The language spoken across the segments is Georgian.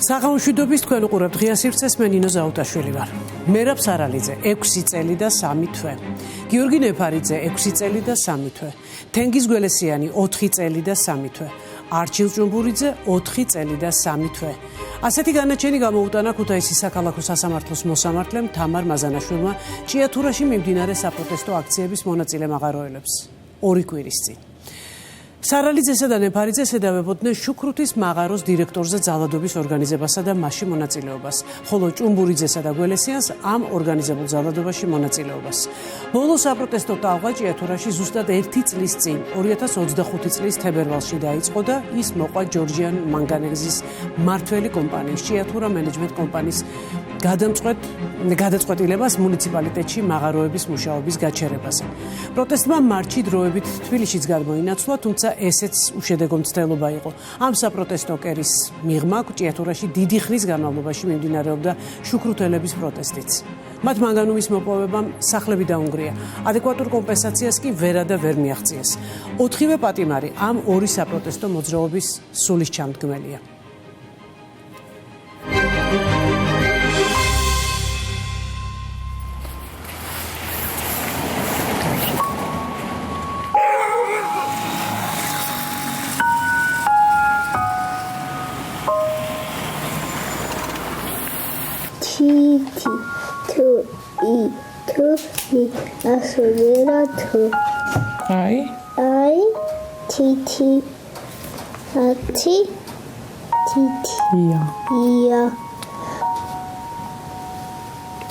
საღამოშვიდობის თქვენ უყურებთ ღია სივრცეს, მე ნინო ზაუტაშვილი ვარ. მერაბ სარალიძე 6 წელი და 3 თვე. გიორგი ნეფარიძე 6 წელი და 3 თვე. თენგიზ გველესიანი 4 წელი და 3 თვე. არჩილ ჭუმბურიძე 4 წელი და 3 თვე. ასეთი განაჩენი გამოუტანა ქუთაისის საქალაქო სასამართლოს მოსამართლემ თამარ მაზანაშვილმა ჭიათურაში მიმდინარე საპროტესტო აქციების მონაწილე მაღაროელებს 2 კვირის წინ. სარალიძესა და ნეფარიძეს ედავებოდნენ შუქრუთის მაღაროს დირექტორზე ძალადობის ორგანიზებასა და მასში მონაწილეობას, ხოლო ჭუმბურიძესა და გველესიანს ამ ორგანიზებულ ძალადობაში მონაწილეობას. ბოლო საპროტესტო ტალღა ჭიათურაში ზუსტად 1 წლის წინ, 2025 წლის თებერვალში დაიწყო და ის მოყვა ჯორჯიან მანგანეზის მმართველი კომპანიის ჭიათურა მენეჯმენტ კომპანიის გადაწყვეტილებას მუნიციპალიტეტში მაღაროების მუშაობის გაჩერებაზე. პროტესტმა მარტში დროებით თბილისშიც გადმოინაცვლა, თუმცა ესეც უშედეგო მცდელობა იყო. ამ საპროტესტო კერის მიღმა ჭიათურაში დიდი ხნის განმავლობაში მიმდინარეობდა შუქრუთელების პროტესტიც. მათ მანგანუმის მოპოვებამ სახლები დაუნგრია. ადეკვატურ კომპენსაციას კი ვერა და ვერ მიაღწიეს. 4-ვე პატიმარი ამ 2 საპროტესტო მოძრაობის სულის ჩამდგმელია.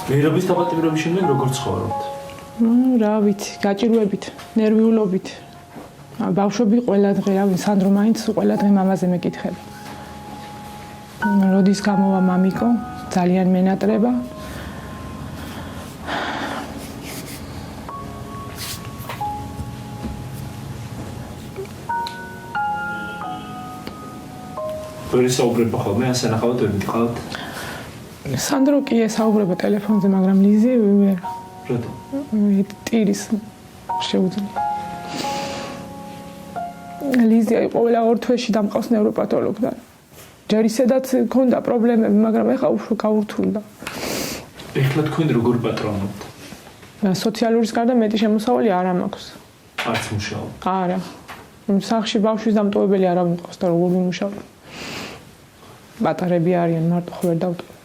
მერაბის დაპატიმრების შემდეგ როგორ ცხოვრობთ? რა ვიცი, გაჭირვებით, ნერვიულობით. ბავშვები ყველა დღე, სანდრო მაინც ყველა დღე მამაზე მეკითხება. როდის გამოვა მამიკო, ძალიან მენატრება. ვერ საუბრება ხოლმე, ან სანახავად ვერ მიყავთ? სანდრო კი ესაუბრება ტელეფონზე, მაგრამ ლიზი ვერ. რატო? ტირის შეუძლია. ლიზი ყველა 2 თვეში დამყავს ნევროპათოლოგთან. ჯერ ისედაც ქონდა პრობლემები, მაგრამ ეხლა უფრო გაურთულდა. ეხლა თქვენ როგორ პატრონობთ? სოციალურის გარდა მეტი შემოსავალი არ მაქვს. არც მუშაობ? არა. სახლში ბავშვის დამტოვებელი არ მყავს და როგორ ვიმუშავებ? ბატარები არიან, მარტო ხო ვერ დავტოვებ.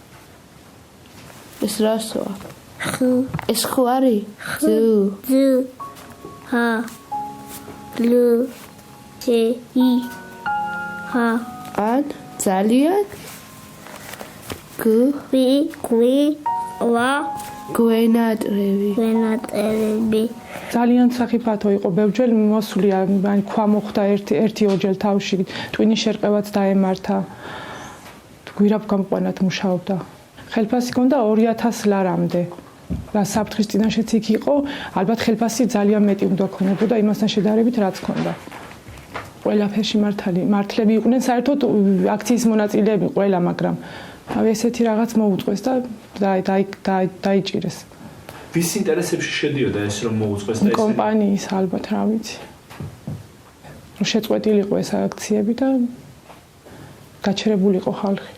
ეს რასოა? ეს ხო არის? ზ ჰ ლ ი ჰ ან ძალიან გვენატრები ძალიან სახიფათო იყო, ბევრჯერ მოსვლია, ქვა მოხდა ერთი ორჯერ თავში, ტვინის შერყევაც დაემართა. გვირაბ გამყვანად მუშაობდა. ხელფასი ჰქონდა 2000 ლარამდე. და საფრთხის წინაშეც იქ იყო, ალბათ ხელფასი ძალიან მეტი უნდა ქონებოდა იმასთან შედარებით, რაც ჰქონდა. ყველაფერში მართლები იყვნენ, საერთოდ აქციის მონაწილეები ყველა, მაგრამ ესეთი რაღაც მოუწყვეს და დაიჭირეს. ვის ინტერესებში შედიოდა ეს რომ მოუწყვეს და ეს? კომპანიის ალბათ, რა ვიცი. შეწყვეტილიყო ეს აქციები და გაჩერებულიყო ხალხი.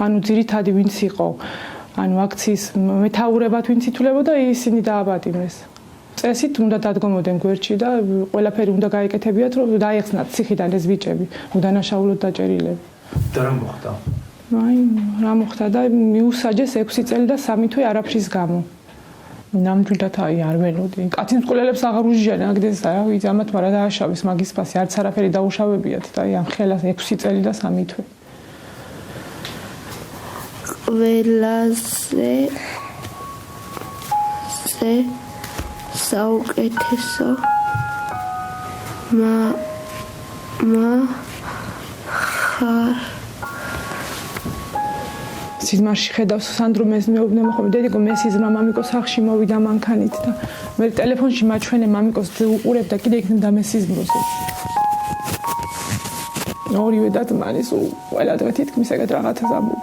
ანუ ძირითადი ვინც იყო, ანუ აქციის მეთაურებად ვინც ითვლებოდა, ისინი დააპატიმრეს. წესით უნდა დადგომოდნენ გვერდში და ყველაფერი უნდა გაეკეთებიათ, რომ დაეხსნათ ციხიდან ეს ბიჭები, უდანაშაულოდ დაჭერილები. და რა მოხდა? რა მოხდა და მიუსაჯეს 6 წელი და 3 თვე არაფრის გამო. ნამდვილად არ ველოდი. კაცის მკვლელებს აღარ უჟიიან, აგდეს რა ვიცი, ამათ მარა დააშავეს მაგის ფასი, არც არაფერი დაუშავებიათ და ამ ხელას 6 წელი და 3 თვე. ყველაზე საუკეთესო ხარ. სიზმარში ხედავს სანდრო მეუბნება ხოლმე, დედიკო მესიზმა მამიკო სახლში მოვიდა მანქანით და მე ტელეფონში მაჩვენე მამიკოს უყურებ და კიდე იქნებ დამესიზმროზე. ორივე დათმანის ყველა დღე თითქმის ეგეთ რაღაცას ამბობ.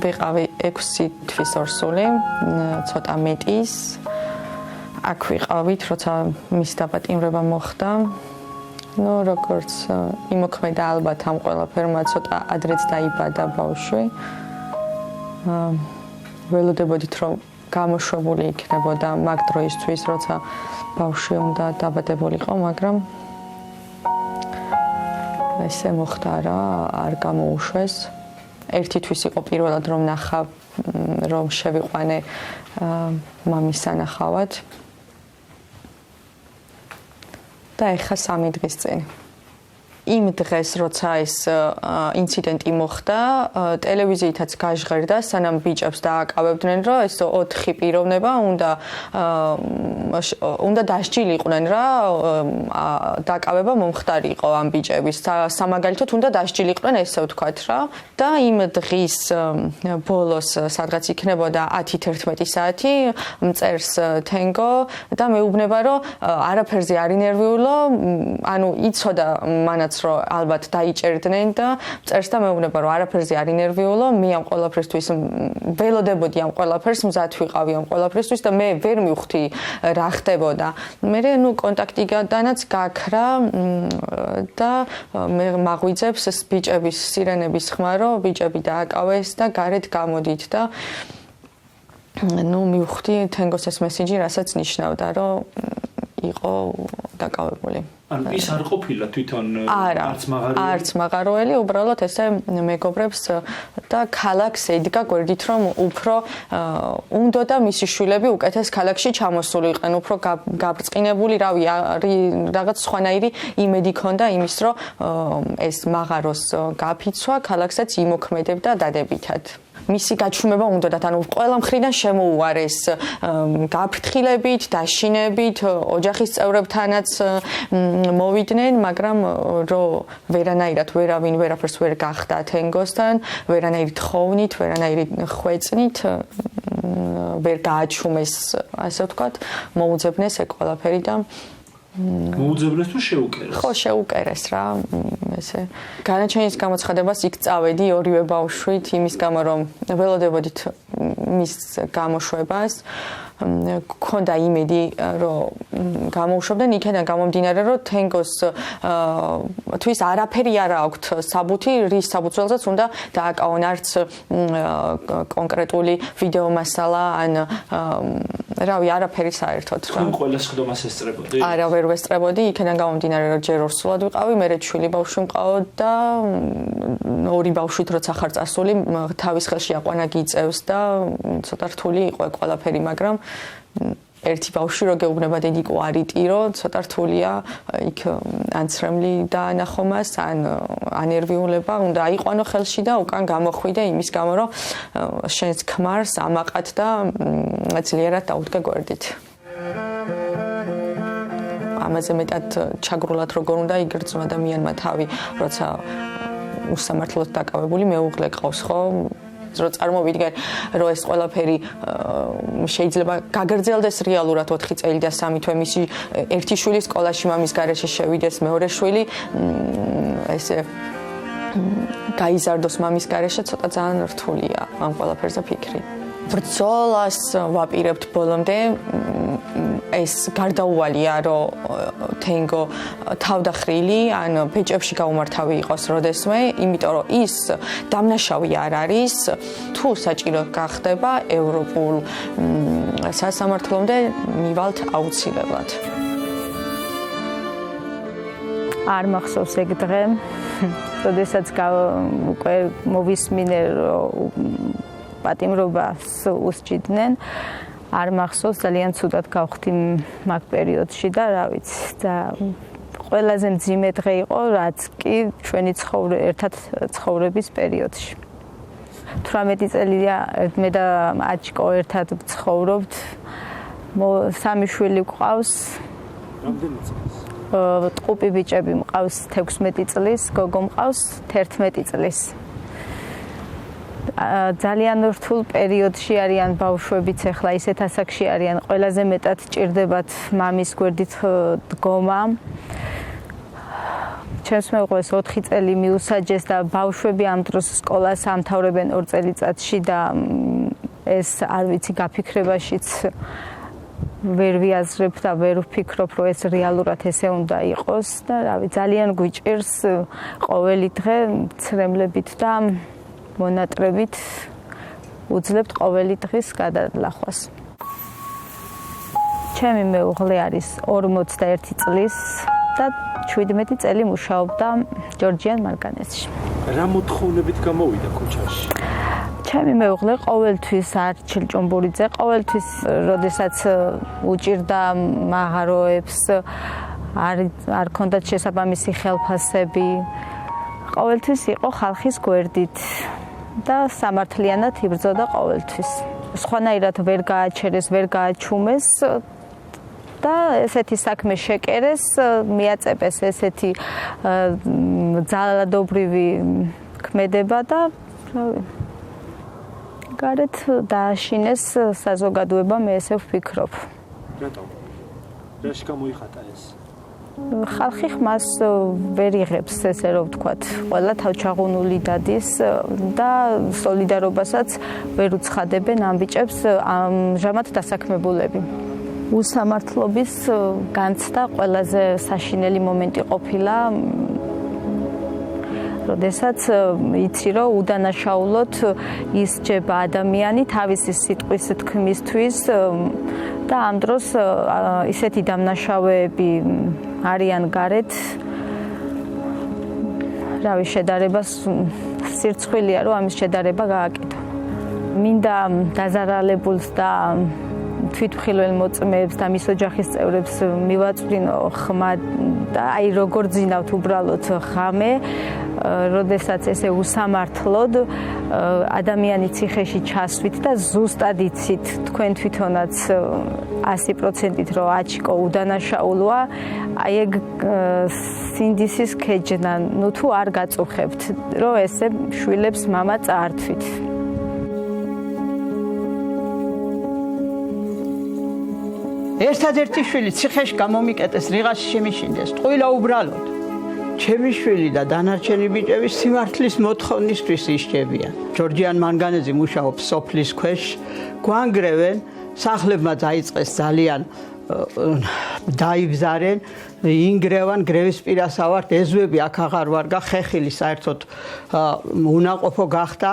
ვიყავი 6 თვის ორსული, ცოტა მეტის. აქ ვიყავით, როცა მის დაპატიმრება მოხდა. ნუ როგორც იმოქმედა ალბათ ამ ყველაფერმა ცოტა ადრეც დაიბადა ბავშვი. ველოდებოდით რომ გამოშვებული იქნებოდა მაგ დროისთვის, როცა ბავშვი უნდა დაბადებულიყო, მაგრამ ესე მოხდა რა, არ გამოუშვეს. ერთი თვის იყო პირველად რომ ნახა, რომ შევიყვანე მამის სანახავად. და ეხა 3 დღის წინ. იმ დღეს, როცა ეს ინციდენტი მოხდა, ტელევიზიითაც გაჟღერდა, სანამ ბიჭებს დააკავებდნენ, რომ ეს 4 პიროვნება უნდა დასჯილიყვნენ რა, დაკავება მომხდარი იყო ამ ბიჭების. სამაგალითოდ უნდა დასჯილიყვნენ, ესე ვთქვათ რა. და იმ დღის ბოლოს, სადღაც იქნებოდა 10-11 საათი, მწერს თენგო და მეუბნება, რომ არაფერზე არ ინერვიულო, ანუ იცოდა მანაც რომ ალბათ დაიჭერდნენ და წერს და მეუბნება რომ არაფერზე არ ინერვიულო, მე ამ ყველაფრისთვის ველოდებოდი ამ ყველაფერს, მზად ვიყავი ამ ყველაფრისთვის და მე ვერ მივხვდი რა ხდებოდა. მე ნუ კონტაქტიდანაც გაქრა და მე მაღვიძებს ბიჭების სირენების ხმა, რომ ბიჭები დააკავეს და გარეთ გამოდით და ნუ მივხვდი თენგოს ეს მესიჯი, რასაც ნიშნავდა, რომ იყო დაკავებული. ან ის არ ყოფილა თვითონ არც მაღაროელი, უბრალოდ ესე მეგობრებს და ქალაქს ედგა გვერდით, რომ უფრო უნდა და მისი შვილები უკეთეს ქალაქში ჩამოსულიყვნენ, უფრო გაბრწყინებული, რავი, რაღაც სხვანაირი იმედი ქონდა იმის, რომ ეს მაღაროს გაფიცვა ქალაქსაც იმოქმედებდა დადებითად. მისი გაჩვენება უნდათ, ანუ ყველა მხრიდან შემოუარეს გაფრთხილებით, დაშინებით, ოჯახის წევრებთანაც მოვიდნენ, მაგრამ რომ ვერანაირად ვერავინ ვერაფერს ვერ გახდა თენგოსთან, ვერანაირი თხოვნით, ვერანაირი ხვეწნით ვერ გააჩუმეს, ასე ვთქვათ, მოუძებნეს ეგ ყველაფერი და მოუძებნეს თუ შეუკერეს? ხო, შეუკერეს რა, ესე. განაჩენის გამოცხადებას იქ წავედი ორივე ბავშვით, იმის გამო რომ ველოდებოდით მის გამოშვებას. გქონდა იმედი, რომ გამოუშვებდნენ, იქიდან გამომდინარე, რომ თენგოს თვის არაფერი არ აქვს საბუთი, რის საბუთს რომელსაც უნდა დააკავონ, არც კონკრეტული ვიდეო მასალა, ან რავი, არაფერი საერთოდ რა. თქვენ ყველას ხდომას ესწრებოდი? არა, ვერ ვესწრებოდი, იქიდან გამომდინარე, რომ ჯერ ორსულად ვიყავი, მერე ჩვილი ბავშვი მყავოდ და ორი ბავშვით როცა ხარ წასული, თავის ხელში აყვანა გიწევს და ცოტა რთული იყო ყველაფერი, მაგრამ ერთი ბავშვი რო გეუბნება დედიკო არ იტირო, ცოტა რთულია, იქ ან ცრემლი დაანახომას, ან ანერვიულება, უნდა აიყვანო ხელში და უკან გამოხვიდე იმის გამო, რომ შენს ქმარს ამაყად და ძლიერად დაუდგა გვერდით. ამაზე მეტად ჩაგრულად როგორ უნდა იგრძნო ადამიანმა თავი, როცა უსამართლოდ დაკავებული მეუღლე ყავს, ხო? რომ წარმოვიდგენ, რომ ეს ყველაფერი შეიძლება გაგრძელდეს რეალურად 4 წელი და 3 თვე, მისი ერთი შვილი სკოლაში მამის გარეშე შევიდეს, მეორე შვილი ესე გაიზარდოს მამის გარეშე, ცოტა ძალიან რთულია ამ ყველაფერზე ფიქრი. ბრძოლას ვაპირებთ ბოლომდე, ეს გარდაუვალია, რომ თენგო თავდახრილი, ან ბეჭებში გაუმართავი იყოს როდესმე, იმიტომ რომ ის დამნაშავე არ არის, თუ საჭირო გახდება ევროპულ სასამართლომდე მივალთ აუცილებლად. არ მახსოვს ეგ დღე, როდესაც უკვე მოვისმინე, რომ პატიმრობას უსჯიდნენ, არ მახსოვს, ძალიან ცუდად გავხდი მაგ პერიოდში და რა ვიცი, და ყველაზე მძიმე დღე იყო, რაც კი ჩვენი ერთად ცხოვრების პერიოდში. 18 წელია მე და აჩკო ერთად ცხოვრობთ, 3 შვილი გვყავს. რამდენი წლის? ტყუპი ბიჭები მყავს 16 წლის, გოგო მყავს 11 წლის. ძალიან რთულ პერიოდში არიან ბავშვებიც, ახლა ისეთ ასაკში არიან, ყველაზე მეტად ჭირდებათ მამის გვერდით დგომა. ჩემს მეუღლეს 4 წელი მიუსაჯეს და ბავშვები ამ დროს სკოლას ამთავრებენ 2 წელიწადში და ეს არ ვიცი გაფიქრებაშიც ვერ ვიაზრებ და ვერ ვფიქრობ, რომ ეს რეალურად ესე უნდა იყოს და რავი, ძალიან გვიჭირს ყოველი დღე ცრემლებით და მონატრებით უძლებთ ყოველი დღის გადალახვას. ჩემი მეუღლე არის 41 წლის და 17 წელი მუშაობდა ჯორჯიან მარგანეცში. რა მოთხოვნებით გამოვიდა ქუჩაში? ჩემი მეუღლე ყოველთვის არჩილ ჭუმბურიძე, ყოველთვის როდესაც უჭირდა მაღაროებს, არ ქონდათ შესაბამისი ხელფასები, ყოველთვის იყო ხალხის გვერდით და სამართლიანად იბრძოდა ყოველთვის. სხვანაირად ვერ გააჩერეს, ვერ გააჩუმეს და ესეთი საქმე შეკერეს, მიაწებეს ესეთი ძალადობრივი ქმედება და გარეთ დააშინეს საზოგადოება, მე ესე ვფიქრობ. რატომ? რაში გამოიხატა ეს? ხალხი ხმას ვერ იღებს, ესე რომ ვთქვათ, ყველა თავჩაღუნული დადის და სოლიდარობასაც ვერ უცხადებენ ამ ბიჭებს ამჟამად დასაქმებულები. უსამართლობის განცდა ყველაზე საშინელი მომენტი ყოფილა, როდესაც იცი, რომ უდანაშაულოდ ისჯება ადამიანი თავისი სიტყვის თქმისთვის და ამ დროს ისეთი დამნაშავეები არიან გარეთ. რავი, შედარებას სირცხვილია, რომ ამის შედარება გააკეთო. მინდა დაზარალებულს და თვითმხილველ მოწმეებს და მის ოჯახის წევრებს მივაწვდინო ხმა და აი როგორ ძინავთ უბრალოდ ღამე, როდესაც ესე უსამართლოდ ადამიანი ციხეში ჩასვით და ზუსტად იცით თქვენ თვითონაც 100%-ით რომ აჩიკო უდანაშაულოა, აი ეგ სინდისის ქეჯნა, ნუ თუ არ გაწუხებთ, რომ ესე შვილებს მამა წაართვით. ერთადერთი შვილი ციხეში გამომიკეტეს, რიღაში შემიშინდეს, ტყუილა უბრალოდ. ჩემი შვილი და დანარჩენი ბიჭები სიმართლის მოთხოვნისთვის ისჯებიან. ჯორჯიან მანგანეძე მუშაობს სოფლის ქვეშ, გვანგრევენ, სახლებმა დაიწყეს ძალიან დაიბზარენ, ინგრევან, გრევის პირას ავართ, ეზვები აქ აღარ ვარგა, ხეხილი საერთოდ უნაყოფო გახდა,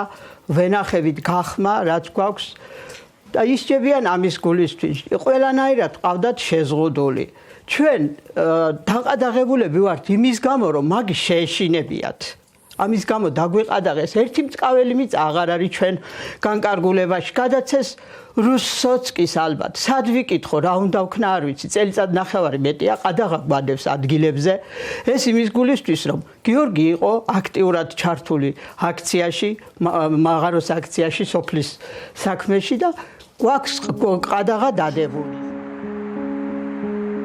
ვენახებით გახმა, რაც გვაქვს და ისჯებიან ამის გულისთვის. ყველანაირად ყავდათ შეზღუდული. ჩვენ დაყადაღებულები ვართ იმის გამო, რომ მაგი შეეშინებიათ. ამის გამო დაგვიყადაღეს ერთი მწკაველი მიწა აღარ არის ჩვენ განკარგულებაში. გადაცეს რუსსოცკის ალბათ. სად ვიკითხო, რა უნდა ვქნა, არ ვიცი. წელიწად ნახევარი მეტია ყადაღა გვადებს ადგილებზე. ეს იმის გულისთვის, რომ გიორგი იყო აქტიურად ჩართული აქციაში, მაღაროს აქციაში, სოფლის საქმეში და გვაქვს ყადაღა დადებული.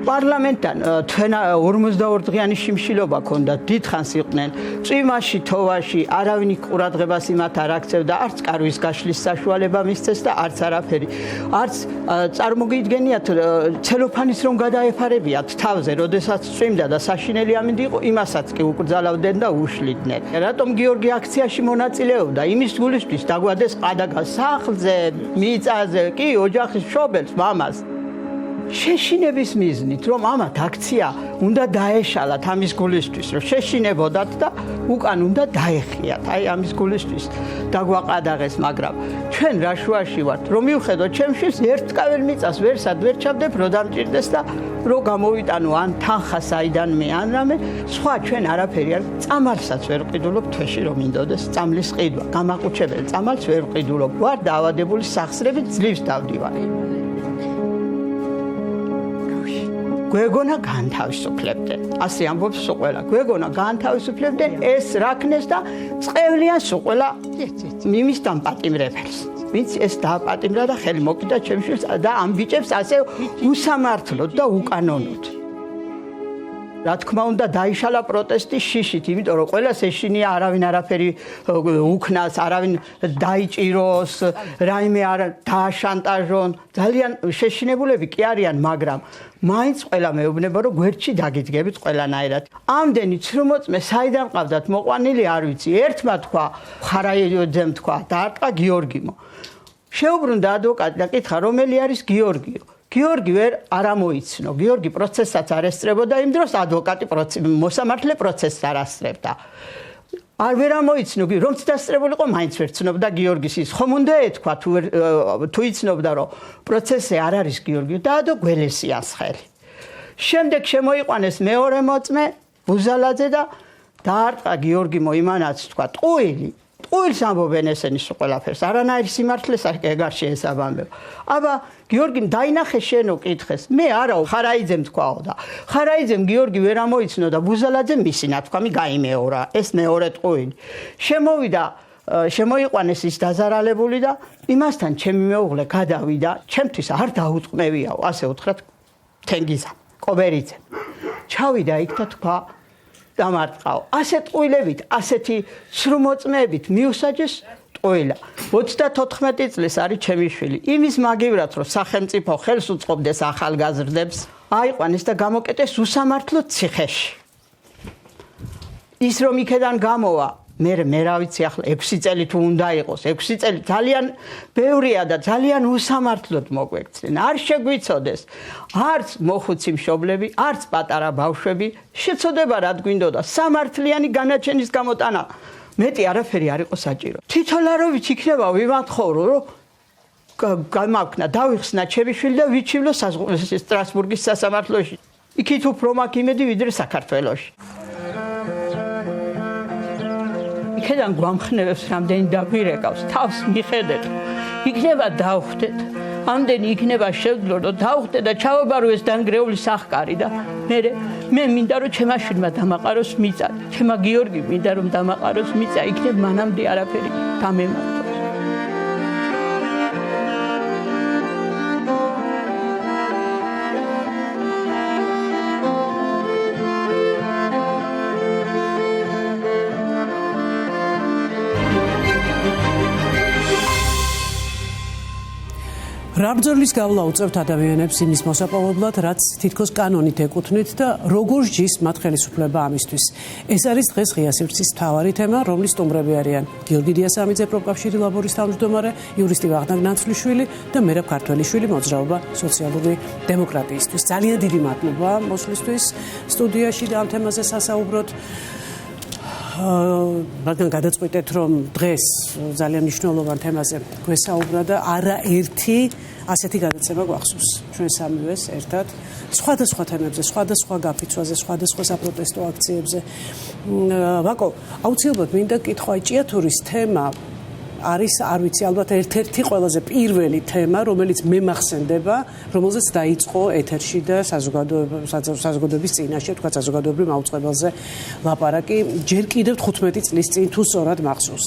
პარლამენტთან თქვენ 42 დღიანი შიმშილობა ქონდათ, დიდხანს იყვნენ წვიმაში, თოვაში, არავინ ყურადღებას იმათ არ აქცევდა, არც კარვის გაშლის საშუალება მისცეს და არც არაფერი. არც წარმოგიდგენიათ ცელოფანის რომ გადაეფარებიათ თავზე, როდესაც წვიმდა და საშინელი ამინდი იყო, იმასაც კი უკრძალავდნენ და უშლიდნენ. რატომ გიორგი აქციაში მონაწილეობდა? იმის გულისთვის დაგვადეს ყადაღა სახლზე, მიწაზე, კი ოჯახის მშობელს, მამას. შეშინების მიზნით, რომ ამათ აქცია უნდა დაეშალათ ამის გულისთვის, რომ შეშინებოდათ და უკან უნდა დაეხიათ. აი ამის გულისთვის დაგვაყადაღეს, მაგრამ ჩვენ რა შუაში ვართ, რომ მივხედოთ ჩემშვილს ერთკაվել მიწას ვერსად ვერ ჩავდებ, რომ დამჭირდეს და რომ გამოვიტანო ან თანხა საიდანმე, ან რამე, სხვა ჩვენ არაფერი არ, წამალსაც ვერ ვყიდულობ თვეში რომ მინდოდეს წამლის ყიდვა, გამაყუჩებელ წამალს ვერ ვყიდულობ. ვარ დაავადებული სახსრებით, ძლივს დავდივარ. გვეგონა განთავისუფლებდნენ. ასე ამბობს სუყველა. გვეგონა განთავისუფლებდნენ, ეს რაქნეს და წყევლიან სუყველა მიმის დამპატიმრებელს. ვინც ეს დააპატიმრა და ხელი მოკიდა ჩემშვილს და ამ ბიჭებს ასე უსამართლოდ და უკანონოდ. რა თქმა უნდა დაიშალა პროტესტის შიშით, იმიტომ რომ ყველას ეშინია არავინ არაფერი უქნას, არავინ დაიჭიროს, რაიმე არ დააშანტაჟონ. ძალიან შეშინებულები კი არიან, მაგრამ მაინც ყველა მეუბნება რომ გვერდში დაგიდგებით ყველანაირად. ამდენი ცრუმოწმე საიდან ყავდათ მოყვანილი არ ვიცი. ერთმა თქვა, ხარაიძემ თქვა, დაარტყა გიორგიმო. შეუბრუნდა ადვოკატი და კითხა რომელი არის გიორგიო. გიორგი ვერ არ ამოიცნო. გიორგი პროცესსაც არ ესწრებოდა იმ დროს ადვოკატი მოსამართლე პროცესს არ ასწრებდა. არ ვერ ამოიცნო, რომც დასწრებულიყო, მაინც ვერ ცნობდა გიორგის ის. ხომ უნდა ეთქვა თუ იცნობდა, რომ პროცესზე არ არის გიორგი, დაადო გველესიანს ხელი. შემდეგ შემოიყვანეს მეორე მოწმე ბუზალაძე და დაარტყა გიორგი მოიმანაც თქვა ტყუილი. ტყუილს ამბობენ ესენი ყველაფერს. არანაირი სიმართლეს არ შეესაბამება. აბა გიორგიმ დაინახე შენ უკითხეს. მე არა ხარაიძემ თქვაო და ხარაიძემ გიორგი ვერ ამოიცნო და ბუზალაძემ მისი ნათქვამი გაიმეორა. ეს მეორე ტყუილი. შემოვიდა შემოიყვანეს ის დაზარალებული და იმასთან ჩემი მეუღლე გადავიდა. ჩემთვის არ დაუტყმევიაო, ასე უთხრათ თენგიზა, კობერიძე. ჩავიდა იქ და თქვა დამარტყაო. ასეთ ტყუილებით, ასეთი სრუმოწმეებით მიუსაჯეს ტყუილა. 34 წლის არის ჩემი შვილი. იმის მაგივრად რომ სახელმწიფო ხელს უწყობდეს ახალგაზრდებს, აიყვანეს და გამოკეტეს უსამართლო ციხეში. ის რომ იქედან გამოვა, მე რა ვიცი ახლა 6 წელი თუ უნდა იყოს, 6 წელი ძალიან ბევრია და ძალიან უსამართლოდ მოგვექცნენ. არ შეგვიცოდეს არც მოხუცი მშობლები, არც პატარა ბავშვები, შეცოდება რა გვინდოდა, სამართლიანი განაჩენის გამოტანა. მეტი არაფერი არ იყო საჭირო. თვითონარობით იქნება ვიმათხოვრო, რომ გამავქნა, დავიხსნა ჩემი შვილი და ვიჩივლო სტრასბურგის სასამართლოში. იქით უფრო მაქვს იმედი ვიდრე საქართველოში. იქედან გვამხნევებს რამდენი დაგვირეკავს, თავს მიხედეთ, იქნება დავხვდეთ, ამდენი იქნება შევძლო, რომ დავხვდე და ჩავაბარო ეს დანგრეული სახკარი და მე მინდა რომ ჩემმა შვილმა დამაყაროს მიწა, ჩემმა გიორგი მინდა რომ დამაყაროს მიწა, იქნებ მანამდე არაფერი გამემართო. რა ბრძოლის გავლა უწევთ ადამიანებს იმის მოსაპოვებლად, რაც თითქოს კანონით ეკუთვნით და როგორ ჯის მათ ხელისუფლება ამისთვის. ეს არის დღეს ღია სივრცის მთავარი თემა, რომლის სტუმრები არიან გიორგი დიასამიძე, პროფკავშირი ლაბორის თავმჯდომარე, იურისტი ვახტანგ ნაცვლიშვილი და მერაბ ქართველიშვილი, მოძრაობა სოციალური დემოკრატიისთვის. ძალიან დიდი მადლობა მოსვლისთვის სტუდიაში და ამ თემაზე სასაუბროთ. მაგრამ გადაწყვეტეთ რომ დღეს ძალიან მნიშვნელოვან თემაზე გვესაუბრა და არაერთი ასეთი გადაცემა გვახსოვს ჩვენ სამივეს ერთად სხვადასხვა თემებზე, სხვადასხვა გაფიცვაზე, სხვადასხვა საპროტესტო აქციებზე. ვაკო, აუცილებლად მინდა კითხვა ჭიათურის თემა არის, არ ვიცი, ალბათ ერთ-ერთი ყველაზე პირველი თემა, რომელიც მე მახსენდება, რომელზეც დაიწყო ეთერში და საზოგადოების წინაშე, თქვა საზოგადოებრივ მაუწყებელზე ლაპარაკი, ჯერ კიდევ 15 წლის წინ თუ სწორად მახსოვს.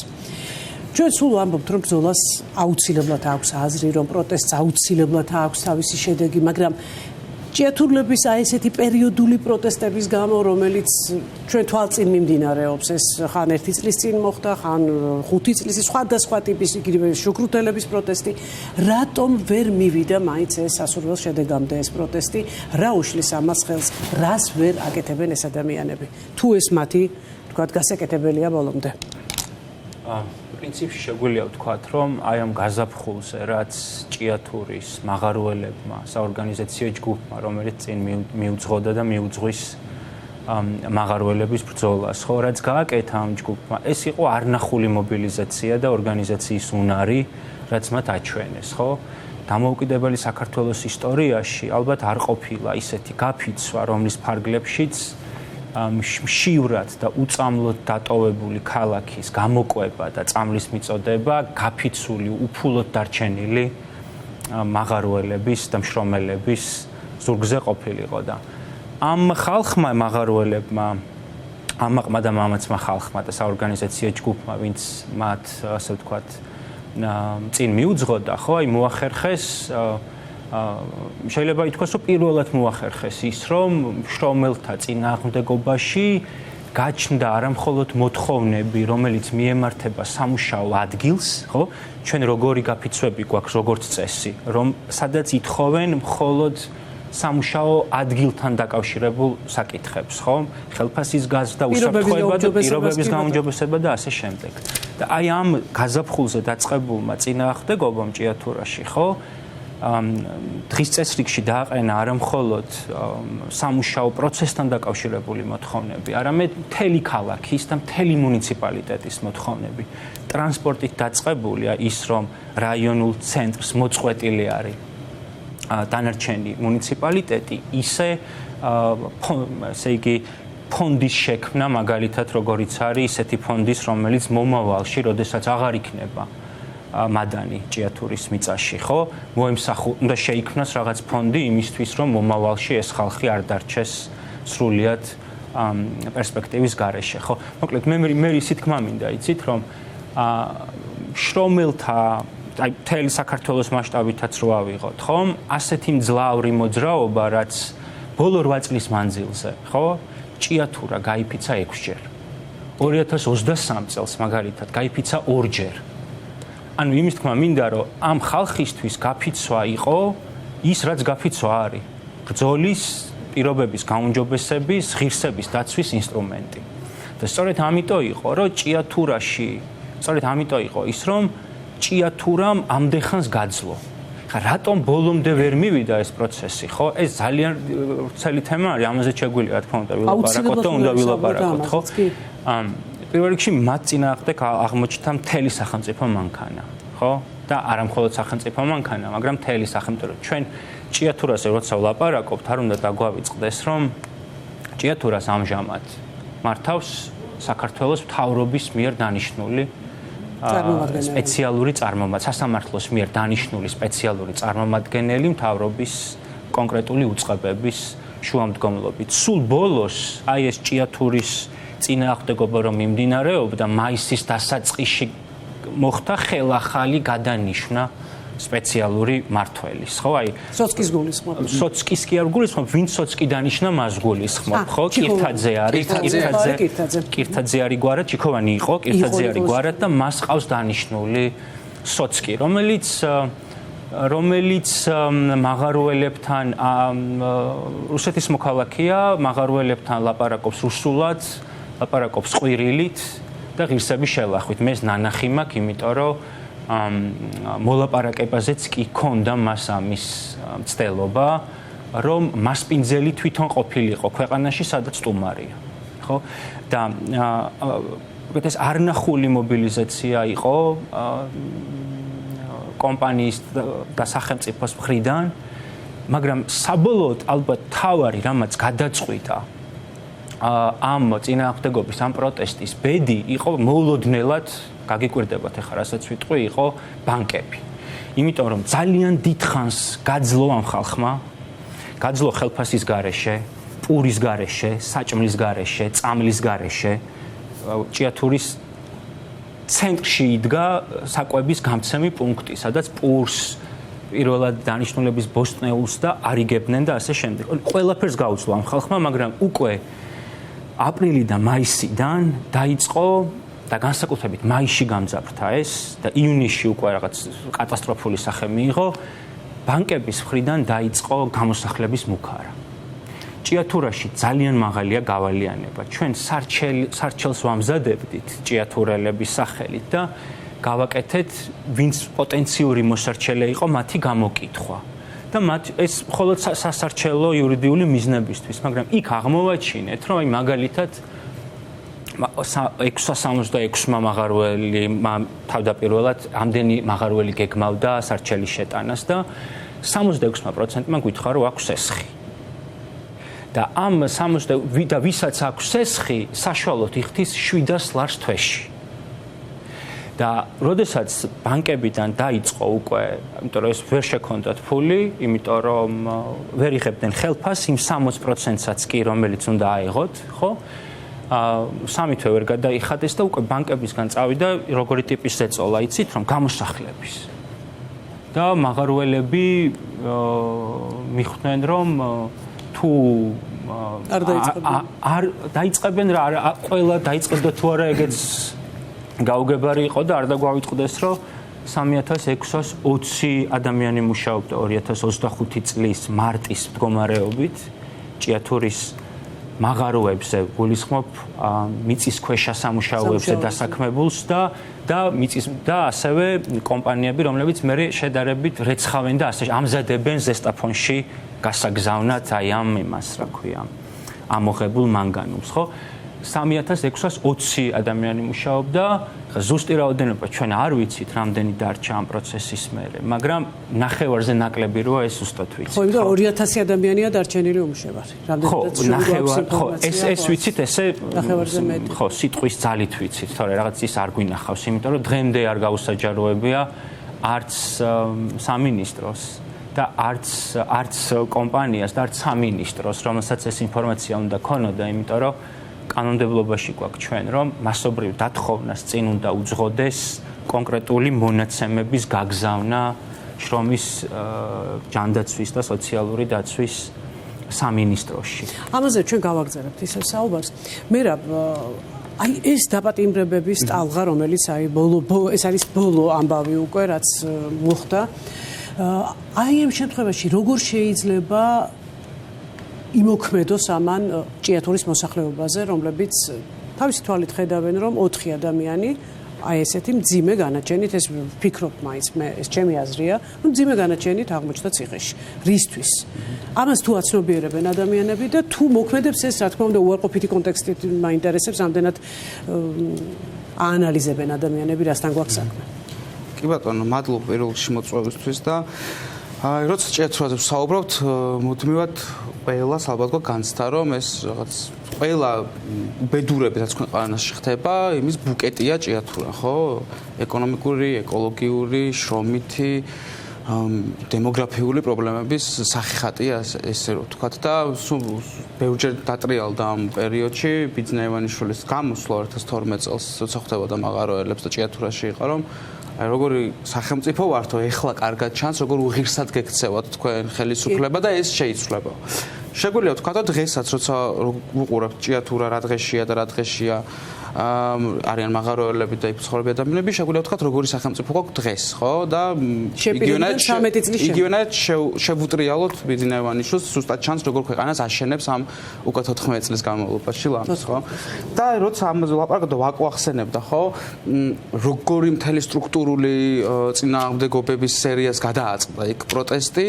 ჩვენ სულ ვამბობთ, რომ ბრძოლას აუცილებლად აქვს აზრი, რომ პროტესტს აუცილებლად აქვს თავისი შედეგი, მაგრამ ჭიათურლების აი ესეთი პერიოდული პროტესტების გამო, რომელიც ჩვენ თვალწინ მიმდინარეობს, ეს ხან 1 წლის წინ მოხდა, ხან 5 წლის, სხვადასხვა ტიპის იგივე შუქრუთელების პროტესტი, რატომ ვერ მივიდა მაინც ეს სასურველ შედეგამდე ეს პროტესტი, რა უშლის ამას ხელს, რას ვერ აკეთებენ ეს ადამიანები, თუ ეს მათი, თქვათ, გასაკეთებელია ბოლომდე. პრინციპში შეგვიძლია ვთქვათ, რომ აი ამ გაზაფხულზე, რაც ჭიათურის მაღაროელებმა, საორგანიზაციო ჯგუფმა, რომელიც წინ მიუძღოდა და მიუძღვის მაღაროელების ბრძოლას, ხო, რაც გააკეთა ამ ჯგუფმა, ეს იყო არნახული მობილიზაცია და ორგანიზაციის უნარი, რაც მათ აჩვენეს, ხო? დამოუკიდებელი საქართველოს ისტორიაში ალბათ არ ყოფილა ისეთი გაფიცვა, რომლის ფარგლებშიც მშივრად და უწამლოდ დატოვებული ქალაქის გამოკვება და წამლის მიწოდება გაფიცული, უფულოდ დარჩენილი მაღაროელების და მშრომელების ზურგზე ყოფილიყო და ამ ხალხმა მაღაროელებმა, ამაყმა და მამაცმა ხალხმა და საორგანიზაციო ჯგუფმა, ვინც მათ, ასე ვთქვათ, წინ მიუძღოდა, ხო, აი მოახერხეს შეიძლება ითქვას, რომ პირველად მოახერხეს ის, რომ მშრომელთა წინააღმდეგობაში გაჩნდა არა მხოლოდ მოთხოვნები, რომელიც მიემართება სამუშაო ადგილს, ხო? ჩვენ როგორი გაფიცვები გვაქვს, როგორც წესი, რომ სადაც ითხოვენ მხოლოდ სამუშაო ადგილთან დაკავშირებულ საკითხებს, ხო? ხელფასის გაზრდა, უსაფრთხოება და პირობების გაუმჯობესება და ასე შემდეგ. და აი ამ გაზაფხულზე დაწყებულმა წინააღმდეგობამ ჭიათურაში, ხო? დღის წესრიგში დააყენა არა მხოლოდ სამუშაო პროცესთან დაკავშირებული მოთხოვნები, არამედ მთელი ქალაქის და მთელი მუნიციპალიტეტის მოთხოვნები. ტრანსპორტით დაწყებულია ის, რომ რაიონულ ცენტრს მოწყვეტილი არის დანარჩენი მუნიციპალიტეტი, ისე იგი ფონდის შექმნა, მაგალითად, როგორიც არის ისეთი ფონდის, რომელიც მომავალში, როდესაც აღარ იქნება მადანი ჭიათურის მიწაში, ხო? უნდა შეიქმნას რაღაც ფონდი იმისთვის, რომ მომავალში ეს ხალხი არ დარჩეს სრულიად პერსპექტივის გარეშე, ხო? მოკლედ, მე ისეთ თქმა მინდა, იცით, რომ შრომელთა, აი, მთელი საქართველოს მასშტაბითაც რო ავიღოთ, ხო? ასეთი მძლავრი მოძრაობა, რაც ბოლო 8 წლის მანძილზე, ხო? ჭიათურა გაიფიცა 6 ჯერ. 2023 წელს მაგალითად გაიფიცა 2 ჯერ. ანუ იმის თქმა მინდა, რომ ამ ხალხისთვის გაფიცვა იყო ის, რაც გაფიცვა არის. ბრძოლის პირობების გაუმჯობესების, ღირსების დაცვის ინსტრუმენტი. და სწორედ ამიტომ იყო, რომ ის, რომ ჭიათურამ ამდენხანს გაძლო. ხა რატომ ბოლომდე ვერ მივიდა ეს პროცესი, ხო? ეს ძალიან ვრცელი თემა არის, ამაზე შეგვიძლია რა თქმა უნდა ვილაპარაკოთ და უნდა ვილაპარაკოთ, ხო? პირველ რიგში მათ წინააღმდეგ აღმოჩნდა მთელი სახელმწიფო მანქანა, ხო? და არა მხოლოდ სახელმწიფო მანქანა, მაგრამ მთელი სახელმწიფო. ჩვენ ჭიათურაზე როცა ვლაპარაკობთ, არ უნდა დაგვავიწყდეს, რომ ჭიათურას ამჟამად მართავს საქართველოს მთავრობის მიერ დანიშნული სპეციალური სასამართლოს მიერ დანიშნული სპეციალური წარმომადგენელი მთავრობის კონკრეტული უწყებების შუამდგომლობით. სულ ბოლოს აი ეს ჭიათურის წინააღმდეგობა რომ მიმდინარეობდა, მაისის დასაწყისში მოხდა ხელახალი გადანიშნა სპეციალური მართველის, ხო? აი სოცკის გულისხმობ. სოცკის კი არ გულისხმობ, ვინც სოცკი დანიშნა მას გულისხმობ, ხო? კირთაძე არის, კირთაძე არის გვარად, ჩიქოვანი იყო, კირთაძე არის გვარად და მას ყავს დანიშნული სოცკი, რომელიც მაღაროელებთან რუსეთის მოქალაქეა, მაღაროელებთან ლაპარაკობს რუსულად, ლაპარაკობს ყვირილით და ღირსების შელახვით. მე ნანახი მაქვს, იმიტომ რომ მოლაპარაკებაზეც კი ქონდა მას ამის მცდელობა, რომ მასპინძელი თვითონ ყოფილიყო ქვეყანაში, სადაც სტუმარია, ხო? და ეს არნახული მობილიზაცია იყო კომპანიის და სახელმწიფოს მხრიდან, მაგრამ საბოლოოდ ალბათ თავარი რამაც გადაწყვიტა ამ წინააღმდეგობის, ამ პროტესტის ბედი იყო მოულოდნელად გაგიკვირდებათ ახლა რასაც ვიტყვი, იყო ბანკები. იმიტომ რომ ძალიან დიდხანს გაძლო ამ ხალხმა, გაძლო ხელფასის გარეშე, პურის გარეშე, საჭმლის გარეშე, წამლის გარეშე, ჭიათურის ცენტრში იდგა საკვების გამცემი პუნქტი, სადაც პურს პირველად დანიშნულების ბოსტნეულს და არიგებდნენ და ასე შემდეგ. ყველაფერს გაუძლო ამ ხალხმა, მაგრამ უკვე აპრილიდან, მაისიდან დაიწყო და განსაკუთრებით მაისში გამძაფრდა ეს და ივნისში უკვე რაღაც კატასტროფული სახე მიიღო, ბანკების მხრიდან დაიწყო გამოსახლების მუქარა. ჭიათურაში ძალიან მაღალია გავალიანება. ჩვენ სარჩელს ვამზადებდით ჭიათურელების სახელით და გავაკეთეთ, ვინც პოტენციური მოსარჩელე იყო, მათი გამოკითხვა. და მათ ეს მხოლოდ სასარჩელო იურიდიული მიზნებისთვის, მაგრამ იქ აღმოვაჩინეთ, რომ აი მაგალითად 666 მაღაროელი თავდაპირველად ამდენი მაღაროელი გეგმავდა სარჩელის შეტანას და 66%-მა გითხრა, რომ აქვს სესხი. და ამ 60 და ვისაც აქვს სესხი, საშუალოდ იხდის 700 ლარს თვეში. და როდესაც ბანკებიდან დაიწყო უკვე, იმიტომ რომ ეს ვერ შექონდათ ფული, იმიტომ რომ ვერ იღებდნენ ხელფასს იმ 60%-საც კი, რომელიც უნდა აიღოთ, ხო? სამი თვე ვერ გადაიხადეს და უკვე ბანკებისგან წავიდა როგორი ტიპის ზეწოლა, იცით, რომ გამოსახლების. და მაღაროელები მიხვდნენ, რომ თუ არ დაიწყებენ რა, ყველა დაიწყეს და თუ არა ეგეც გაუგებარი იყო და არ დაგვავიწყდეს, რომ 3620 ადამიანი მუშაობდა 2025 წლის მარტის მდგომარეობით ჭიათურის მაღაროებზე გულისხმობ მიწისქვეშა სამუშაოებზე დასაქმებულს და ასევე კომპანიები, რომლებიც მე შედარებით რეცხავენ და ასე ამზადებენ ზესტაფონში გასაგზავნად აი ამ იმას, რა ქვია, ამოღებულ მანგანუმს, ხო? 3620 ადამიანი მუშაობდა, ზუსტი რაოდენობა ჩვენ არ ვიცით, რამდენი დარჩა ამ პროცესის მერე, მაგრამ ნახევარზე ნაკლები როა ეს ზუსტად ვიცით. ხო, იმიტომ 2000 ადამიანია დარჩენილი უმუშევარი. ხო, ეს ვიცით, ესე ხო, სიტყვის ძალით ვიცით, თორე რაღაც ის არ გვინახავს, იმიტომ რომ დღემდე არ გაუსაჯაროებია არც სამინისტროს და არც კომპანიას და არც სამინისტროს, რომელსაც ეს ინფორმაცია უნდა ქონოდა, იმიტომ რომ კანონმდებლობაში გვაქვს ჩვენ, რომ მასობრივ დათხოვნას წინ უნდა უძღოდეს კონკრეტული მონაცემების გაგზავნა შრომის ჯანდაცვის და სოციალური დაცვის სამინისტროში. ამაზე ჩვენ გავაგზავნებთ ისევ საუბარს. მერაბ აი ეს დაპატიმრებების ტალღა, რომელიც აი ეს არის ბოლო ამბავი უკვე, რაც მოხდა. აი ამ შემთხვევაში როგორ შეიძლება იმოქმედოს ამან ჭიათურის მოსახლეობაზე, რომლებიც თავისი თვალით ხედავენ, რომ 4 ადამიანი აი ესეთი მძიმე განაჩენით, ეს ვფიქრობ მაინც, ეს ჩემი აზრია, რომ მძიმე განაჩენით აღმოჩნდა ციხეში. რისთვის? ამას თუ აცნობიერებენ ადამიანები და თუ მოქმედებს ეს, რა თქმა უნდა, უარყოფითი კონტექსტით მაინტერესებს, ამდენად აანალიზებენ ადამიანები, რასთან გვაქვს საქმე. კი ბატონო, მადლობა პირველ რიგში მოწვევისთვის და როცა ჭიათურაზე ვსაუბრობთ, მუდმივად ყველას ალბათ განცდა, რომ ეს რაღაც ყველა ბედურები, რაც ქვეყანაში ხდება, იმის ბუკეტია ჭიათურა, ხო? ეკონომიკური, ეკოლოგიური, შრომითი, დემოგრაფიული პრობლემების სახიხატია, ესე რომ ვთქვათ და ბევრჯერ დატრიალდა ამ პერიოდში ბიძნაევანიშვილის გამოსვლა 2012 წელს, როცა ხდებოდა მაღაროელებს და ჭიათურაში იყო, რომ აი როგორი სახელმწიფო ვართო, ეხლა კარგად ჩანს, როგორ უღირსად გექცევათ თქვენ ხელისუფლება და ეს შეიცვლება. შეგვიძლია ვთქვათ, დღესაც როცა ვუყურებთ ჭიათურა რა დღეშია და რა დღეშია არიან მაღაროელები და იქ ცხოვრობენ ადამიანები, შეგვიძლია ვთქვათ, როგორი სახელმწიფო გვაქვს დღეს, ხო? და იგივენად შევუტრიალოთ ბიძინაევანიშვილს, ზუსტად ჩანს, როგორ ქვეყანას აშენებს ამ უკვე 14 წლის განმავლობაში ლამს, ხო? და როცა ამაზე ვლაპარაკობ და ვაკვახსენებდა, ხო? როგორი მთელი სტრუქტურული წინააღმდეგობების სერიას გადააწყდა იქ პროტესტი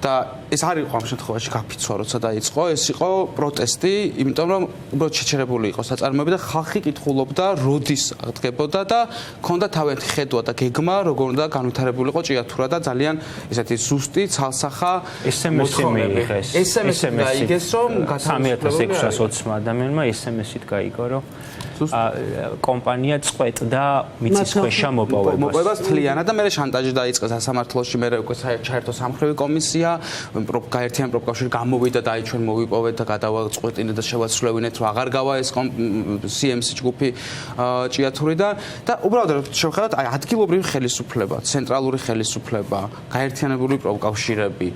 და ეს არ იყო ამ შემთხვევაში გაფიცვა, როცა დაიწყო, ეს იყო პროტესტი, იმიტომ რომ უბრალოდ შეჩერებული იყო საწარმოები და ხალხი კითხულობდა, როდის აღდგებოდა და ქონდა თავიანთი ხედვა და გეგმა, როგორ უნდა განვითარებულიყო ჭიათურა და ძალიან ესეთი ზუსტი, ცალსახა SMS-ი მიიღეს. SMS-ი გაიგეს, რომ 3620 ადამიანმა SMS-ით გაიგო, რომ კომპანია წყვეტდა მიწისქვეშა მოპოვებას თლიანად და მე შანტაჟი დაიწყეს სასამართლოში, მე უკვე საერთო სამხედრო კომისია გაერთიანებული პროფკავშირი გამოვიდა და აი ჩვენ მოვიპოვეთ და გადავაწყვეტინეთ და შევაცვლევინეთ, რომ აღარ გავა ეს CMC ჯგუფი ჭიათურიდან და უბრალოდ შევხედოთ აი ადგილობრივი ხელისუფლება, ცენტრალური ხელისუფლება, გაერთიანებული პროფკავშირები,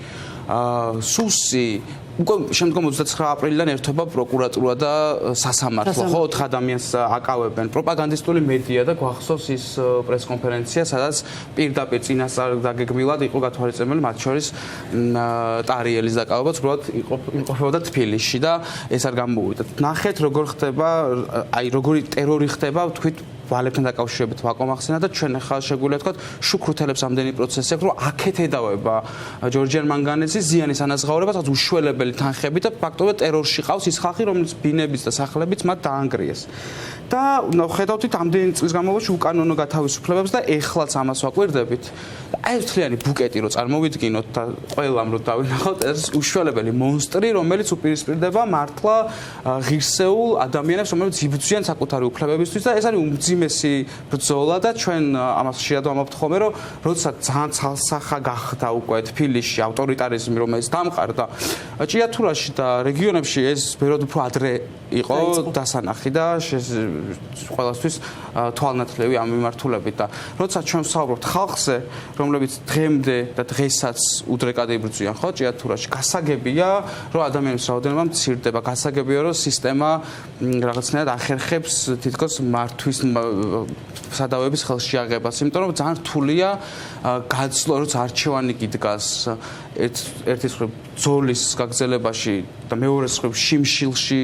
სუსი უკვე შემდგომ 29 აპრილიდან ერთობა პროკურატურა და სასამართლო, ხო, 4 ადამიანს აკავებენ. პროპაგანდისტული მედია და გვახსოვს ის პრესკონფერენცია, სადაც პირდაპირ წინასწარ დაგეგმილად იყო გათვალისწინებული მათ შორის ტარიელის დაკავებაც, უბრალოდ იმყოფებოდა თბილისში და ეს არ გამოვიდა. ნახეთ როგორ ხდება, აი როგორი ტერორი ხდება, თქვით ვალებთან დაკავშირებით ვაკომახსენა და ჩვენ ახლა შეგვიძლია ვთქვათ, შუქრუთელებს ამდენი პროცესი აქვს, რომ აქეთ ედავება ჯორჯიან მანგანეცის ზიანის ანაზღაურებას, რაც უშველებელი თანხები და ფაქტობრივად ტერორში ყავს ის ხალხი, რომელიც ბინების და სახლებიც მათ დაანგრიეს. და ხედავთ ამდენი წლის განმავლობაში უკანონო გათავისუფლებებს და ეხლაც ამას ვაკვირდებით. აი ერთლიანი ბუკეტი რო წარმოვიდგინოთ და ყველამ რო დავინახოთ, ეს უშველებელი მონსტრი, რომელიც უპირისპირდება მართლა ღირსეულ ადამიანებს, რომლებიც იბრძვიან საკუთარი უფლებებისთვის და ეს არის უმძიმესი ბრძოლა და ჩვენ ამას შეიძლება ვამბობთ ხოლმე, რომ როცა ძალიან ცალსახა გახდა უკვე თბილისში ავტორიტარიზმი, რომელიც დამყარდა, ჭიათურაში და რეგიონებში ეს ბევრად უფრო ადრე იყო დასანახი და ყველასთვის თვალნათლივი ამ მიმართულებით და როცა ჩვენ ვსაუბრობთ ხალხზე, რომლებიც დღემდე და დღესაც უდრეკად იბრძვიან, ხო, ჭიათურაში, გასაგებია, რომ ადამიანების რაოდენობა მცირდება, გასაგებია, რომ სისტემა რაღაცნაირად ახერხებს თითქოს მართვის სადავების ხელში აღებას, იმიტომ რომ ძალიან რთულია გაცნო, როცა არჩევანი გიდგას ერთის მხრივ ბრძოლის გაგრძელებაში და მეორეს მხრივ შიმშილში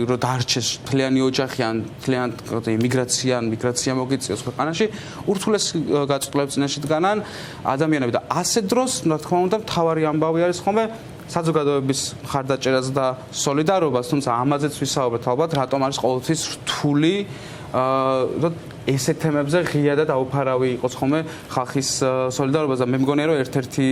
რო დარჩეს მთლიანი ოჯახი ან მთლიანი მიგრაცია მოგიწიოს ქვეყანაში, ურთულეს გაწყვეტილების წინაშე დგანან ადამიანები და ასე დროს, რა თქმა უნდა, მთავარი ამბავი არის ხოლმე საზოგადოების მხარდაჭერას და სოლიდარობას, თუმცა ამაზეც ვისაუბრეთ ალბათ, რატომ არის ყოველთვის რთული ესეთ თემებზე ღია და დაუფარავი იყოს ხოლმე ხალხის სოლიდარობა და მე მგონია რომ ერთ-ერთი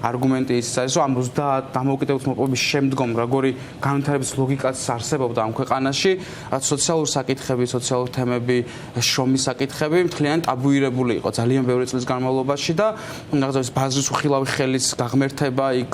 არგუმენტი ის არის რომ ამ 30 დამოუკიდებლობის მოპოვების შემდგომ როგორი განვითარების ლოგიკაც არსებობდა ამ ქვეყანაში სოციალური საკითხები, სოციალური თემები, შრომის საკითხები მთლიანად ტაბუირებული იყო ძალიან ბევრი წლის განმავლობაში და რაღაცა ბაზრის უხილავი ხელის გაღმერთება იქ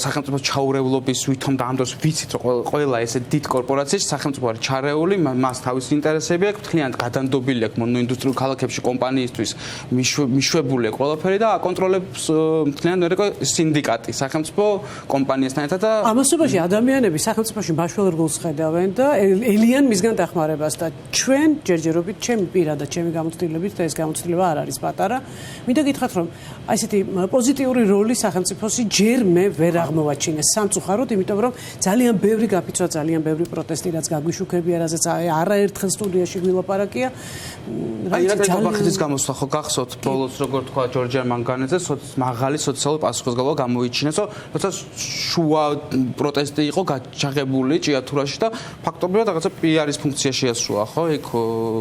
სახელმწიფოს ჩაურევლობის ვითომ და ამ დროს ვიცით რომ ყველა ესე დიდ კორპორაციაში სახელმწიფო არის ჩარეული, მას თავისი ინტერესები აქვს, მთლიანად გადანდობილი მონოინდუსტრიულ ქალაქებში კომპანიისთვის მიშვებული ყველაფერი და აკონტროლებს მთლიანად სინდიკატი სახელმწიფო კომპანიასთან ერთად და ამასობაში ადამიანები სახელმწიფოში მაშველურ გულს ხედავენ და ელიან მისგან დახმარებას და ჩვენ ჯერჯერობით ჩემი პირადად ჩემი გამოცდილებით და ეს გამოცდილება არ არის პატარა მინდა გითხრათ რომ აი ესეთი პოზიტიური როლი სახელმწიფოსი ჯერ მე ვერ აღმოვაჩინე სამწუხაროდ იმიტომ რომ ძალიან ბევრი გაფიცვა ძალიან ბევრი პროტესტი რაც გაგვიშუქებია რაზეც არაერთხელ სტუდიაში გვილაპარაკია აი რა თქმა გამოსვლა ხო გახსოვთ ბოლოს როგორ თქვა ჯორჯია მანგანეძე მაღალი სოციალური პასუხისმგებლობა გამოიჩინეს როცა შუა პროტესტი იყო გაჩაღებული ჭიათურაში და ფაქტობრივად რაღაცა პიარის ფუნქცია შეასრულა ხო იქ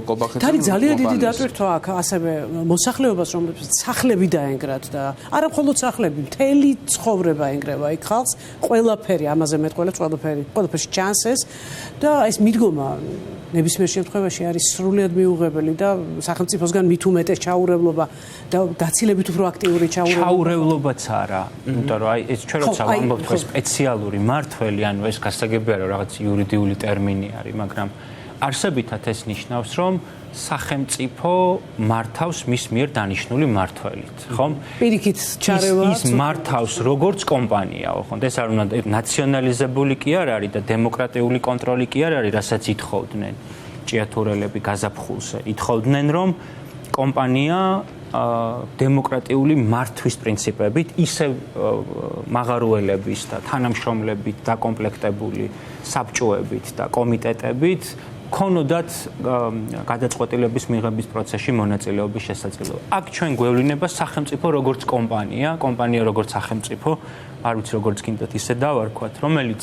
კობახეთს არის ძალიან დიდი დატვირთვა აქ ასევე მოსახლეობას რომლებსაც სახლები დაენგრათ და არა მხოლოდ სახლები მთელი ცხოვრება ენგრევა იქ ხალხს ყველაფერი ამაზე მეტყველებს ყველაფერში ჩანს ეს და ეს მიდგომა ნებისმიერ შემთხვევაში არის სრულიად მიუღებელი და სახელმწიფოსგან მით უმეტეს ჩაურევლობა და გაცილებით უფრო აქტიური ჩაურევლობაც არა, იმიტომ რომ აი ეს ჩვენ როცა ვამბობთ ეს სპეციალური მართველი, ანუ ეს გასაგებია რომ რაღაც იურიდიული ტერმინი არის, მაგრამ არსებითად ეს ნიშნავს რომ სახელმწიფო მართავს მის მიერ დანიშნული მმართველით, ხომ? პირიქით ჩარევა ის მართავს როგორც კომპანიაო, ხო? ეს არ უნდა ნაციონალიზებული კი არ არის და დემოკრატიული კონტროლი კი არ არის, რასაც ითხოვდნენ ჭიათურელები გაზაფხულზე. ითხოვდნენ რომ კომპანია დემოკრატიული მართვის პრინციპებით ისევ მაღარუელების და თანამშრომლებით დაკომპლექტებული საბჭოებით და კომიტეტებით ქონოდათ გადაწყვეტილების მიღების პროცესში მონაწილეობის შესაძლებლობა. აქ ჩვენ გვევლინება სახელმწიფო როგორც კომპანია როგორც სახელმწიფო, არ ვიცი როგორც გინდათ ისე დავარქვათ, რომელიც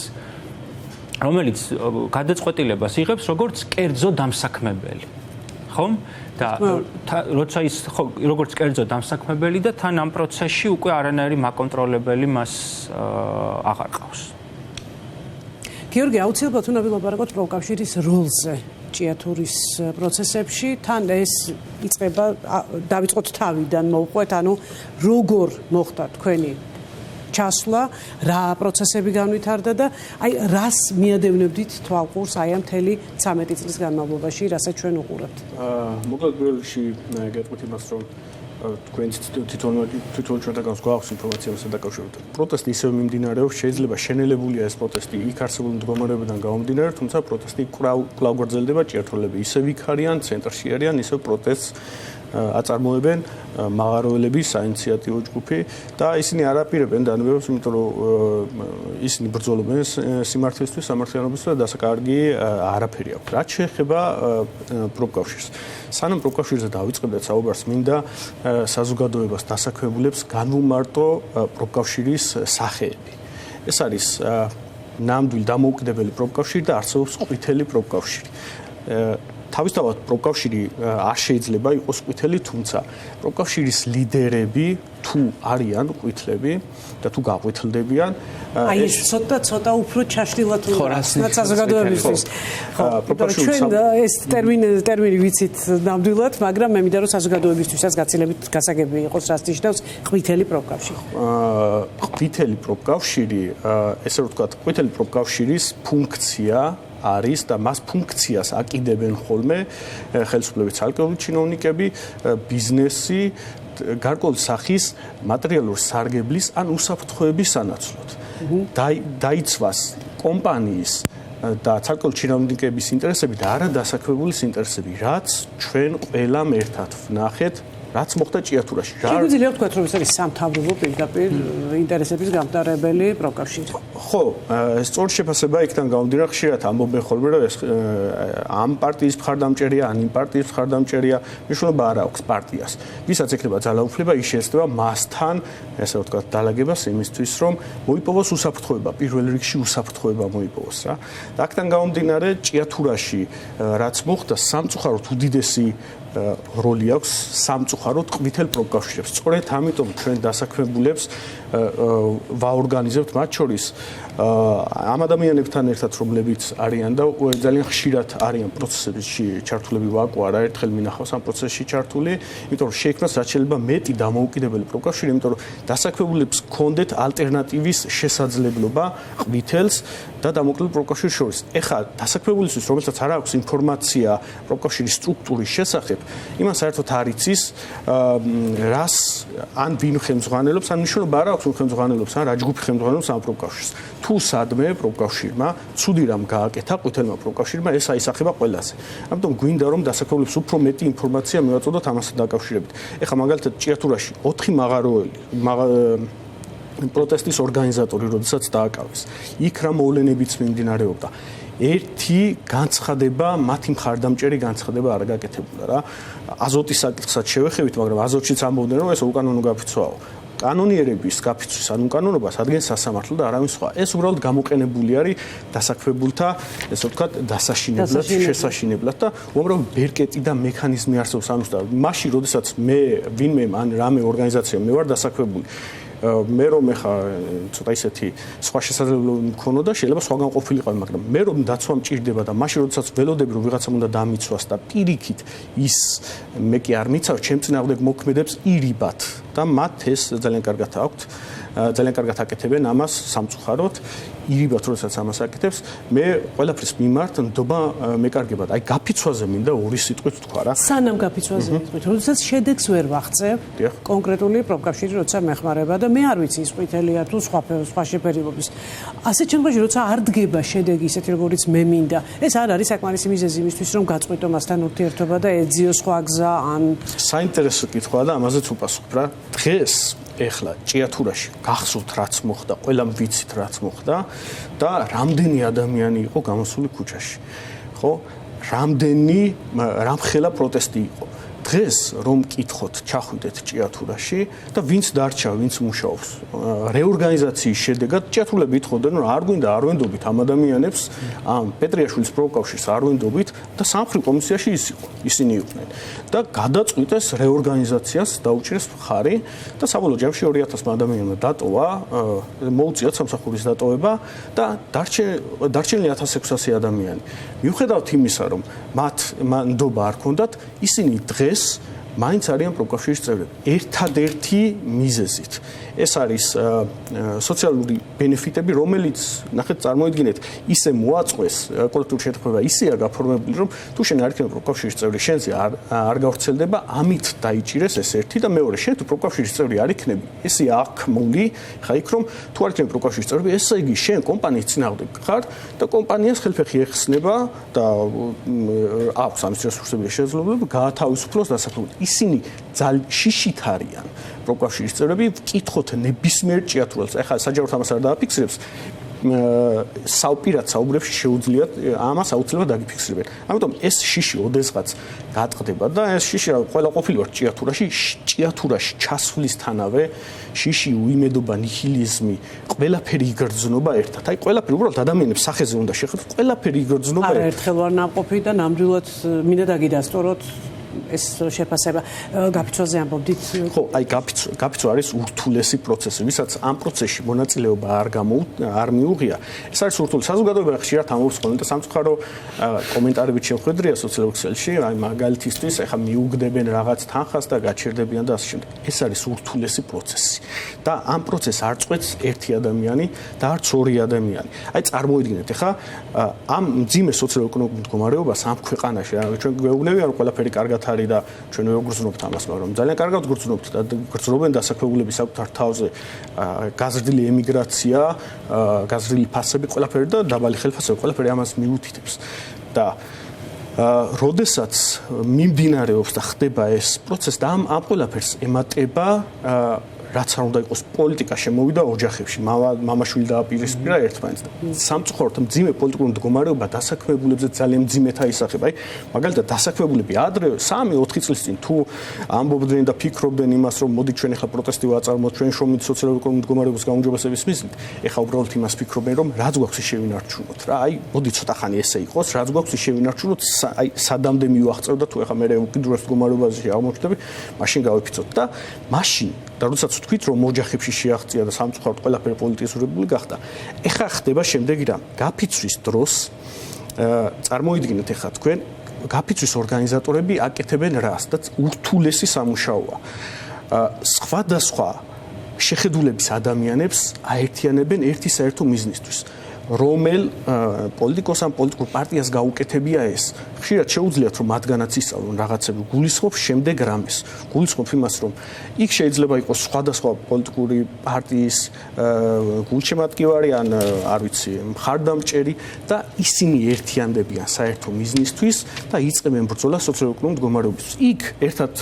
გადაწყვეტილებას იღებს როგორც კერძო დამსაქმებელი. ხომ? და როცა ის როგორც კერძო დამსაქმებელი და თან ამ პროცესში უკვე არანაირი მაკონტროლებელი მას აღარ ყავს. გიორგი, აუცილებლად უნდა ვილაპარაკოთ პროფკავშირის როლზე ჭიათურის პროცესებში. თან ეს იწყება დავიწყოთ თავიდან მოვყვეთ, ანუ როგორ მოხდა თქვენი ჩასვლა, რა პროცესები განვითარდა და აი რას მიადევნებდით თვალყურს აი ამ მთელი 13 წლის განმავლობაში, რასაც ჩვენ უყურებთ. მოკლედ პირველში გეტყვით იმას, რომ თქვენ თვითონ ჩვენთანაც გვაქვს ინფორმაცია მასთან დაკავშირებით. პროტესტი ისევ მიმდინარეობს, შეიძლება შენელებულია ეს პროტესტი იქ არსებული მდგომარეობიდან გამომდინარე, თუმცა პროტესტი კვლავ გრძელდება, ჭიათურელები ისევ იქ არიან, ცენტრში არიან, ისევ პროტესტს აწარმოებენ მაღაროელების საინიციატივო ჯგუფი და ისინი არ აპირებენ დანებებს, იმიტომ რომ ისინი ბრძოლობენ სიმართლისთვის, სამართლიანობისთვის და დასაკარგი არაფერი აქვს. რაც შეეხება პროფკავშირს. სანამ პროფკავშირზე დავიწყებდეთ საუბარს, მინდა საზოგადოებას დასაქმებულებს განვუმარტო პროფკავშირის სახეები. ეს არის ნამდვილი დამოუკიდებელი პროფკავშირი და არსებობს ყვითელი პროფკავშირი. თავისთავად პროფკავშირი არ შეიძლება იყოს ყვითელი, თუმცა პროფკავშირის ლიდერები თუ არიან ყვითლები და თუ გაყვითლდებიან, აი ეს ცოტა უფრო ჩაშლილად უნდა საზოგადოებისთვის. ჩვენ ეს ტერმინი ვიცით ნამდვილად, მაგრამ მე მინდა რომ საზოგადოებისთვისაც გაცილებით გასაგები იყოს, რაც ნიშნავს ყვითელი პროფკავშირი. ყვითელი პროფკავშირი, ესე რომ ვთქვათ, ყვითელი პროფკავშირის ფუნქცია არის და მას ფუნქციას აკიდებენ ხოლმე ხელისუფლების ცალკეული ჩინოვნიკები, ბიზნესი, გარკვეული სახის მატერიალური სარგებლის ან უსაფრთხოების სანაცვლოდ. დაიცვას კომპანიის და ცალკეულ ჩინოვნიკების ინტერესები და არა დასაქმებულის ინტერესები, რაც ჩვენ ყველამ ერთად ვნახეთ, რაც მოხდა ჭიათურაში. შეგვიძლია ვთქვათ, რომ ეს არის სამთავრობო პირდაპირ ინტერესების გამტარებელი პროკავშირი. ხო, სწორ შეფასება იქიდან გამომდინარე, ხშირად ამბობენ ხოლმე, რომ ეს ამ პარტიის მხარდამჭერია, ან იმ პარტიის მხარდამჭერია, მნიშვნელობა არ აქვს პარტიას. ვისაც ექნება ძალაუფლება, ის შეეცდება მასთან, ესე ვთქვათ, დალაგებას იმისთვის, რომ მოიპოვოს უსაფრთხოება, პირველ რიგში უსაფრთხოება მოიპოვოს რა. და აქედან გამომდინარე, ჭიათურაში რაც მოხდა, სამწუხაროდ უდიდესი როლი აქვს სამწუხაროდ ყვითელ პროფკავშირებს. სწორედ ამიტომ ჩვენ დასაქმებულებს ვაორგანიზებთ მათ შორის ამ ადამიანებთან ერთად, რომლებიც არიან და ძალიან ხშირად არიან პროცესებში ჩართულები ვაკო არაერთხელ მინახავს ამ პროცესში ჩართული, იმიტომ რომ შეიქმნას რაც შეიძლება მეტი დამოუკიდებელი პროფკავშირი, იმიტომ რომ დასაქმებულებს ჰქონდეთ ალტერნატივის შესაძლებლობა ყვითელს და დამოუკიდებელ პროფკავშირს შორის. ეხლა დასაქმებულისთვის, რომელსაც არ აქვს ინფორმაცია პროფკავშირის სტრუქტურის შესახებ, იმან საერთოდ არ იცის რას ან ვინ ხელმძღვანელობს, ან მნიშვნელობა არ აქვს ვინ ხელმძღვანელობს, ან რა ჯგუფი ხელმძღვანელობს ამ პროფკავშირს. თუ სადმე პროფკავშირმა ცუდი რამ გააკეთა ყვითელმა პროფკავშირმა, ეს აისახება ყველაზე. ამიტომ გვინდა რომ დასაქმებულებს უფრო მეტი ინფორმაცია მივაწოდოთ ამასთან დაკავშირებით. ეხლა მაგალითად ჭიათურაში 4 მაღაროელი პროტესტის ორგანიზატორი, როდესაც დააკავეს. იქ რა მოვლენებიც მიმდინარეობდა. ერთი განცხადება, მათი მხარდამჭერი განცხადება არ გაკეთებულა რა. აზოტის საკითხსაც შევეხებით, მაგრამ აზოტშიც ამბობდნენ, რომ ეს უკანონო გაფიცვაო. კანონიერების გაფიცვის ან უკანონობას ადგენს სასამართლო და არავინ სხვა. ეს უბრალოდ გამოყენებული არის დასაქმებულთა, ესე ვთქვათ, დასაშინებლად, შესაშინებლად და უამრავი ბერკეტი და მექანიზმი არსებობს ამისთვის. მაშინ, როდესაც მე ვინმე ან რამე ორგანიზაცია მე ვარ დასაქმებული, მე რომ ეხა ცოტა ისეთი სხვა შესაძლებლობები მქონოდა, შეიძლება სხვაგან ყოფილიყავი, მაგრამ მე რომ დაცვა მჭირდება და მაშინ, როდესაც ველოდები რომ ვიღაცამ უნდა დამიცვას და პირიქით ის მე კი არ მიცავ, ჩემ წინააღმდეგ მოქმედებს ირიბად და მათ ეს ძალიან კარგად აქვთ, ძალიან კარგად აკეთებენ ამას სამწუხაროდ. ირიბად როდესაც ამას აკეთებს, მე ყველაფრის მიმართ ნდობა მეკარგებად. აი გაფიცვაზე მინდა ორი სიტყვით თქვა რა. სანამ გაფიცვაზე ვიტყვით, როდესაც შედეგს ვერ ვახცევ, კონკრეტული პროფკავშირი როცა მეხმარება და მე არ ვიცი ის ყვითელია თუ სხვა შეფერილობის. ასეთ შემთხვევაში როცა არ დგება შედეგი ისეთი როგორიც მე მინდა, ეს არ არის საკმარისი მიზეზი იმისთვის რომ გაწყვიტო მასთან ურთიერთობა და ეძიო სხვა გზა ან საინტერესო კითხვაა და ამაზეც უპასუხებ რა. დღეს ეხლა ჭიათურაში გახსოვთ რაც მოხდა, ყველამ ვიცით რაც მოხდა და რამდენი ადამიანი იყო გამოსული ქუჩაში. ხო? რამხელა პროტესტი იყო. დღეს რომ მკითხოთ, ჩახვიდეთ ჭიათურაში და ვინც დარჩა, ვინც მუშაობს, რეორგანიზაციის შედეგად ჭიათურლები ითხოვდნენ, რომ არ გვინდა არ ვენდობით ამ ადამიანებს, ამ პეტრიაშვილის პროფკავშირს არ ვენდობით და სამხრეთ კომისიაში ისინი იყვნენ. და გადაწყვიტეს რეორგანიზაციას დაუჭირეს მხარი და საბოლოო ჯამში 2000 ადამიანმა დატოვა, მოუწიათ სამსახურის დატოვება და დარჩენილი 1600 ადამიანი. მიუხედავად იმისა, რომ მათ ნდობა არ ჰქონდათ, ისინი დღეს მაინც არიან პროფკავშირის წევრები. ერთადერთი მიზეზით. ეს არის სოციალური ბენეფიტები, რომელიც ნახეთ წარმოიდგინეთ, ისე მოაწყვეს კოლექტიური შეთანხმება, ისეა გაფორმებული, რომ თუ შენ არ იქნება პროფკავშირის წევრი, შენზე არ გავრცელდება, ამით დაიჭირეს ეს ერთი და მეორე, შენ თუ პროფკავშირის წევრი არ იქნები, ესეა აქმული, ხა იქ რომ თუ არ იქნები პროფკავშირის წევრი, ესე იგი შენ კომპანიის წინააღმდეგ ხარ და კომპანიას ხელფეხი ეხსნება და აქვს ამის რესურსები და შესაძლებლობები გაათავისუფლოს დასაქმებულს. ისინი შიშით არიან პროფკავშირის წევრები, ვკითხოთ ნებისმიერ ჭიათურელს. ეხლა საჯაროდ ამას არ დააფიქსირებს, საუპირად საუბრებში შეუძლიათ ამას აუცილებლად დაგიფიქსირებენ. ამიტომ ეს შიში ოდესღაც გატყდება და ეს შიში ყველა ყოფილი ვარ ჭიათურაში ჩასვლისთანავე შიში, უიმედობა, ნიჰილიზმი, ყველაფერი იგრძნობა ერთად. აი ყველაფერი უბრალოდ ადამიანებს სახეზე უნდა შეხედოთ, ყველაფერი იგრძნობა ერთად. ერთხელ ვარ ნამყოფი და ნამდვილად მინდა დაგიდასწოროთ ეს შეფასება. გაფიცვაზე ამბობდით? ხო, აი გაფიცვა არის ურთულესი პროცესი, ვისაც ამ პროცესში მონაწილეობა არ მიუღია. ეს არის ურთულესი. საზოგადოება ხშირად ამბობს ხოლმე და სამწუხარო კომენტარებით შევხვედრია სოციალურ ქსელში, აი მაგალითისთვის, ეხა მიუგდებენ რაღაც თანხას და გაჩერდებიან და ასე შემდეგ. ეს არის ურთულესი პროცესი. და ამ პროცესს არ წყვეტს ერთი ადამიანი და არც ორი ადამიანი. აი წარმოიდგინეთ, ეხა ამ მძიმე სოციალურ-ეკონომიკურ მდგომარეობას ამ ქვეყანაში, ჩვენ გვეუბნებიან რომ ყველაფერი კარგად არის და ჩვენ ვერ გრძნობთ ამას, მაგრამ ძალიან კარგად გრძნობთ და გრძნობენ დასაქმებულები საკუთარ თავზე გაზრდილი ემიგრაცია, გაზრდილი ფასები, ყველაფერი და დაბალი ხელფასები, ყველაფერი ამას მიუთითებს. და როდესაც მიმდინარეობს და ხდება ეს პროცესი და ამ ყველაფერს ემატება რაც არ უნდა იყოს პოლიტიკა შემოვიდა ოჯახებში, მამაშვილი დააპირისპირა ერთმანეთს. სამწუხაროდ მძიმე პოლიტიკური მდგომარეობა დასაქმებულებზე ძალიან მძიმედ აისახება. აი, მაგალითად, დასაქმებულები ადრე 3-4 წლის წინ თუ ამბობდნენ და ფიქრობდნენ იმას, რომ მოდი ჩვენ ახლა პროტესტი ვაწარმოოთ, ჩვენ შრომით სოციალურ-ეკონომიკურ მდგომარეობის გაუმჯობესების მიზნით, ეხლა უბრალოდ იმას ფიქრობენ, რომ რაც გვაქვს ის შევინარჩუნოთ რა. აი, მოდი ცოტა ხანი ესე იყოს, რაც გვაქვს ის შევინარჩუნოთ, აი, სადამდე მივახწევ და თუ ეხლა მე უკიდურეს მდგომარეობაში აღმოჩნდები, მაშინ გავიფიცოთ და მაშინ და როდესაც თქვით რომ ოჯახებში შეაღწია და სამწუხაროდ ყველაფერი პოლიტიზირებული გახდა. ეხლა ხდება შემდეგი რამ. გაფიცვის დროს წარმოიდგინეთ ეხლა თქვენ გაფიცვის ორგანიზატორები აკეთებენ რას და ურთულესი სამუშაოა. სხვადასხვა შეხედულების ადამიანებს აერთიანებენ ერთი საერთო მიზნისთვის. რომელ პოლიტიკოს ან პოლიტიკურ პარტიას გაუკეთებია ეს. ხშირად შეუძლიათ რომ მათგანაც ისწავლონ რაღაცები. გულისხმობ შემდეგ რამეს. გულისხმობ იმას რომ იქ შეიძლება იყოს სხვადასხვა პოლიტიკური პარტიის გულშემატკივარი ან არ ვიცი, მხარდამჭერი და ისინი ერთიანდებიან საერთო მიზნისთვის და იწყებენ ბრძოლას სოციალურ-ეკონომიკურ მდგომარეობისთვის. იქ ერთად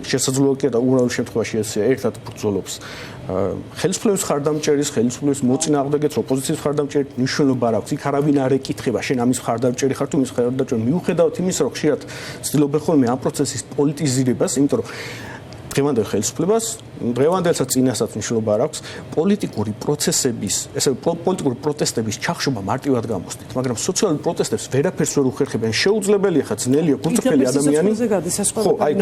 შესაძლოა კი და უბრალოდ შემთხვევაში ესე ერთად ბრძოლობს ხელისუფლების მხარდამჭერის, ხელისუფლების მოწინააღმდეგეც, ოპოზიციის მხარდამჭერით მნიშვნელობა არ აქვს. იქ არავინ არ ეკითხება, შენ ამის მხარდამჭერი ხარ თუ მის მხარდამჭერი. მიუხედავად იმისა, რომ ხშირად ცდილობენ ხოლმე ამ პროცესის პოლიტიზირებას, იმიტომ რომ დღევანდელ ხელისუფლებას, დღევანდელსაც წინასაც მნიშვნელობა არ აქვს, პოლიტიკური პროცესების, ესე პოლიტიკური პროტესტების ჩახშობა მარტივად გამოსდით, მაგრამ სოციალურ პროტესტებს ვერაფერს ვერ უხერხებენ. შეუძლებელი ხა ძნელია გულწრფელი ადამიანი. ხო, აი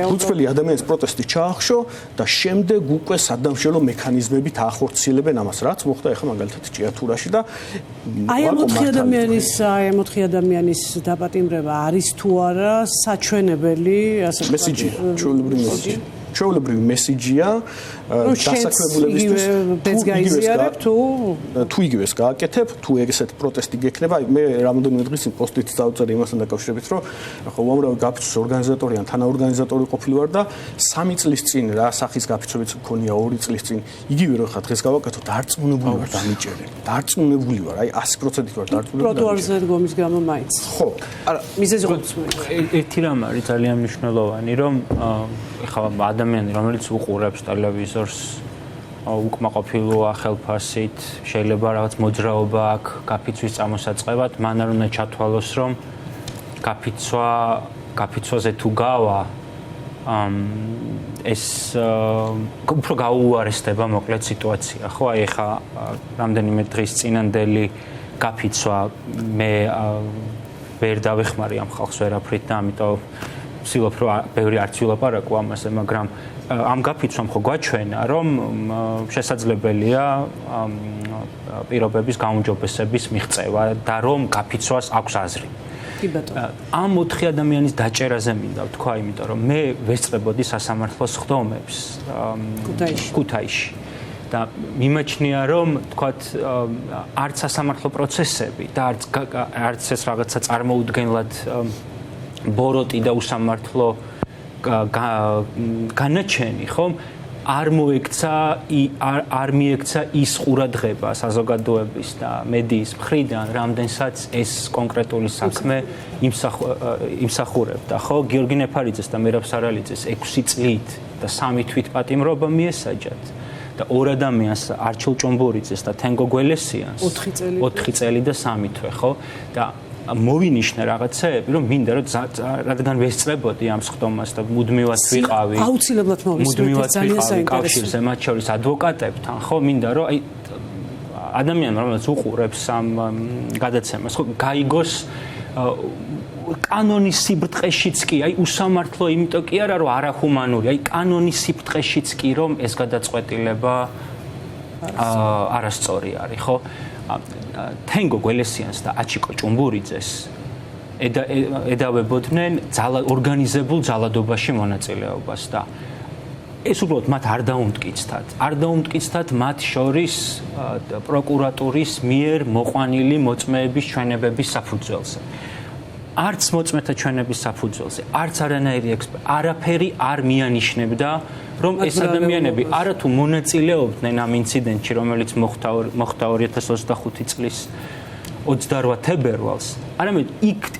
გულწრფელი ადამიანის პროტესტი ჩაახშო და შემდეგ უკვე სადამშველო მექანიზმებით ახორციელებენ ამას, რაც მოხდა ეხლა მაგალითად ჭიათურაში და აი ამ 4 ადამიანის დაპატიმრება არის თუ არა საჩვენებელი, ასე ვთქვათ, მესიჯია, ჩვეულებრივი მესიჯია დასაქმებულებისთვის თუ იგივეს გააკეთებ, თუ ეგეთ პროტესტი გექნება. აი მე რამოდენიმე დღის წინ პოსტით დავწერე იმასთან დაკავშირებით, რომ ახლა უამრავი გაფიცვის ორგანიზატორი ან თანაორგანიზატორი ყოფილი ვარ და 3 წლის წინ რა სახის გაფიცვებიც მქონია 2 წლის წინ. იგივე რო ხა დღეს გავაკეთო, დარწმუნებული ვარ დამიჭერე. დარწმუნებული ვარ, აი 100% ვარ დარწმუნებული. ტროტუარზე დგომის გამო მაინც. ხო. არა, მიზეზი ყავს. ერთი რამ არის ძალიან მნიშვნელოვანი, რომ ეხლა ადამიანი, რომელიც უყურებს ტელევიზორს, უკმაყოფილოა ხელფასით, შეიძლება რაღაც მოძრაობა აქვს გაფიცვის წამოსაწყებად, მან არ უნდა ჩათვალოს, რომ გაფიცვაზე თუ გავა, ეს უფრო გაუარესდება მოკლედ სიტუაცია, ხო? აი ეხლა რამდენიმე დღის წინანდელი გაფიცვა მე ვერ დავეხმარი ამ ხალხს ვერაფრით და ამიტომ ვცდილობ რომ ბევრი არც ვილაპარაკო ამაზე, მაგრამ ამ გაფიცვამ ხო გვაჩვენა, რომ შესაძლებელია პირობების გაუმჯობესების მიღწევა და რომ გაფიცვას აქვს აზრი. ამ 4 ადამიანის დაჭერაზე მინდა ვთქვა, იმიტომ რომ მე ვესწრებოდი სასამართლოს ხდომებს ქუთაისში და მიმაჩნია რომ თქვათ არც სასამართლო პროცესები და არც ეს რაღაცა წარმოუდგენლად ბოროტი და უსამართლო განაჩენი, ხომ? არ მიექცა ის ყურადღება საზოგადოების და მედიის მხრიდან, რამდენსაც ეს კონკრეტული საქმე იმსახურებდა, ხო? გიორგი ნეფარიძეს და მერაბ სარალიძეს 6 წლით და 3 თვით პატიმრობა მიესაჯათ და 2 ადამიანს არჩილ ჭომბურიძეს და თენგო გველესიანს 4 წელი და 3 თვე, ხო? და მოვინიშნა რაღაცეები, რომ მინდა რომ რადგან ვესწრებოდი ამ ხდომას და მუდმივად ვიყავი. აუცილებლად მოვისმენთ, ძალიან საინტერესოა. კავშირზე მათ შორის ადვოკატებთან, ხო, მინდა რომ აი ადამიანი რომელიც უყურებს ამ გადაცემას, ხო, გაიგოს კანონის სიბრტყეშიც კი, აი უსამართლო იმიტომ კი არა, რომ არახუმანური, აი კანონის სიბრტყეშიც კი რომ ეს გადაწყვეტილება არასწორი არის, ხო? თენგო გველესიანს და აჩიკო ჭუმბურიძეს ედავებოდნენ ორგანიზებულ ძალადობაში მონაწილეობას და ეს უბრალოდ მათ არ დაუმტკიცდათ მათ შორის პროკურატურის მიერ მოყვანილი მოწმეების ჩვენებების საფუძველზე. არც მოწმეთა ჩვენების საფუძველზე, არც არანაირი არაფერი არ მიანიშნებდა, რომ ეს ადამიანები არათუ მონაწილეობდნენ ამ ინციდენტში, რომელიც მოხდა 2025 წლის 28 თებერვალს, არამედ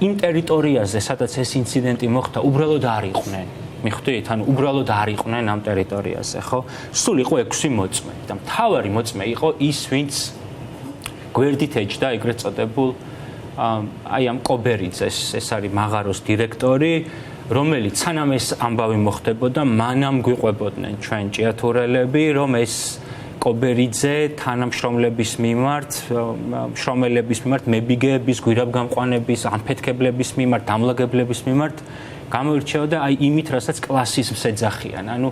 იმ ტერიტორიაზე, სადაც ეს ინციდენტი მოხდა, უბრალოდ არ იყვნენ. მიხვდით, ანუ უბრალოდ არ იყვნენ ამ ტერიტორიაზე, ხო? სულ იყო 6 მოწმე და მთავარი მოწმე იყო ის, ვინც გვერდით ეჯდა ეგრეთ წოდებულ აი ამ კობერიძეს, ეს არის მაღაროს დირექტორი, რომელიც სანამ ეს ამბავი მოხდებოდა, მანამ გვიყვებოდნენ ჩვენ ჭიათურელები, რომ ეს კობერიძე თანამშრომლების მიმართ, შრომელების მიმართ, მებიგეების, გვირაბგამყვანების, ამფეთქებლების მიმართ, დამლაგებლების მიმართ გამოირჩეოდა და აი იმით, რასაც კლასიზმს ეძახიან, ანუ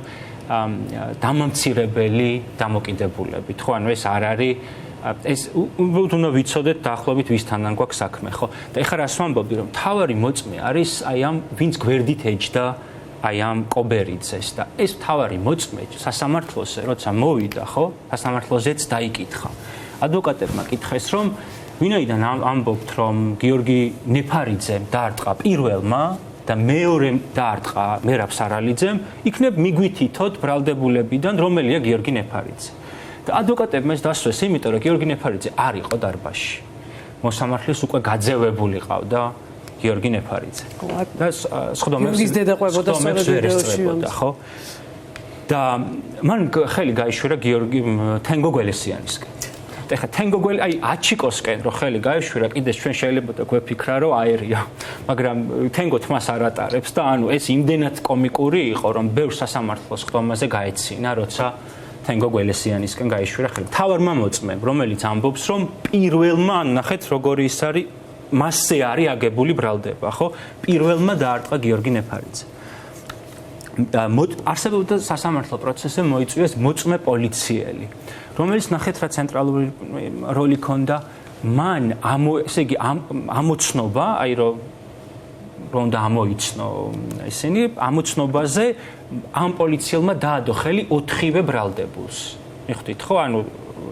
დამამცირებელი დამოკიდებულებით, ხო, ანუ ეს არ არის ეს უბრალოდ უნდა ვიცოდეთ დაახლოებით ვისთანან გვაქვს საქმე, ხო? და ეხლა რას ვამბობდი, რომ თავარი მოწმე არის აი ამ ვინც გვერდით ეჯდა აი ამ კობერიძეს და ეს თავარი მოწმე სასამართლოზე როცა მოვიდა, ხო? სასამართლოზეც დაიკითხა. ადვოკატებმა კითხეს, რომ ვინაიდან ამბობთ, რომ გიორგი ნეფარიძემ დაარტყა პირველმა და მეორემ დაარტყა მერაბ სარალიძემ, იქნებ მიგვითითოთ ბრალდებულებიდან, რომელია გიორგი ნეფარიძე. და ადვოკატებმა ეს დასვეს, იმიტომ რომ გიორგი ნეფარიძე არ იყო დარბაზში. მოსამართლეს უკვე გაძევებული ყავდა გიორგი ნეფარიძე. და გიორგის დედა ყვებოდა სწორედ, ხო? და მან ხელი გაიშვირა გიორგი თენგო გველესიანისკენ. და ეხლა თენგო გველი, აი აჩიკოსკენ რო ხელი გაიშვირა, კიდე ჩვენ შეიძლება გვეფიქრა, რომ აერია, მაგრამ თენგო თმას არ ატარებს და ანუ ეს იმდენად კომიკური იყო, რომ ბევრ სასამართლოს ხდომაზე გაეცინა, როცა თენგო გველესიანისკენ გაიშვირა ხელი. თავარმა მოწმემ, რომელიც ამბობს, რომ პირველმა, ნახეთ როგორი ის არის, მასზე არის აგებული ბრალდება, ხო? პირველმა დაარტყა გიორგი ნეფარიძე. არსებობდა სასამართლო პროცესზე მოიწვიეს მოწმე პოლიციელი, რომელიც ნახეთ რა ცენტრალური როლი ჰქონდა, მან ესე იგი ამოცნობა, აი რომ უნდა ამოიცნო ისინი, ამოცნობაზე ამ პოლიციელმა დაადო ხელი 4-ვე ბრალდებულს. მიხვდით, ხო? ანუ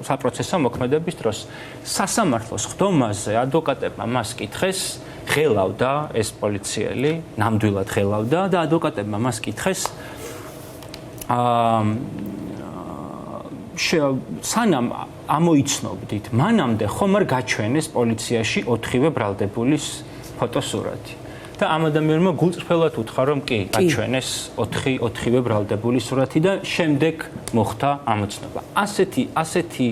საპროცესო მოქმედების დროს სასამართლოს ხდომაზე ადვოკატებმა მას კითხეს, ღელავდა ეს პოლიციელი, ნამდვილად ღელავდა და ადვოკატებმა მას კითხეს სანამ ამოიცნობდით, მანამდე ხომ არ გაჩვენეს პოლიციაში 4-ვე ბრალდებულის ფოტოსურათი. და ამ ადამიანმა გულწრფელად უთხრა, რომ კი, გაჩვენეს 4-ვე ბრალდებულის სურათი და შემდეგ მოხდა ამოცნობა. ასეთი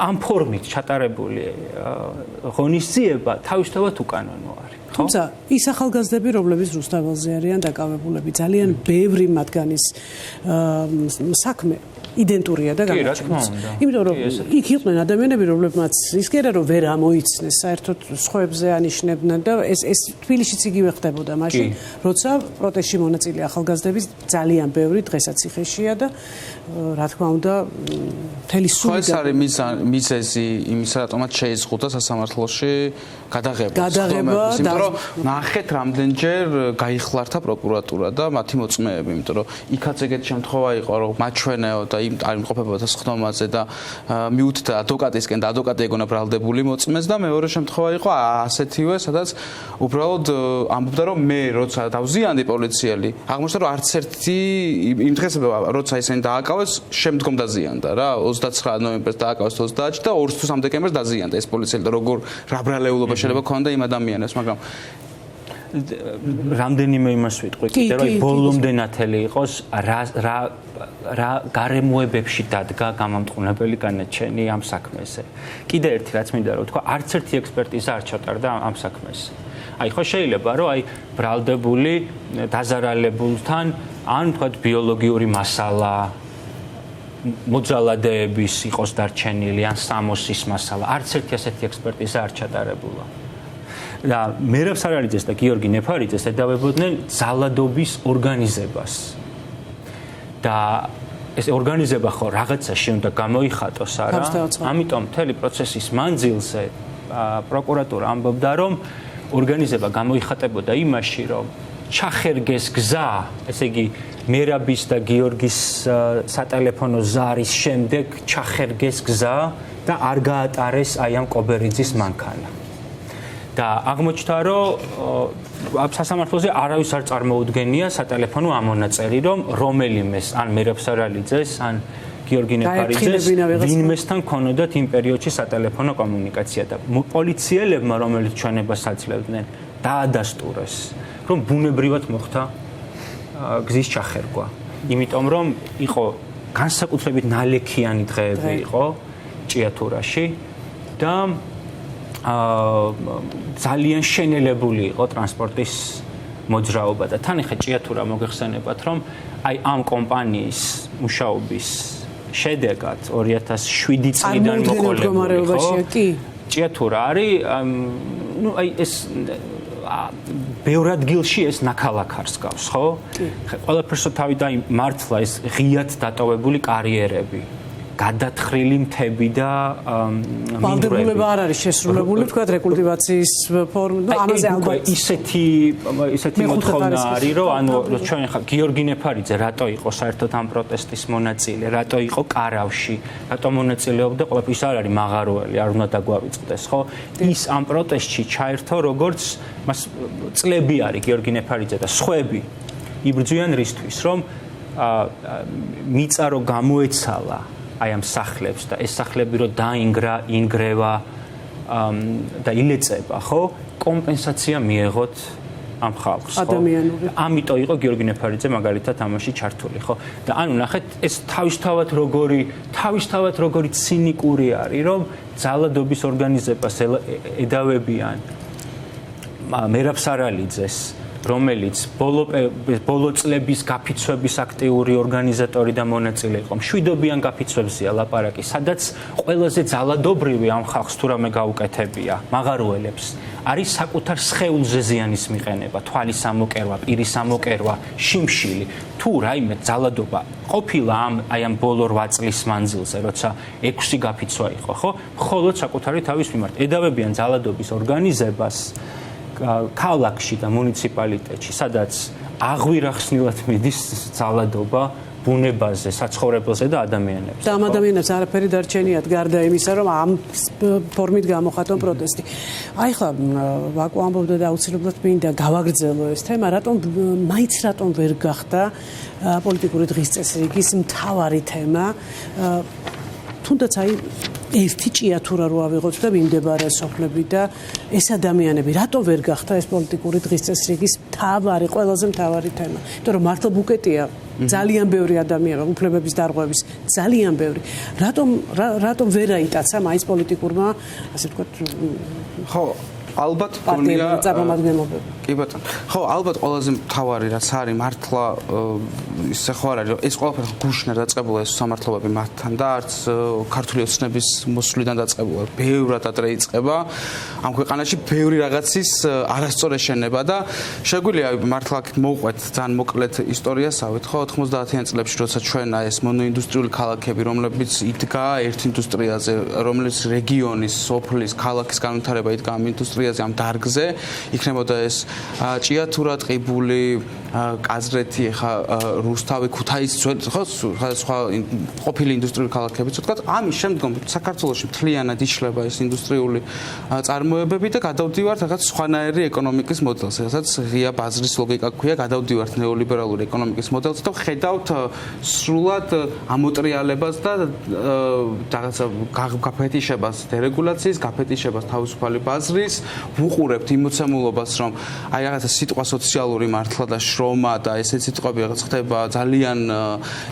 ამ ფორმით ჩატარებული ღონისძიება თავისთავად უკანონო არის. თუმცა ის ახალგაზრდები, რომლებიც რუსთაველზე არიან დაკავებულები, ძალიან ბევრი მათგანის საქმე იდენტურია და გამოჩენს. იმიტომ რომ იქ იყვნენ ადამიანები, რომლებმაც ის კი არა რომ ვერ ამოიცნეს, საერთოდ სხვებზე ანიშნებდნენ და ეს თბილისშიც იგივე ხდებოდა მაშინ, როცა პროტესტში მონაწილე ახალგაზრდების ძალიან ბევრი დღესაც ციხეშია და რა თქმა უნდა მთელი სული ეს არის მიზეზი იმისა, რატომაც შეიზღუდა სასამართლოში გადაღება. იმიტომ რომ ნახეთ რამდენჯერ გაიხლართა პროკურატურა და მათი მოწმეები, იმიტომ რომ იქაც ეგეთი შემთხვევა იყო, რომ მაჩვენეო და არ იმყოფებოდა სხდომაზე და მიუთდა ადვოკატისკენ და ადვოკატი ეგონა ბრალდებული მოწმეს და მეორე შემთხვევა იყო ასეთივე, სადაც უბრალოდ ამბობდა, რომ მე როცა დავზიანდი პოლიციელი, აღმოჩნდა, რომ არც ერთი იმ დღეს როცა ისინი დააკავეს, შემდგომ დაზიანდა რა, 29 ნოემბერს დააკავეს 30-ში და 2 დეკემბერს დაზიანდა ეს პოლიციელი და როგორ რა ბრალეულობა შეიძლება ქონდა იმ ადამიანებს, მაგრამ რამდენიმე იმას ვიტყვი კიდე რომ ბოლომდე ნათელი იყოს რა გარემოებებში დადგა გამამტყუნებელი განაჩენი ამ საქმეზე. კიდე ერთი რაც მინდა რომ თქვა, არც ერთი ექსპერტიზა არ ჩატარდა ამ საქმეზე. აი ხო შეიძლება რომ აი ბრალდებული დაზარალებულთან ან თქვა ბიოლოგიური მასალა მოძალადეების იყოს დარჩენილი ან სამოსის მასალა, არც ერთი ასეთი ექსპერტიზა არ ჩატარებულა. და მერაბ სარალიძეს და გიორგი ნეფარიძეს ედავებოდნენ ძალადობის ორგანიზებას. და ეს ორგანიზება ხო რაღაცაში უნდა გამოიხატოს არა? ამიტომ მთელი პროცესის მანძილზე პროკურატურა ამბობდა, რომ ორგანიზება გამოიხატებოდა იმაში, რომ ჩახერგეს გზა, ესე იგი მერაბის და გიორგის სატელეფონო ზარის შემდეგ ჩახერგეს გზა და არ გაატარეს აი ამ კობერიძის მანქანა. და აღმოჩნდა, რომ სასამართლოზე არავის არ წარმოუდგენია სატელეფონო ამონაწერი, რომ რომელიმეს ან მერაბ სარალიძეს, ან გიორგი ნეფარიძეს ვინმესთან ქონოდათ იმ პერიოდში სატელეფონო კომუნიკაცია და პოლიციელებმა, რომელიც ჩვენებას აძლევდნენ, დაადასტურეს, რომ ბუნებრივად მოხდა გზის ჩახერგვა. იმიტომ რომ იყო განსაკუთრებით ნალექიანი დღეები იყო ჭიათურაში და ძალიან შენელებული იყო ტრანსპორტის მოძრაობა და თან ახლა ჭიათურა მოგეხსენებათ, რომ აი ამ კომპანიის მუშაობის შედეგად 2007 წლიდან მოყოლებული კი ჭიათურა არის აი ეს ბევრ ადგილში ეს ნაქალაქარს გავს, ხო? ყველაფერს თავი და მართლა ეს ღიად დატოვებული კარიერები, გადათხრილი მთები და მინდვრები. ვალდებულება არ არის შესრულებული, თქვა რეკულტივაციის ფორმა, ამაზე ალბათ ისეთი მოთხოვნა არის, რომ ანუ ჩვენ ხა გიორგი ნეფარიძე რატო იყო საერთოდ ამ პროტესტის მონაწილე, რატო იყო კარავში, რატო მონაწილეობდა, ყველაფერს არ არის მაღაროელი, არ უნდა დაგვავიწყდეს, ხო? ის ამ პროტესტში ჩაერთო, როგორც მას წლები არის გიორგი ნეფარიძე და სხვები იბრძვიან რისთვის, რომ მიწა რო გამოეცალა აი ამ სახლებს და ეს სახლები რო დაინგრევა და ილეწება, ხო? კომპენსაცია მიეღოთ ამ ხალხს, ხო? ამიტომ იყო გიორგი ნეფარიძე მაგალითად ამაში ჩართული, ხო? და ანუ ნახეთ, ეს თავისთავად როგორი ცინიკური არის, რომ ძალადობის ორგანიზებას ედავებიან მერაბ სარალიძეს, რომელიც ბოლო წლების გაფიცვების აქტიური ორგანიზატორი და მონაწილე იყო. მშვიდობიან გაფიცვებზეა ლაპარაკი, სადაც ყველაზე ძალადობრივი ამ ხალხს თუ რამე გაუკეთებია, მაღაროელებს, არის საკუთარ სხეულზე ზიანის მიყენება, თვალის ამოკერვა, პირის ამოკერვა, შიმშილი. თუ რაიმე ძალადობა ყოფილა აი ამ ბოლო 8 წლის მანძილზე, როცა 6 გაფიცვა იყო, ხო? მხოლოდ საკუთარი თავის მიმართ ედავებიან ძალადობის ორგანიზებას ქალაქში და მუნიციპალიტეტში, სადაც აღვირახსნილად მიდის ძალადობა ბუნებაზე, საცხოვრებელზე და ადამიანებზე. და ამ ადამიანებს არაფერი დარჩენიათ გარდა იმისა, რომ ამ ფორმით გამოხატონ პროტესტი. აი ხა ვაკო ამბობდა და აუცილებლად მინდა გავაგრძელო ეს თემა, მაინც რატომ ვერ გახდა პოლიტიკური დღის წესრიგის მთავარი თემა, თუნდაც აი ერთი ჭიათურა რო ავიღოთ და მიმდებარე სოფლები და ეს ადამიანები რატომ ვერ გახდა ეს პოლიტიკური დღის წესრიგის მთავარი, ყველაზე მთავარი თემა? იმიტომ რომ მართლა ბუკეტია ძალიან ბევრი ადამიანი, უფლებების დარღვევის ძალიან ბევრი. რატომ ვერ აიტაცა მაინც პოლიტიკურმა, ასე ვთქვათ, ხო, ალბათ გონია წარმომადგენლობები. კი ბატონო. ხო, ალბათ ყველაზე მთავარი რაც არის მართლა ისე ხო არ არის, ეს ყველაფერი გუშინად დაწყებულა ეს სამართლებები მათთან და არც ქართული ოცნების მოსვლიდან დაწყებულა. ბევრად ადრე იწყება ამ ქვეყანაში ბევრი რაღაცის არასწორი შენება და შეგვიძლია მართლა აქ მოვყვეთ ძალიან მოკლედ ისტორიასავით, ხო, 90-იან წლებში როცა ჩვენ ეს მონოინდუსტრიული ქალაქები, რომლებიც იდგა ერთ ინდუსტრიაზე, რომელიც რეგიონის, სოფლის, ქალაქის განვითარება იდგა ამ ინდუსტრიაზე, ამ დარგზე, იქნებოდა ეს ჭიათურა, ტყიბული, კაზრეთი, ხა რუსთავი, ქუთაისი, ხო, სხვა ყოფილი ინდუსტრიული ქალაქებიც ვთქვათ. ამის შემდგომ საქართველოში მთლიანად იშლება ეს ინდუსტრიული წარმოებები და გადავდივართ რაღაც სხვანაირი ეკონომიკის მოდელზე, რასაც ღია ბაზრის ლოგიკა ქვია, გადავდივართ ნეოლიბერალური ეკონომიკის მოდელზე და ხედავთ სრულად ამოტრიალებას და რაღაცა გაფეთიშებას დერეგულაციის, გაფეთიშებას თავისუფალი ბაზრის, ვუყურებთ იმოცემულობას, რომ აი რაღაცა სიტყვა სოციალური მართლა და შრომა და ესეც სიტყვები რაღაც ხდება ძალიან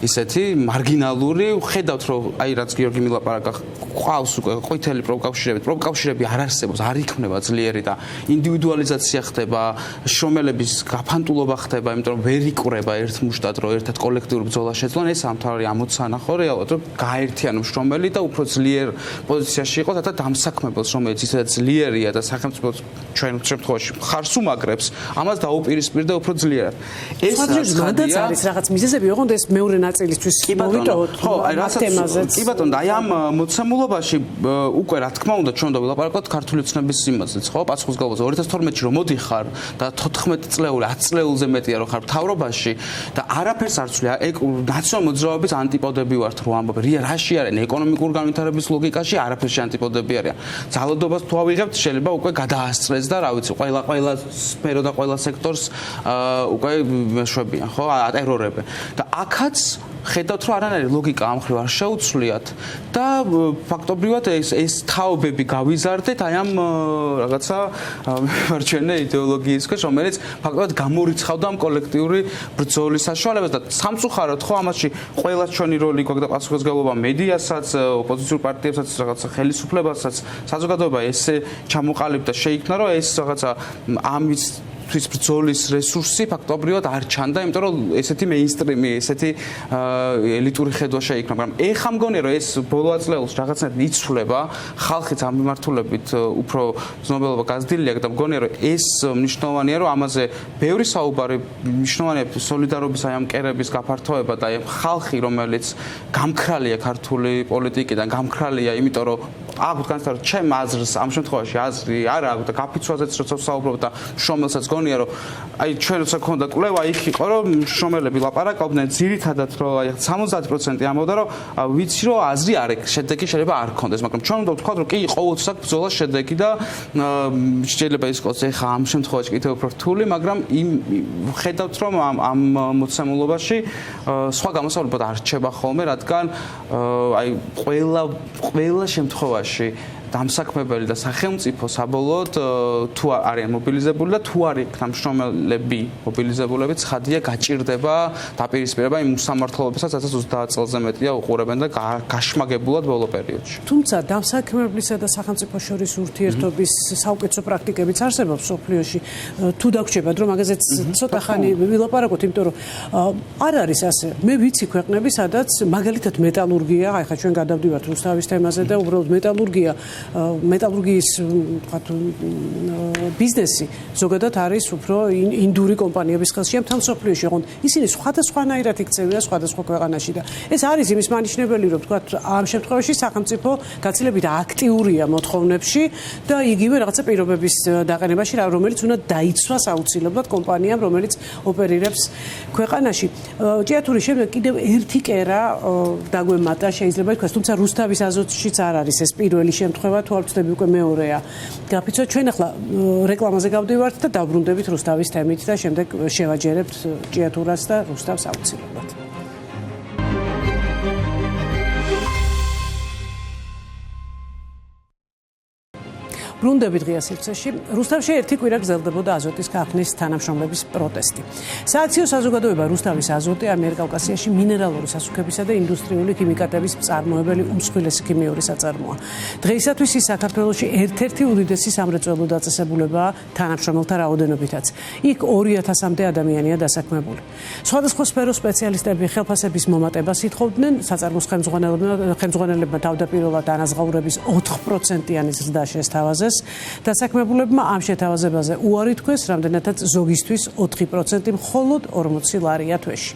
ისეთი მარგინალური, ხედავთ რომ აი რაც გიორგი მილაპარაკა, ყავს უკვე ყვითელი პროფკავშირები არ არსებობს, არ იქმნება ძლიერი და ინდივიდუალიზაცია ხდება, შრომელების გაფანტულობა ხდება, იმიტომ რომ ვერ იკვრება ერთ მუშტად, რომ ერთად კოლექტიური ბრძოლა შეძლონ, ეს ამთავარი ამოცანა ხო რეალურად, რომ გაერთიანოს შრომელი და უფრო ძლიერ პოზიციაში იყოს, რათა დამსაქმებელს, რომელიც ისედაც ძლიერია და სახელმწიფო ჩვენ შემთხვევაში ხარს უმაგრებს, ამას დაუპირისპირდა უფრო ძლიერად. ეს მანდაც არის რაღაც მიზეზები, ოღონდ ეს მეორე ნაწილისთვის მოვიტოვოთ. ხო, აი რასაც კი ბატონო, აი ამ მოცემულობაში უკვე რა თქმა უნდა ჩვენ უნდა ვილაპარაკოთ ქართული ცნების იმაზეც, ხო? პასუხისგებლობაზე 2012-ში რომ მოდიხარ და 14 წლეული, 10 წლეულზე მეტია რომ ხარ მთავრობაში და არაფერს არ ცვლი, ნაციონალური მოძრაობის ანტიპოდები ვართ რო ამბობ. რაში არიან ეკონომიკური განვითარების ლოგიკაში არაფერში ანტიპოდები არიან. ძალადობას თუ ავიღებთ, შეიძლება უკვე გადაასწრეს და რა ვიცი, ყველა სფერო და ყველა სექტორს უკვე მეშვებიან, ხო? ატერორებენ. და აქაც ხედავთ რომ არანაირი ლოგიკა ამ ხრივ არ შეუცვლიათ და ფაქტობრივად ეს თაობები გავიზარდეთ აი ამ რაღაცა მემარჯვენე იდეოლოგიის ქვეშ, რომელიც ფაქტობრივად გამორიცხავდა ამ კოლექტიური ბრძოლის საშუალებას და სამწუხაროდ ხო ამაში ყველა ჩვენი როლი გვაქვს და პასუხისმგებლობა მედიასაც, ოპოზიციურ პარტიებსაც, რაღაცა ხელისუფლებასაც, საზოგადოება ესე ჩამოყალიბდა შეიქმნა რომ ეს რაღაცა ამის თვის ბრძოლის რესურსი ფაქტობრივად არ ჩანდა, იმიტომ რომ ესეთი მეინსტრიმი, ესეთი ელიტური ხედვა შეიქმნა, მაგრამ ეხა მგონია რომ ეს ბოლო აწლეულს რაღაცნაირად იცვლება, ხალხიც ამ მიმართულებით უფრო ზნობელობა გაზრდილია და მგონია რომ ეს მნიშვნელოვანია, რომ ამაზე ბევრი საუბარი, მნიშვნელოვანია სოლიდარობის აი ამ კერების გაფართოება და აი ხალხი, რომელიც გამქრალია ქართული პოლიტიკიდან, გამქრალია, იმიტომ რომ აქვთ განსხვავება ჩემ აზრს, ამ შემთხვევაში აზრი არ აქვს და გაფიცვაზეც როცა ვსაუბრობ და შრომელსაც გონია რომ აი ჩვენ როცა ქონდა კვლევა იქ იყო რომ შრომელები ლაპარაკობდნენ ძირითადად რომ აი 70% ამბობდა რომ ვიცი რომ აზრი არ აქვს, შედეგი შეიძლება არ ქონდეს, მაგრამ ჩვენ უნდა ვთქვათ რომ კი ყოველთვის აქვს ბრძოლა შედეგი და შეიძლება ის იყოს ეხა ამ შემთხვევაში კიდევ უფრო რთული, მაგრამ ხედავთ რომ ამ მოცემულობაში სხვა გამოსავლებად არ რჩება ხოლმე, რადგან აი ყველა შემთხვევაში დამსაქმებელი და სახელმწიფო საბოლოოდ თუ არიან მობილიზებული და თუ არ იქნება მშრომელები მობილიზებულები, ცხადია გაჭირდება დაპირისპირება იმ უსამართლობასაც, სადაც 30 წელზე მეტია უყურებენ და გაშმაგებულად ბოლო პერიოდში. თუმცა დამსაქმებლისა და სახელმწიფო შორის ურთიერთობის საუკეთესო პრაქტიკებიც არსებობს სოფლიოში. თუ დაგვრჩებათ რომ მაგაზეც ცოტა ხანი ვილაპარაკოთ, იმიტომ რომ არ არის ასე. მე ვიცი ქვეყნები, სადაც მაგალითად მეტალურგია, აი ხა ჩვენ გადავდივართ რუსთავის თემაზე და უბრალოდ მეტალურგიის ვთქვათ ბიზნესი ზოგადად არის უფრო ინდური კომპანიების ხელში ამ თან სოფლიოში, ოღონდ ისინი სხვადასხვანაირად იქცევიან სხვადასხვა ქვეყანაში და ეს არის იმის მანიშნებელი, რომ ვთქვათ ამ შემთხვევაში სახელმწიფო გაცილებით აქტიურია მოთხოვნებში და იგივე რაღაცა პირობების დაყენებაში, რომელიც უნდა დაიცვას აუცილებლად კომპანიამ, რომელიც ოპერირებს ქვეყანაში. ჭიათურის შემდეგ კიდევ ერთი კერა დაგვემატა, შეიძლება ითქვას, თუმცა რუსთავის აზოტშიც არ არის ეს პირველი შემთხვევა, თუ არ ვწდები უკვე მეორეა. გაფიცოთ ჩვენ ახლა რეკლამაზე გავდივართ და დავბრუნდებით რუსთავის თემით და შემდეგ შევაჯერებთ ჭიათურას და რუსთავს აუცილებლად. ბრუნდებით ღია სივრცეში. რუსთავში ერთი კვირა გრძელდებოდა აზოტის ქარხნის თანამშრომლების პროტესტი. სააქციო საზოგადოება რუსთავის აზოტი ამიერკავკასიაში მინერალური სასუქებისა და ინდუსტრიული ქიმიკატების მწარმოებელი უმსხვილესი ქიმიური საწარმოა. დღეისათვის ის საქართველოში ერთ-ერთი უდიდესი სამრეწველო დაწესებულებაა თანამშრომელთა რაოდენობითაც. იქ 2000-მდე ადამიანია დასაქმებული. სხვადასხვა სფეროს სპეციალისტები ხელფასების მომატებას ითხოვდნენ, საწარმოს ხელმძღვანელებმა თავდაპირველად ანაზღაურების 4%-იანი ზრდა შესთავაზეს. დასაქმებულებმა ამ შეთავაზებაზე უარი თქვეს, რამდენადაც ზოგისთვის 4% მხოლოდ 40 ლარია თვეში.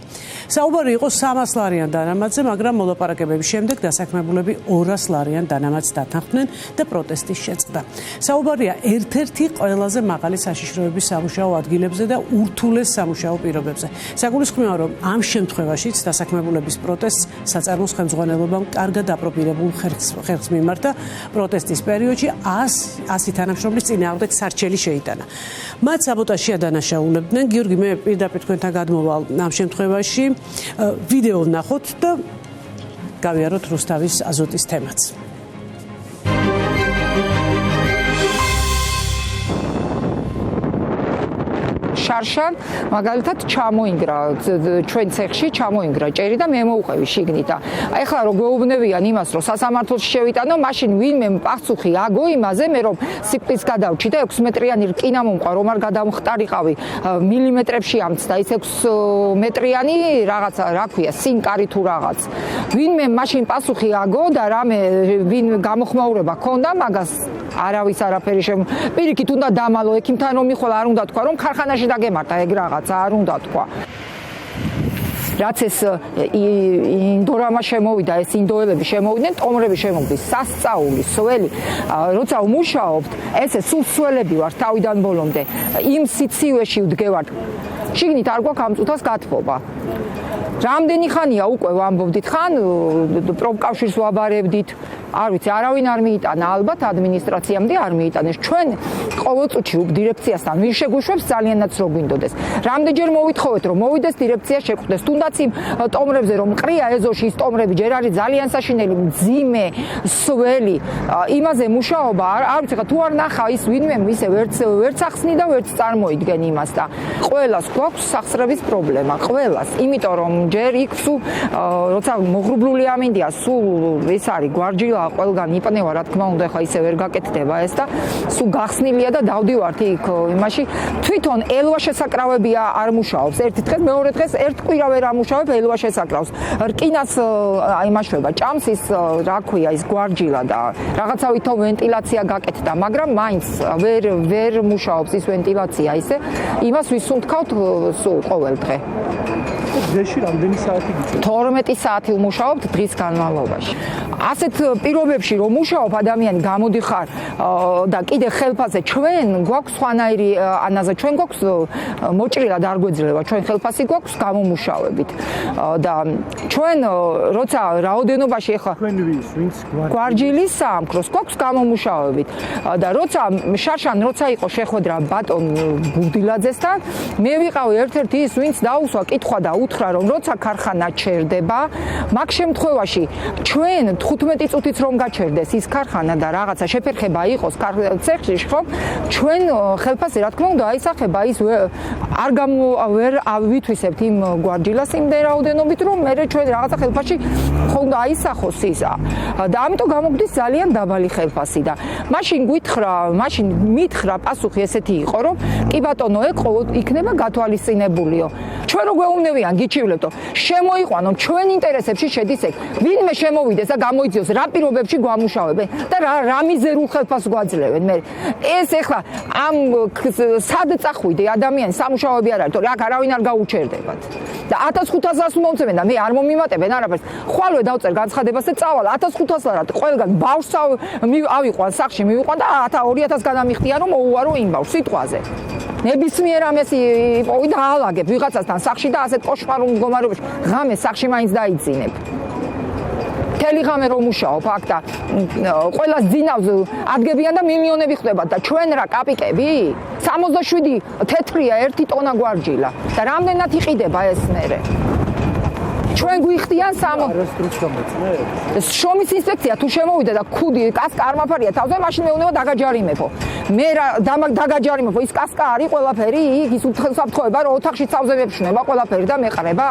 საუბარი იყო 300 ლარიან დანამატზე, მაგრამ მოლაპარაკებების შემდეგ დასაქმებულები 200 ლარიან დანამატს დათანხმდნენ და პროტესტი შეწყდა. საუბარია ერთ-ერთი ყველაზე მაღალი საშიშროების სამუშაო ადგილებზე და ურთულეს სამუშაო პირობებზე. საგულისხმოა, რომ ამ შემთხვევაშიც დასაქმებულების პროტესტს საწარმოს ხელმძღვანელობამ კარგად აპრობირებულ ხერხს მიმართა. პროტესტის პერიოდში 100 თანამშრომლის წინააღმდეგ სარჩელი შეიტანა. მათ საბოტაჟში ადანაშაულებდნენ. გიორგი, მე პირდაპირ თქვენთან გადმოვალ ამ შემთხვევაში. ვიდეო ვნახოთ და გავიაროთ რუსთავის აზოტის თემაც. შარშან მაგალითად ჩამოინგრა ჩვენ ცეხში ჩამოინგრა ჭერი და მე მოვუყევი შიგნით და ეხლა რომ გვეუბნებიან იმას რომ სასამართლოში შევიტანო, მაშინ ვინმე პასუხი აგო იმაზე, მე რომ სიკვდილს გადავჭი და 6 მეტრიანი რკინა მომყვა, რომ არ გადამხტარიყავი მილიმეტრებში ამცდა, ის 6 მეტრიანი რაღაცა, რა ქვია, სინკარი თუ რაღაც. ვინმე მაშინ პასუხი აგო და რამე ვინ გამოხმაურება ქონდა მაგას არავის არაფერი პირიქით უნდა დამალო ექიმთან რომ მიხვალ არ უნდა თქვა რომ ქარხანაში დაგემართა ეგ რაღაცა არ უნდა თქვა რაც ეს ინდორამა შემოვიდა ეს ინდოელები შემოვიდნენ ტომრები შემოვიდნენ სასწაული სველი როცა უმუშაობთ ესე სულ სველები ვარ თავიდან ბოლომდე იმ სიცივეში ვდგევართ შიგნით არ გვაქვს ამ წუთას გათბობა რამდენი ხანია უკვე ვამბობდით ხან პროფკავშირს ვაბარებდით არ ვიცი არავინ არ მიიტანა ალბათ ადმინისტრაციამდე არ მიიტანეს ჩვენ ყოველ წუთში დირექციასთან ვინ შეგვიშვებს ძალიანაც რო გვინდოდეს რამდენჯერ მოვითხოვეთ რომ მოვიდეს დირექცია შეკვდეს თუნდაც იმ ტომრებზე რომ მყრია ეზოში ის ტომრები ჯერ არის ძალიან საშინელი მძიმე სველი იმაზე მუშაობა არ ვიცი ხა თუ არ ნახა ის ვინმე ისე ვერც ახსნი და ვერც წარმოიდგენ იმას და ყველას გვაქვს სახსრების პრობლემა ყველას იმიტომ რომ ჯერ იქ სულ როცა მოღრუბლული ამინდია სულ ეს არის გვარჯილა ყველგან იპნევა რა თქმა უნდა ხა ისე ვერ გაკეთდება ეს და სულ გახსნილია და დავდივართ იქ იმაში თვითონ ელვა შესაკრავებია არ მუშაობს ერთი დღეს მეორე დღეს ერთ კვირა ვერ ამუშავებ ელვა შესაკრავს რკინას იმაშვება ჭამს ის რა ქვია ის გვარჯილა და რაღაცა ვითომ ვენტილაცია გაკეთდა მაგრამ მაინც ვერ მუშაობს ის ვენტილაცია ისე იმას ვისუნთქავთ სულ ყოველ დღე დღეში რამდენი საათი გიწევთ 12 საათი ვმუშაობთ დღის განმავლობაში ასეთ პირობებში რომ მუშაობ ადამიანი გამოდიხარ და კიდე ხელფასზე ჩვენ გვაქვს სხვანაირი ანაზე ჩვენ გვაქვს მოჭრილად არ გვეძლება ჩვენ ხელფასი გვაქვს გამომუშავებით და ჩვენ როცა რაოდენობაში ახლა ვინც გვარჯილის სამკროს გვაქვს გამომუშავებით და როცა შარშან როცა იყო შეხვედრა ბატონ გუდილაძესთან მე ვიყავი ერთ-ერთი ის ვინც დაუსვა კითხვა და უთხრა რომ როცა ქარხანა ჩერდება მაგ შემთხვევაში ჩვენ 15 წუთით რომ გაჩერდეს ის ქარხანა და რაღაცა შეფერხება იყოს ცეხში ხომ ჩვენ ხელფასი რა თქმა უნდა აისახება ის ვერ ავითვისებთ იმ გვარჯილას იმ რაოდენობით რომ მე ჩვენ რაღაცა ხელფასში ხომ აისახოს ის და ამიტომ გამოგდის ძალიან დაბალი ხელფასი და მაშინ მითხრა პასუხი ესეთი იყო რომ კი ბატონო ეგ იქნება გათვალისწინებულიო ჩვენ რო გვეუბნებიან გიჩივლებთო შემოიყვანო ჩვენ ინტერესებში შედის ეგ ვინმე შემოვიდეს და გამოიძიოს რა პირობებში გვამუშავებენ და რა მიზერულ ხელფასს გვაძლევენ მე ეს ეხლა ამ სად წახვიდე ადამიანი სამუშაოები არ არის თორე აქ არავინ არ გაუჩერდებათ და 1500-ს მომწევენ და მე არ მომიმატებენ არაფერს ხვალვე დავწერ განცხადებას და წავალ 1500-ლარად ყველგან ბავშვს ავიყვან სახში მივიყვან და 2000 განამიხდია რომ მოუვარო იმ ბავშვს სიტყვაზე ნებისმიერ ამას იპოვი და აალაგებ ვიღაცასთან სახში და ასეთ კოშმარულ მდგომარეობაში ღამე სახში მაინც დაიძინებ მთელი ღამე რომ მუშაობ აქ და ყველას ძინავს ადგებიან და მილიონები ხდებათ და ჩვენ რა კაპიკები 67 თეთრია 1 ტონა გვარჯილა და რამდენად იყიდება ეს მერე ჩვენ გვიხდიან შრომის ინსპექცია თუ შემოვიდა და ქუდი კასკა არ მაფარია თავზე მაშინ მეუბნება დაგაჯარიმებო მე რა დაგაჯარიმებო ის კასკა არის ყველაფერი ის უსაფრთხოება რომ ოთახში თავზე მეფშნება ყველაფერი და მეყრება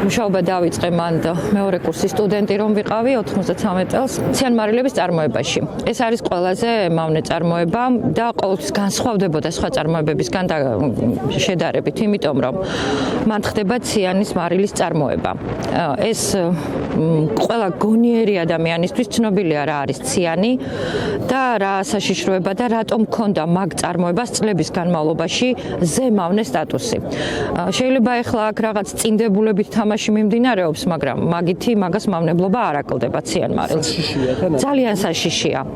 მუშაობა დავიწყე მან მეორე კურსის სტუდენტი რომ ვიყავი 93 წელს ციანმარილების წარმოებაში. ეს არის ყველაზე მავნე წარმოება და ყოველთვის განსხვავდებოდა სხვა წარმოებებისგან და შედარებით, იმიტომ რომ მან ხდება ციანის მარილის წარმოება. ეს ყველა გონიერი ადამიანისთვის ცნობილია რა არის ციანი და რა საშიშროება და რატომ მქონდა მაგ წარმოებას წლების განმავლობაში ზემავნე სტატუსი. შეიძლება ახლა აქ რაღაც წინდებულებით თამაში მიმდინარეობს, მაგრამ მაგითი მაგას მავნებლობა არ აკლდება ციანმარილს.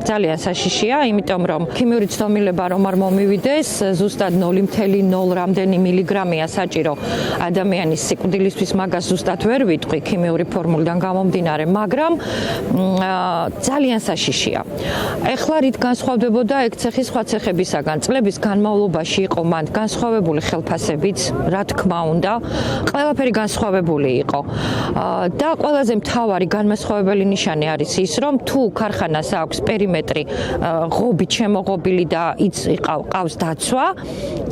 ძალიან საშიშია, იმიტომ რომ ქიმიური ცდომილება რომ არ მომივიდეს, ზუსტად 0.0 რამდენი მილიგრამია საჭირო ადამიანის სიკვდილისთვის, მაგას ზუსტად ვერ ვიტყვი ქიმიური ფორმულიდან გამომდინარე, მაგრამ ძალიან საშიშია. ეხლა რით განსხვავდებოდა ეგ ცეხი სხვა ცეხებისაგან? წლების განმავლობაში იყო მან განსხვავებული ხელფასებიც, რა თქმა უნდა, ყველაფერი განსხვავებული იყო. და ყველაზე მთავარი განმასხვავებელი ნიშანი არის ის, რომ თუ ქარხანას აქვს პერიმეტრი ღობით შემოღობილი და ყავს დაცვა,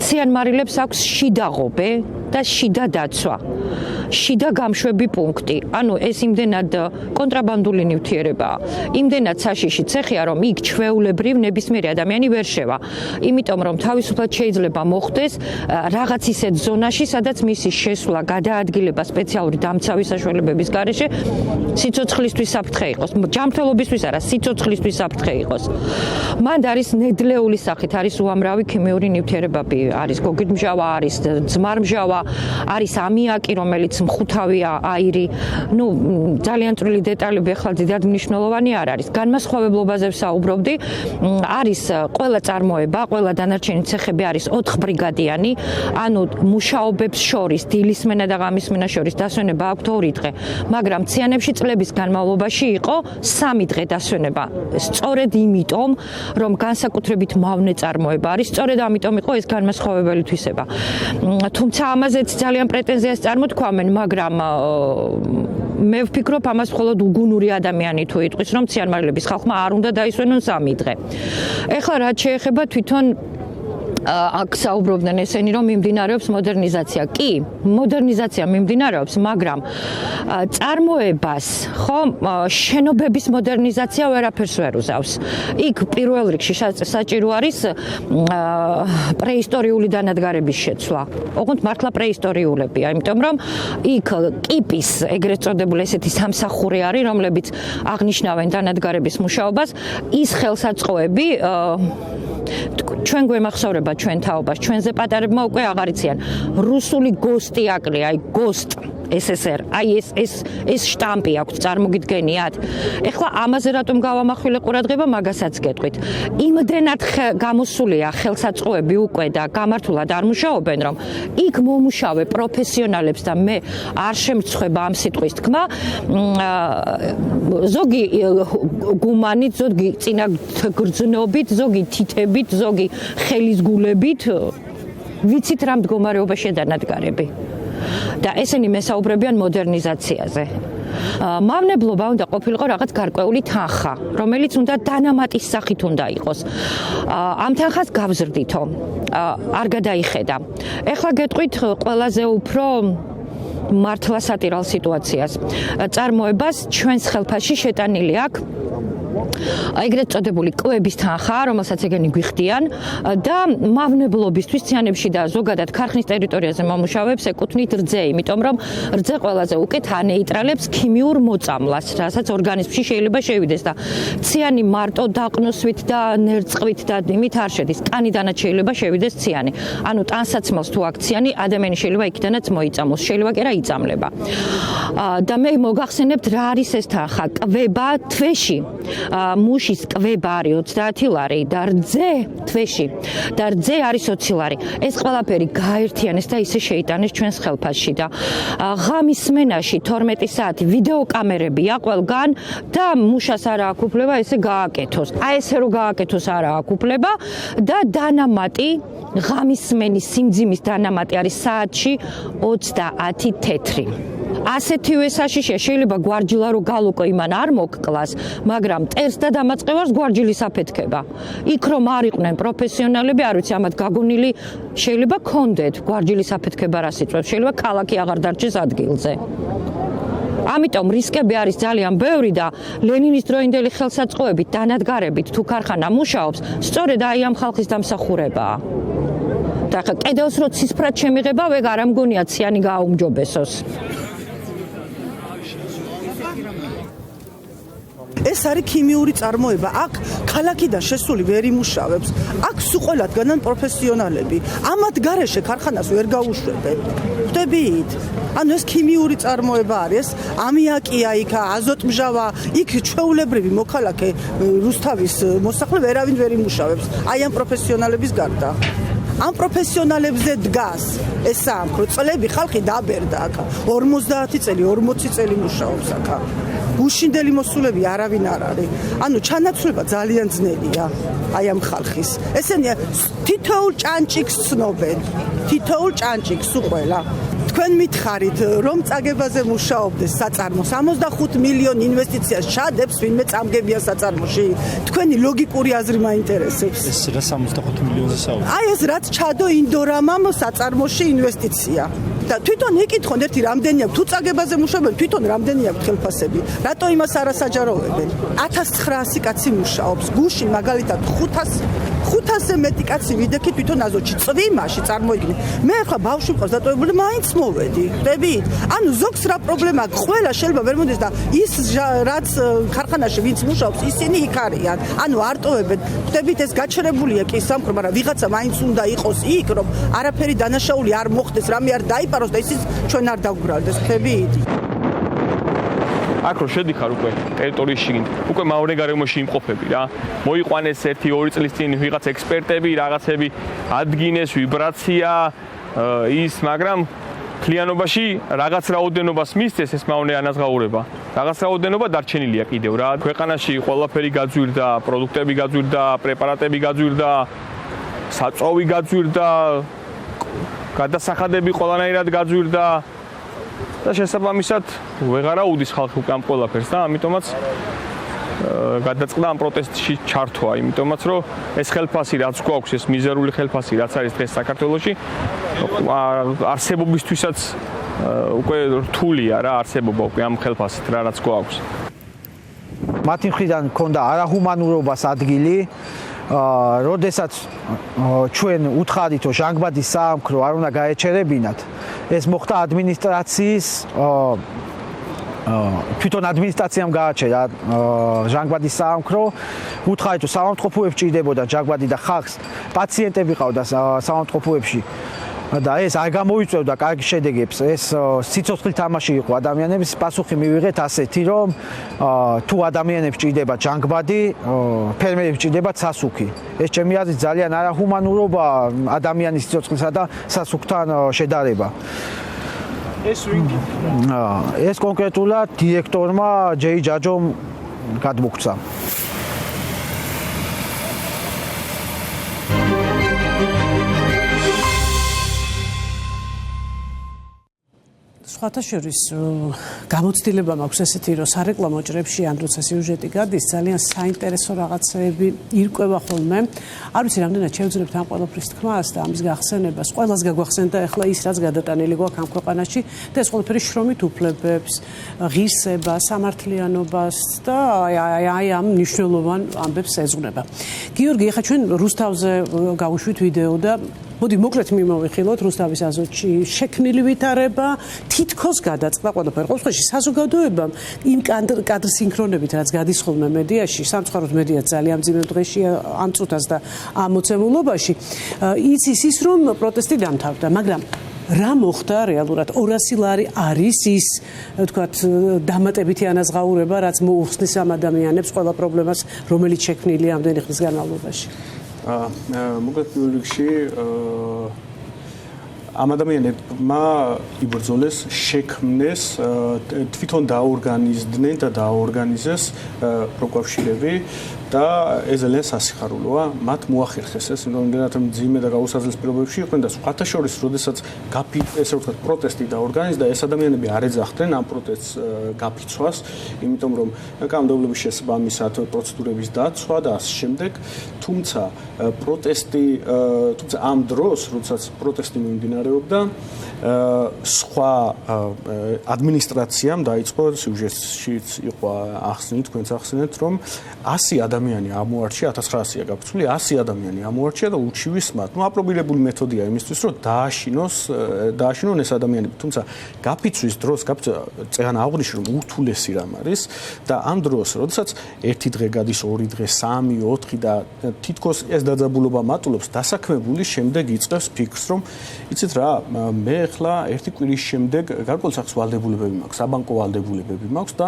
ციანმარილებს აქვს შიდა ღობე და შიდა დაცვა. შიდა გამშვები პუნქტი. ანუ ეს იმდენად კონტრაბანდული ნივთიერებაა. იმდენად საშიში ცეხია, რომ იქ ჩვეულებრივ ნებისმიერი ადამიანი ვერ შევა. იმიტომ რომ თავისუფლად შეიძლება მოხდეს რაღაც ისეთ ზონაში, სადაც მისი შესვლა, გადაადგილება სპეციალური დამცავი საშუალებების გარეშე სიცოცხლისთვის საფრთხე იყოს. ჯანმრთელობისთვის არა, სიცოცხლისთვის საფრთხე იყოს. მანდ არის ნედლეული სახით, არის უამრავი ქიმიური ნივთიერებები, არის გოგირდმჟავა, არის ძმარმჟავა, არის ამიაკი, რომელიც მხუთავია აირი. ნუ ძალიან წვრილი დეტალები ახლა დიდად მნიშვნელოვანი არ არის. განმასხვავებლობაზე ვსაუბრობდი. არის ყველა წარმოება, ყველა დანარჩენი ცეხები არის 4 ბრიგადიანი, ანუ მუშაობებს შორის, დილისმენა და ღამისმენა შორის დასვენება აქვთ 2 დღე, მაგრამ ციანებში წლების განმავლობაში იყო 3 დღე დასვენება. სწორედ იმიტომ, რომ განსაკუთრებით მავნე წარმოება არის, სწორედ ამიტომ იყო ეს განმასხვავებელი თვისება. თუმცა ამაზეც ძალიან პრეტენზიას წარმოთქვამენ, მაგრამ მე ვფიქრობ ამას მხოლოდ უგუნური ადამიანი თუ იტყვის, რომ ციანმარილების ხალხმა არ უნდა დაისვენონ 3 დღე. ეხლა რაც შეეხება თვითონ აქ საუბრობდნენ ესენი, რომ მიმდინარეობს მოდერნიზაცია. კი, მოდერნიზაცია მიმდინარეობს, მაგრამ წარმოებას, ხო, შენობების მოდერნიზაცია ვერაფერს ვერ უზავს. იქ პირველ რიგში საჭირო არის პრეისტორიული დანადგარების შეცვლა. ოღონდ მართლა პრეისტორიულებია, იმიტომ რომ იქ კიპის ეგრეთ წოდებული ესეთი სამსახური არის, რომლებიც აღნიშნავენ დანადგარების მუშაობას, ის ხელსაწყოები ჩვენ გვემახსოვრება ჩვენ თაობას, ჩვენზე პატარებმა უკვე აღარ იციან. რუსული გოსტი აკლია, აი გოსტ SSR, აი ეს შტამპი აქვს, წარმოგიდგენიათ? ეხლა ამაზე რატომ გავამახვილე ყურადღება, მაგასაც გეტყვით. იმდენად გამოსულია ხელსაწყოები უკვე და გამართულად არ მუშაობენ, რომ იქ მომუშავე პროფესიონალებს და მე არ შემწხვება ამ სიტყვის თქმა, ზოგი გუმანით, ზოგი წინაგრძნობით, ზოგი თითებით, ზოგი ხელის გულებით ვიცით რა მდგომარეობაშია დანადგარები. და ესენი მესაუბრებიან მოდერნიზაციაზე. მავნებლობა უნდა ყოფილიყო რაღაც გარკვეული თანხა, რომელიც უნდა დანამატის სახით უნდა იყოს. ამ თანხას გავზრდითო, არ გადაიხედა. ეხლა გეტყვით ყველაზე უფრო მართლა სატირალ სიტუაციას. წარმოებას ჩვენს ხელფასში შეტანილი აქვს ეგრეთ წოდებული კვების თანხა, რომელსაც ეგენი გვიხდიან და მავნებლობისთვის ციანებში და ზოგადად ქარხნის ტერიტორიაზე მომუშავებს ეკუთვნით რძე, იმიტომ რომ რძე ყველაზე უკეთ ანეიტრალებს ქიმიურ მოწამლას, რასაც ორგანიზმში შეიძლება შევიდეს და ციანი მარტო დაყნოსვით და ნერწყვით და იმით არ შედის. კანიდანაც შეიძლება შევიდეს ციანი. ანუ ტანსაცმელს თუ აქ ციანი, ადამიანი შეიძლება იქიდანაც მოიწამოს, შეიძლება კი რა იწამლება. და მე მოგახსენებთ რა არის ეს თანხა, კვება თვეში. მუშის კვება არის 30 ლარი და რძე თვეში და რძე არის 20 ლარი. ეს ყველაფერი გაერთიანეს და ისე შეიტანეს ჩვენს ხელფასში და ღამის სმენაში 12 საათი ვიდეოკამერებია ყველგან და მუშას არ აქვს უფლება ესე გააკეთოს. აი ესე რომ გააკეთოს არ აქვს უფლება და დანამატი ღამის სმენის სიმძიმის დანამატი არის საათში 30 თეთრი. ასეთივე საშიშია შეიძლება გვარჯილა რო გალოკო იმან არ მოკკლას, მაგრამ ტერს და დამაწყევარს გვარჯილის აფეთქება. იქ რომ არ იყვნენ პროფესიონალები, არ ვიცი, ამათ გაგონილი შეიძლება კონდეთ გვარჯილის აფეთქება რას იწვევს, შეიძლება ქალაქი აღარ დარჩეს ადგილზე. ამიტომ რისკები არის ძალიან ბევრი და ლენინის დროინდელი ხელსაწყოებით დანადგარებით თუ ქარხანა მუშაობს, სწორედ აი ამ ხალხის დამსახურებაა. და ხა კედელს რო ცისფრად შემიღება, ვეგარ არ მგონია ციანი გააუმჯობესოს. ეს არის ქიმიური წარმოება. აქ ქალაქიდან შესული ვერ იმუშავებს. აქ სულ ყველადგანან პროფესიონალები. ამათ გარეშე ქარხანას ვერ გაუშვებენ. ხვდებით? ანუ ეს ქიმიური წარმოება არის, ამიაკია იქ, აზოტმჟავა, იქ ჩვეულებრივი მოქალაქე რუსთავის მოსახლე ვერავინ ვერ იმუშავებს. აი ამ პროფესიონალების გარდა. ამ პროფესიონალებზე დგას ეს საამქრო წლები ხალხი დაბერდა აქ 50 წელი 40 წელი მუშაობს აქ გუშინდელი მოსულები არავინ არ არის ანუ ჩანაცვლება ძალიან ძნელია აი ამ ხალხის ესენი თითოეულ ჭანჭიქს ცნობენ თითოეულ ჭანჭიქს უყველა თქვენ მითხარით რომ წაგებაზე მუშაობდეს საწარმო 65 მილიონი ინვესტიციას ჩადებს ვინმე წამგებია საწარმოში თქვენი ლოგიკური აზრი მაინტერესებს ეს რა 65 მილიონზე საუბრობთ აი ეს რაც ჩადო ინდორამამ საწარმოში ინვესტიცია და თვითონ ეკითხონ ერთი რამდენი აქვს თუ წაგებაზე მუშაობენ თვითონ რამდენი აქვს ხელფასები რატო იმას არასაჯაროვებენ 1900 კაცი მუშაობს გუშინ მაგალითად 500-ზე მეტი კაცი ვიდექი თვითონ აზოტში წვიმაში წარმოიდგინე მე ახლა ბავშვი მყავს დატოვებული მაინც მოვედი ხვდებით ანუ ზოგს რა პრობლემა აქვს ყველა შეიძლება ვერ მოდის და ის რაც ქარხანაში ვინც მუშაობს ისინი იქ არიან ანუ არ ტოვებენ ხვდებით ეს გაჩერებულია კი სამყარო მაგრამ ვიღაცა მაინც უნდა იყოს იქ რომ არაფერი დანაშაული არ მოხდეს რამე არ დაიპაროს და ისიც ჩვენ არ დაგვგრალდეს ხვდებით აქ რო შედიხარ უკვე ტერიტორიის შიგნით უკვე მეორე გარემოში იმყოფები რა მოიყვანეს 1-2 წლის წინ ვიღაც ექსპერტები რაღაცები ადგინეს ვიბრაცია ის მაგრამ ქლიანობაში რაღაც რაოდენობას მისცეს ეს მავნე ანაზღაურება რაღაც რაოდენობა დარჩენილია კიდევ რა ქვეყანაში ყველაფერი გაძვირდა პროდუქტები გაძვირდა პრეპარატები გაძვირდა საწვავი გაძვირდა გადასახადები ყველანაირად გაძვირდა და შესაბამისად ვეღარა უდის ხალხი უკვე ამ ყველაფერს და ამიტომაც გადაწყდა ამ პროტესტში ჩართვა იმიტომაც რომ ეს ხელფასი რაც გვაქვს ეს მიზერული ხელფასი რაც არის დღეს საქართველოში არსებობისთვისაც უკვე რთულია რა არსებობა უკვე ამ ხელფასით რა რაც გვაქვს მათი მხრიდან მქონდა არაჰუმანურობას ადგილი როდესაც ჩვენ უთხარით რომ ჟანგბადის საამქრო არ უნდა გაეჩერებინათ ეს მოხდა ადმინისტრაციის თვითონ ადმინისტრაციამ გააჩერა ჟანგბადის საამქრო უთხარით რომ საავადმყოფოებში ჭირდებოდა ჟანგბადი და ხალხს პაციენტები ყავდა საავადმყოფოებში და ეს არ გამოიწვევდა კარგ შედეგებს ეს სიცოცხლით თამაში იყო ადამიანების პასუხი მივიღეთ ასეთი რომ თუ ადამიანებს ჭირდება ჟანგბადი ფერმერებს ჭირდება სასუქი ეს ჩემი აზრით ძალიან არაჰუმანურობა ადამიანის სიცოცხლისა და სასუქთან შედარება ეს კონკრეტულად დირექტორმა ჯეი ჯაჯომ გადმოგცა სხვათა შორის გამოცდილება მაქვს ესეთი რომ სარეკლამო ჭრებში ან როცა სიუჟეტი გადის ძალიან საინტერესო რაღაცეები ირკვევა ხოლმე არ ვიცი რამდენად შევძლებთ ამ ყველაფრის თქმას და ამის გახსენებას ყველას გაგვახსენდა ახლა ის რაც გადატანილი გვაქვს ამ ქვეყანაში და ეს ყველაფერი შრომით უფლებებს ღირსებას სამართლიანობას და აი ამ მნიშვნელოვან ამბებს ეძღვნება გიორგი ახლა ჩვენ რუსთავზე გავუშვით ვიდეო და მოდი მოკლედ მიმოვიხილოთ რუსთავის აზოტში შექმნილი ვითარება თითქოს გადაწყდა ყველაფერი ყოველ შემთხვევაში საზოგადოებამ იმ კადრ სინქრონებით რაც გადის ხოლმე მედიაში სამწუხაროდ მედია ძალიან მძიმე დღეშია ამ წუთას და ამ მოცემულობაში იცის ის რომ პროტესტი დამთავრდა მაგრამ რა მოხდა რეალურად 200 ლარი არის ის თქვათ დამატებითი ანაზღაურება რაც მოუხსნის ამ ადამიანებს ყველა პრობლემას რომელიც შექმნილია ამდენი ხნის განმავლობაში მოკლედ პირველ რიგში ამ ადამიანებმა იბრძოლეს, შექმნეს, თვითონ დაორგანიზდნენ და დაორგანიზეს პროკავშირები და ეს ძალიან სასიხარულოა. მათ მოახერხეს ეს, იმდენად მძიმე და გაუსაძლეს პირობებში იყვნენ და სხვათა შორის, როდესაც ესე ვთქვათ, პროტესტი დაორგანიზდა, ეს ადამიანები არ ეძახდნენ ამ პროტესტს გაფიცვას, იმიტომ რომ კანონმდებლობის შესაბამისად პროცედურების დაცვა და ასე შემდეგ, თუმცა ამ დროს, როდესაც პროტესტი მიმდინარეობდა, სხვა ადმინისტრაციამ დაიწყო სიუჟეტშიც იყო ახსნით, თქვენც ახსნეთ, რომ 100 ადამიანი ამოარჩია, 1900-ია გაფიცვული, 100 ადამიანი ამოარჩია და უჩივის მათ. აპრობირებული მეთოდია იმისთვის, რომ დააშინონ ეს ადამიანები. თუმცა გაფიცვის დროს, წეგან აღვნიშნე, რომ ურთულესი რამ არის და ამ დროს, როდესაც ერთი დღე გადის, ორი დღე, 3, 4 და თითქოს ეს დაძაბულობა მატულობს, დასაქმებული შემდეგ იწყებს ფიქრს, რომ იცით რა, მე ახლა ერთი კვირის შემდეგ გარკვეულ სახის ვალდებულებები მაქვს, საბანკო ვალდებულებები მაქვს და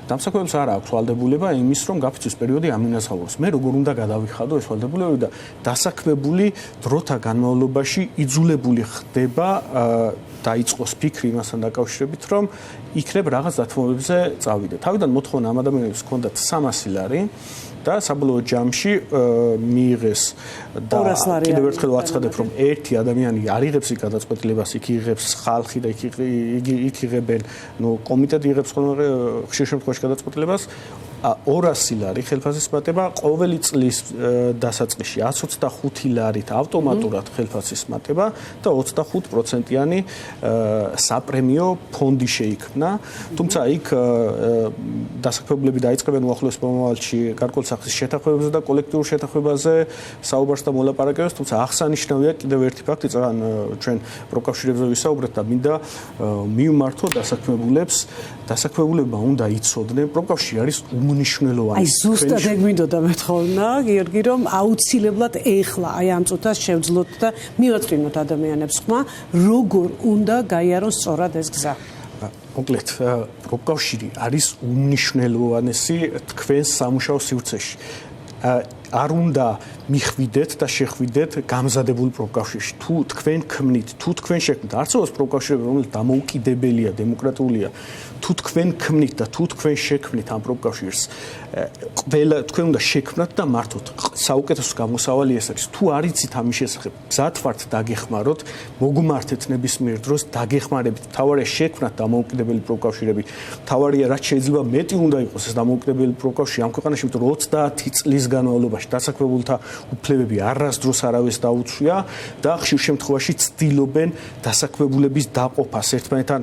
დამსაქმებელს არ აქვს ვალდებულება იმის, რომ გაფიცვის პერიოდი ამინაზღაუროს. მე როგორ უნდა გადავიხადო ეს ვალდებულებები და დასაქმებული დროთა განმავლობაში იძულებული ხდება დაიწყოს ფიქრი იმასთან დაკავშირებით, რომ იქნებ რაღაც დათმობებზე წავიდე. თავიდან მოთხოვნა ამ ადამიანებს ჰქონდათ 300 ლარი და საბოლოო ჯამში მიიღეს და კიდევ ერთხელ ვაცხადებ, რომ ერთი ადამიანი არ იღებს იქ გადაწყვეტილებას, იქ იღებს ხალხი და იქ იღებენ, კომიტეტი იღებს ხოლმე ხშირ შემთხვევაში გადაწყვეტილებას. 200 ლარი ხელფასის მატება ყოველი წლის დასაწყისში 125 ლარით ავტომატურად ხელფასის მატება და 25%-იანი საპრემიო ფონდი შეიქმნა. თუმცა იქ დასაქმებულები დაიწყებენ უახლოეს მომავალში გარკვეულ სახის შეთანხმებებზე და კოლექტიურ შეთანხმებაზე საუბარს და მოლაპარაკებებს, თუმცა აღსანიშნავია კიდევ ერთი ფაქტი, წაღან ჩვენ პროკავშირებზე ვისაუბრეთ და მინდა მივმართო დასაქმებულებმა უნდა იცოდნენ, პროკავშირი არის უმნიშვნელოვანესი. აი ზუსტად ეგ მინდოდა მეთხოვნა, გიორგი, რომ აუცილებლად ეხლა აი ამ წუთას შევძლოთ და მივაწვინოთ ადამიანებს ხმა, როგორ უნდა გაიარონ სწორად ეს გზა. მოკლედ, პროკავშირი არის უმნიშვნელოვანესი თქვენ სამუშაო სივრცეში. არ უნდა მიხვიდეთ და შეხვიდეთ გამზადებულ პროკავშირში. თუ თქვენ ქმნით, თუ თქვენ შექმნით, არსებობს პროკავშირები, რომელიც დამოუკიდებელია, დემოკრატიულია. თუ თქვენ ქმნით და თუ თქვენ შექმნით ამ პროკავშირს, ყველა თქვენ უნდა შექმნათ და მართოთ. საუკეთესო გამოსავალი ეს არის. თუ არ იცით ამის შესახებ, მზად ვართ დაგეხმაროთ, მოგმართეთ ნებისმიერ დროს დაგეხმარებით. თავარია შექმნათ დამოუკიდებელი პროკავშირები. თავარია რაც შეიძლება მეტი უნდა იყოს ეს დამოუკიდებელი პროკავშირი ამ ქვეყანაში, იმიტომ რომ 30 წლის განმავლობაში დასაქმებულთა უფლებები არასდროს არავის დაუცვია და ხშირ შემთხვევაში ცდილობენ დასაქმებულების დაყოფას ერთმანეთთან,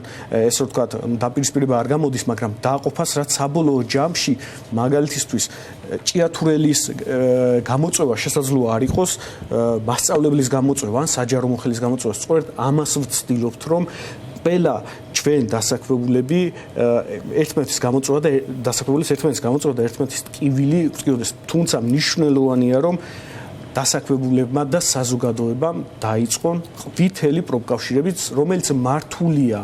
ესე რომ ვთქვათ, დაპირისპირება არ გამოდის, მაგრამ დაყოფას, რაც საბოლოო ჯამში მაგალითისთვის ჭიათურელის გამოწვევა შესაძლოა არ იყოს, მასწავლებლის გამოწვევა ან საჯარო მოხელის გამოწვევა. სწორედ ამას ვცდილობთ, რომ ყველა ჩვენ დასაქმებულები ერთმანეთის გამოწვევა და დასაქმებულის ერთმანეთის გამოწვევა და ერთმანეთის ტკივილი ვწიოდეს. თუმცა მნიშვნელოვანია, რომ დასაქმებულებმა და საზოგადოებამ დაიწყონ ყვითელი პროკავშირებიც, რომელიც მართულია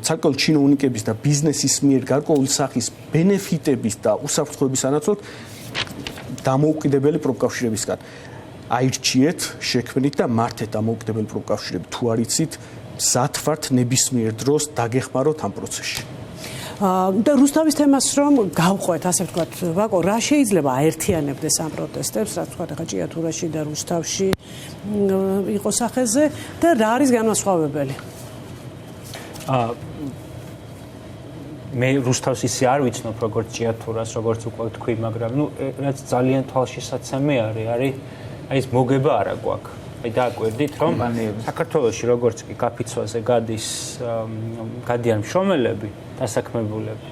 ცალკეულ ჩინოვნიკების და ბიზნესის მიერ გარკვეული სახის ბენეფიტების და უსაფრთხოების სანაცვლოდ დამოუკიდებელი პროკავშირებისგან. აირჩიეთ, შექმნით და მართეთ დამოუკიდებელი პროკავშირები. თუ არ იცით, მზად ვართ ნებისმიერ დროს დაგეხმაროთ ამ პროცესში. და რუსთავის თემას რომ გავყვეთ, ასე ვთქვათ, ვაკო, რა შეიძლება აერთიანებდეს ამ პროტესტებს, რაც ვთქვათ, ახლა ჭიათურაში და რუსთავში იყო სახეზე და რა არის განმასხვავებელი? მე რუსთავს ისე არ ვიცნობ, როგორც ჭიათურას, როგორც უკვე თქვი, მაგრამ რაც ძალიან თვალშისაცემი არის ეს მოგება არა გვაქვს. აი დააკვირდით, რომ საქართველოში როგორც კი გაფიცვაზე გადიან მშრომელები, დასაქმებულები,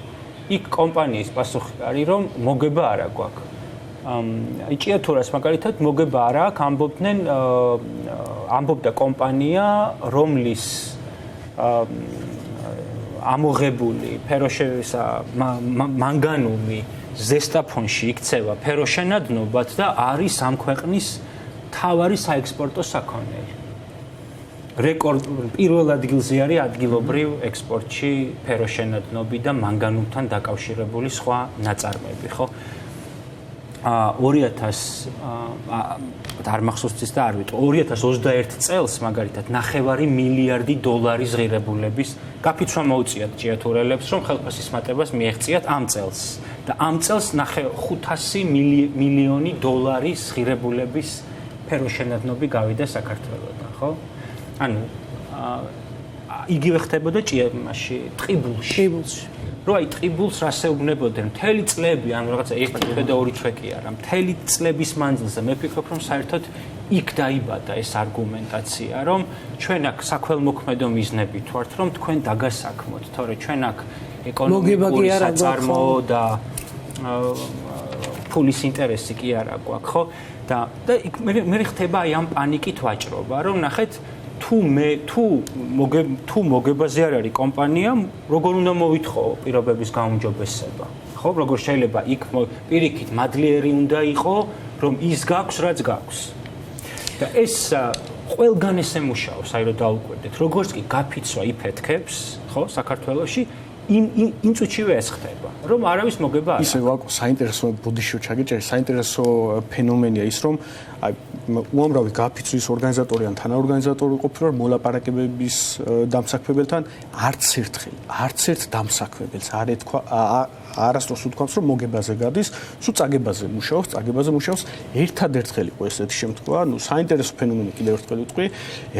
იქ კომპანიის პასუხი არის, რომ მოგება არა გვაქვს. აი ჭიათურას მაგალითად მოგება არა აქვს, ამბობდა კომპანია, რომლის ამოღებული ფეროშევისა მანგანუმი ზესტაფონში იქცევა ფეროშენადნობად და არის ამ ქვეყნის თავარი საექსპორტო საქონელი. რეკორდ პირველ ადგილზე არის ადგილობრივ ექსპორტში ფეროშენადნობი და მანგანუმთან დაკავშირებული სხვა ნაწარმოები, ხო? 2000 არ მახსოვს და არ ვიტყვი 2021 წელს მაგალითად 9 მილიარდი დოლარის ღირებულების გაფიცვა მოუწიათ ჭიათურელებს, რომ ხელფასის მატებას მიეღწიათ ამ წელს და ამ წელს 500 მილიონი დოლარის ღირებულების ფეროშენადნობი გავიდა საქართველოსთან, ხო? ანუ იგივე ხდებოდა ჭიათურაში, ტყიბულში. რო აი ტყიბულს რასეუბნებოდნენ მთელი წლები, ანუ რაღაცა 1 თვე და 2 თვე კი არა, მთელი წლების მანძილზე მე ვფიქრობ, რომ საერთოდ იქ დაიბადა ეს არგუმენტაცია, რომ ჩვენ აქ საქველმოქმედო მიზნებით ვართ, რომ თქვენ დაგასაქმოთ, თორე ჩვენ აქ ეკონომიკური საწარმოო და ფულის ინტერესი კი არა გვაქვს, ხო? და მე ხდება აი ამ პანიკით ვაჭრობა, რომ ნახეთ თუ მოგებაზე არ არის კომპანია, როგორ უნდა მოვითხოვო პირობების გაუმჯობესება, ხო? როგორ შეიძლება იქ პირიქით მადლიერი უნდა იყო, რომ ის გაქვს, რაც გაქვს. და ეს ყველგან ესე მუშაობს, აი რომ დაუკვირდეთ, როგორც კი გაფიცვა იფეთქებს, ხო, საქართველოში იმ წუთშივე ეს ხდება, რომ არავის მოგება არ აქვს. ისე ვაკო, საინტერესო ბოდიშო ჩაგეჭერე, საინტერესო ფენომენია ის, რომ აი უამრავი გაფიცვის ორგანიზატორი ან თანაორგანიზატორი ყოფილა მოლაპარაკებების დამსაქმებელთან არც ერთ დამსაქმებელს არ ეთქვა არასდროს უთქვამს, რომ მოგებაზე გადის, სულ წაგებაზე მუშაობს, ერთადერთხელ იყო ესეთი შემთხვევა, საინტერესო ფენომენი კიდევ ერთხელ ვიტყვი,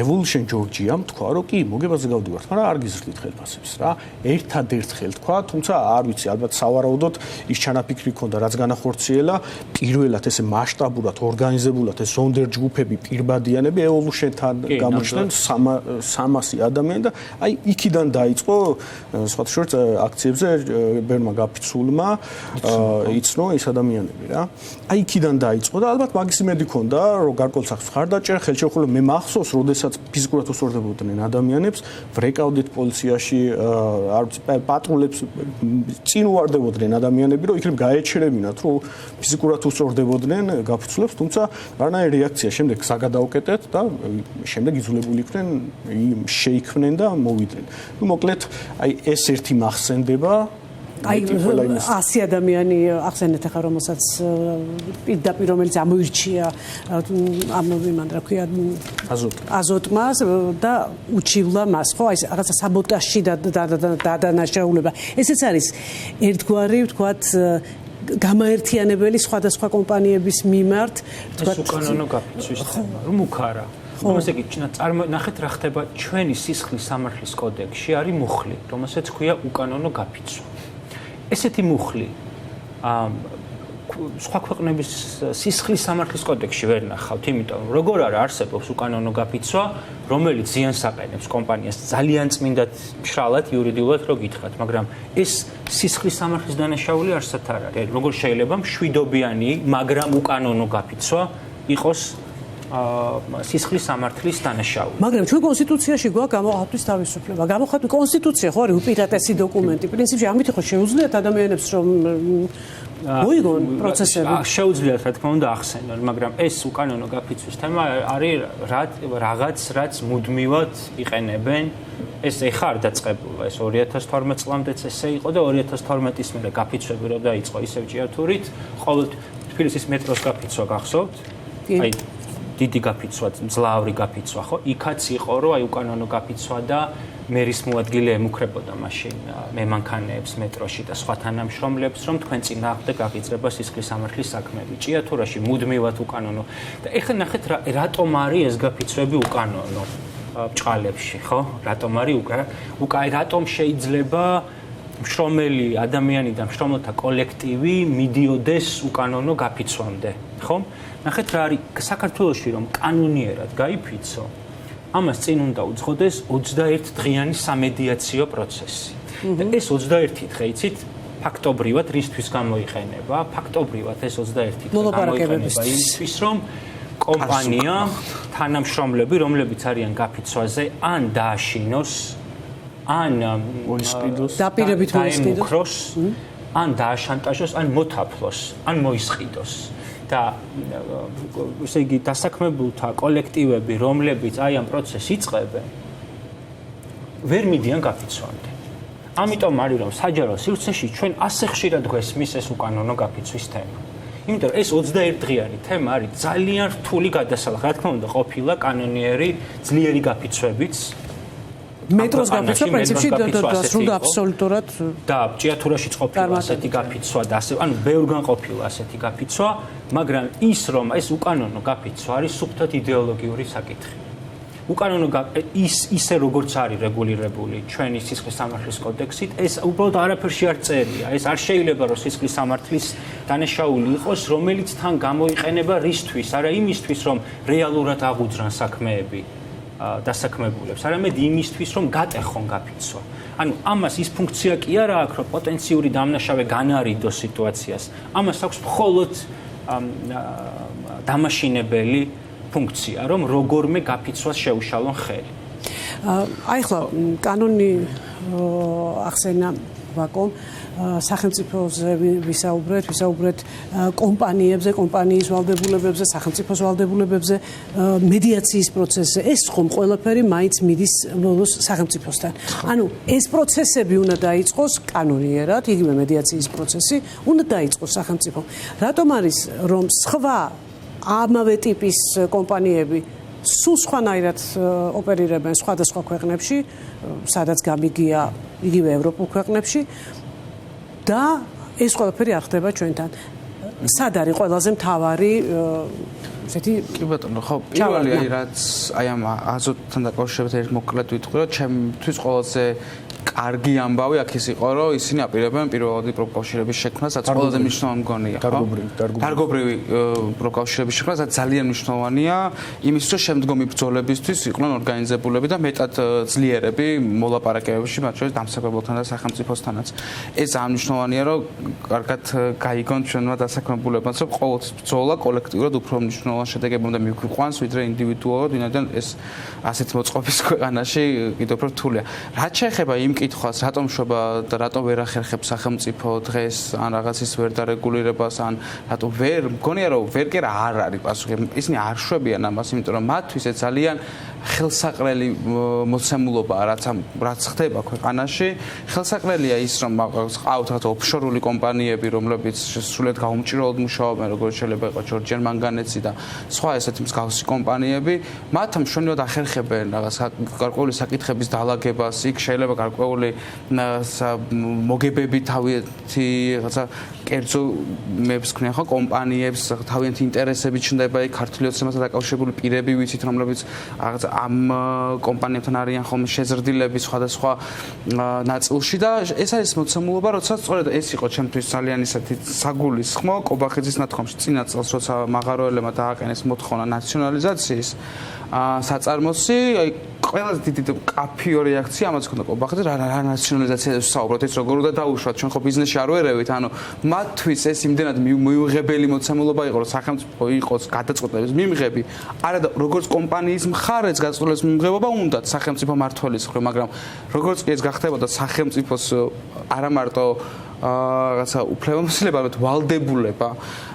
Evolution Georgia-მ თქვა, რომ კი, მოგებაზე გავდივართ, მაგრამ არ გიზრდით ხელფასებს რა. ერთადერთხელ თქვა, თუმცა არ ვიცი, ალბათ სავარაუდოდ ის ჩანაფიქრი ჰქონდა, რაც განახორციელა, პირველად ესე მასშტაბურად, ორგანიზებულად ეს ზონდერ ჯგუფები, პირბადიანები Evolution-თან გამოჩნდნენ 300 ადამიანი და აი იქიდან დაიწყო სხვა შორტ აქციებზე ბერმა გაფიცულმა იცნო ეს ადამიანები რა. აი იქიდან დაიწყო და ალბათ მაგის იმედი ქონდა, რომ გარკვეულწახს ხარდაჭერ, ხელშეუხლო მე მახსოვს, როდესაც ფიზიკურად უსწორდებოდნენ ადამიანებს, ვრეკავდით პოლიციაში, არ ვიცი, პატრულებს წინ უვარდებოდნენ ადამიანები, რომ იქნებ გაეჩერებინათ, რომ ფიზიკურად უსწორდებოდნენ გაფიცულებს, თუმცა არანაირი რეაქცია შემდეგ საგადაუკეტეთ და შემდეგ იძულებული იქნენ შეიქმნენ და მოვიდნენ. ნუ მოკლედ, აი ეს ერთი მახსენდება აი 100 ადამიანი ახსენეთ ახლა რომელსაც პირდაპირ რომელიც ამოირჩია ამოვიმან რა ქვია აზოტმა და უჩივლა მას ხო აი რაღაცა საბოტაჟი და დადანაშაულება ესეც არის ერთგვარი ვთქვათ გამაერთიანებელი სხვადასხვა კომპანიების მიმართ ვთქვათ ეს უკანონო გაფიცვის თემა რომ უქარა რომელსაც იგი ნახეთ რა ხდება ჩვენი სისხლის სამართლის კოდექსში არის მუხლი რომელსაც ქვია უკანონო გაფიცვა ესეთი მუხლი სხვა ქვეყნების სისხლის სამართლის კოდექსში ვერ ნახავთ, იმიტომ რომ როგორ არ არსებობს უკანონო გაფიცვა, რომელიც ზიანს აყენებს კომპანიას ძალიან წმინდად მშრალად იურიდიულად რო გითხრათ, მაგრამ ეს სისხლის სამართლის დანაშაული არსად არ არის. როგორ შეიძლება მშვიდობიანი, მაგრამ უკანონო გაფიცვა იყოს სისხლის სამართლის დანაშაული. მაგრამ ჩვენ კონსტიტუციაში გვაქვს გამოხატვის თავისუფლება. გამოხატვის კონსტიტუცია ხო არის უპირატესი დოკუმენტი. პრინციპში ამით ხო შეუძლიათ ადამიანებს რომ მოიგონ პროცესები. შეუძლიათ რა თქმა უნდა ახსენონ, მაგრამ ეს უკანონო გაფიცვის თემა არის რაღაც მუდმივად იყენებენ. ეს ეხა არ დაწყებულა, ეს 2012 წლამდეც ესე იყო და 2012-ის მერე გაფიცვები რო დაიწყო ისევ ჭიათურით, ყოველ თბილისის მეტროს გაფიცვა გახსოვთ? აი დიდი გაფიცვა, მძლავრი გაფიცვა, ხო? იქაც იყო, რომ აი უკანონო გაფიცვა და მერის მოადგილე ემუქრებოდა მაშინ მემანქანეებს მეტროში და სხვა თანამშრომლებს, რომ თქვენ წინააღმდეგ გაგიძრება სისხლის სამართლის საქმეები. ჭიათურაში მუდმივად უკანონო. და ეხლა ნახეთ რატომ არის ეს გაფიცვები უკანონო ბჭყალებში, ხო? რატომ არის რატომ შეიძლება მშრომელი ადამიანი და მშრომელთა კოლექტივი მიდიოდეს უკანონო გაფიცვამდე, ხო? ნახეთ რა არის საქართველოში რომ კანონიერად გაიფიცო, ამას წინ უნდა უძღოდეს 21 დღიანი სამედიაციო პროცესი. და ეს 21 დღე იცით ფაქტობრივად რისთვის გამოიყენება? ფაქტობრივად ეს 21 დღე გამოიყენება იმისთვის, რომ კომპანია, თანამშრომლები, რომლებიც არიან გაფიცვაზე, ან დააშინოს, ან დაპირებით მოისყიდოს, ან დააშანტაჟოს, ან მოთაფლოს, ან მოისყიდოს. და ესე იგი დასაქმებულთა კოლექტივები, რომლებიც აი ამ პროცესს იწყებენ, ვერ მიდიან გაფიცვამდე. ამიტომ არის რომ საჯარო სივრცეში ჩვენ ასე ხშირად გვესმის ეს უკანონო გაფიცვის თემა. იმიტომ რომ ეს 21 დღიანი თემა არის ძალიან რთული გადასახადი. რა თქმა უნდა, ყოფილა კანონიერი ძლიერი გაფიცვებიც მეტროს გაფიცვა პრინციპში დასრულდა აბსოლუტურად და ჭიათურაშიც ყოფილა ასეთი გაფიცვა და ასე ანუ ბევრგან ყოფილა ასეთი გაფიცვა, მაგრამ ის რომ ეს უკანონო გაფიცვა არის სუფთად იდეოლოგიური საკითხი. უკანონო ისე როგორც არის რეგულირებული ჩვენი სისხლის სამართლის კოდექსით, ეს უბრალოდ არაფერში არ წერია. ეს არ შეიძლება რომ სისხლის სამართლის დანაშაული იყოს, რომელიც თან გამოიყენება რისთვის, არა იმისთვის, რომ რეალურად აღუძრან საქმეები დასაქმებულებს, არამედ იმისთვის, რომ გატეხონ გაფიცვა. ანუ ამას ის ფუნქცია კი არა აქვს, რომ პოტენციური დამნაშავე განარიდოს სიტუაციას. ამას აქვს მხოლოდ დამაშინებელი ფუნქცია, რომ როგორმე გაფიცვას შეუშალონ ხელი. აი ახლა კანონი ახსენა ვაკომ სახელმწიფოზე ვისაუბრეთ კომპანიებზე, კომპანიის ვალდებულებებზე, სახელმწიფოს ვალდებულებებზე, მედიაციის პროცესზე. ეს ხომ ყველაფერი მაინც მიდის სახელმწიფოსთან. ანუ ეს პროცესები უნდა დაიწყოს კანონიერად, იგივე მედიაციის პროცესი უნდა დაიწყოს სახელმწიფომ. რატომ არის რომ სხვა ამავე ტიპის კომპანიები სულ სხვანაირად ოპერირებენ სხვადასხვა ქვეყნებში, სადაც გამიგია იგივე ევროპულ ქვეყნებში და ეს ყველაფერი არ ხდება ჩვენთან. სად არის ყველაზე მთავარი ესეთი კი ბატონო, ხო, პირველი რაც აი ამ აზოტთან დაკავშირებით ერთ მოკლედ ვიტყვი, რომ ჩემთვის ყველაზე კარგი ამბავი აქ ის იყო, რომ ისინი აპირებენ პირველადი პროფკავშირების შექმნას, რაც ყველაზე მნიშვნელოვანი მგონია, ხო? დარგობრივი პროფკავშირების შექმნა, რაც ძალიან მნიშვნელოვანია იმისთვის, რომ შემდგომი ბრძოლებისთვის იყვნენ ორგანიზებულები და მეტად ძლიერები მოლაპარაკებებში, მათ შორის დამსახურებელთან და სახელმწიფოსთანაც. ეს ძალიან მნიშვნელოვანია, რომ კარგად გაიგონ ჩვენმა დასაქმებულებმაც, რომ ყოველთვის ბრძოლა კოლექტიურად უფრო მნიშვნელოვან შედეგებამდე მიგვიყვანს, ვიდრე ინდივიდუალურად, ვინაიდან ეს ასეთ მოწყობის ქვეყანაში კიდევ უფრო რთულია. რაც შეეხება იმ კითხვას, რატომ შვება და რატომ ვერ ახერხებს სახელმწიფო დღეს ან რაღაცის ვერ დარეგულირებას ან რატომ ვერ მგონია რომ ვერ კი არ არის პასუხი. ისინი არ შვებიან ამას, იმიტომ რომ მათთვის ეს ძალიან ხელსაყრელი მოცემულობაა, რაც ხდება ქვეყანაში. ხელსაყრელია ის, რომ ყავთ რაღაც ოფშორული კომპანიები, რომლებიც სრულიად გაუმჭირებლად მუშაობენ, როგორც შეიძლება იყოს ჯორჯიან მანგანეცი და სხვა ესეთი მსგავსი კომპანიები. მათ მშვენივრად ახერხებენ რაღაც გარკვეული საკითხების დალაგებას, იქ შეიძლება გარკვეული მოგებები თავიანთი რაღაცა კერძო მეებს ქნიან ხო კომპანიებს, თავიანთი ინტერესები ჩნდება იქ ქართული ოცნებასთან დაკავშირებული პირები, ვიცით, რომლებიც რაღაც ამ კომპანიებთან არიან ხოლმე შეზრდილები სხვადასხვა ნაწილში და ეს არის მოცემულობა, როცა სწორედ ეს იყო ჩემთვის ძალიან ისეთი საგულისხმო კობახიძის ნათქვამში წინა წელს, როცა მაღაროელებმა დააყენეს მოთხოვნა ნაციონალიზაციის საწარმოსი, აი ყველაზე დიდი კაფიო რეაქცია ამაც ჰქონდა კობახიძეს, რა ნაციონალიზაციაზე საუბრობთ, ეს როგორ უნდა დაუშვათ, ჩვენ ხო ბიზნესში არ ვერევით, ანუ მათთვის ეს იმდენად მიუღებელი მოცემულობა იყო, რომ სახელმწიფო იყოს გადაწყვეტილების მიმღები, არა და როგორც კომპანიის მხარეც გადაწყვეტილების მიმღებობა უნდათ სახელმწიფო მმართველის მხრივ, მაგრამ როგორც კი ეს გახდებოდა სახელმწიფოს არა მარტო რაღაცა უფლებამოსილება, არამედ ვალდებულება,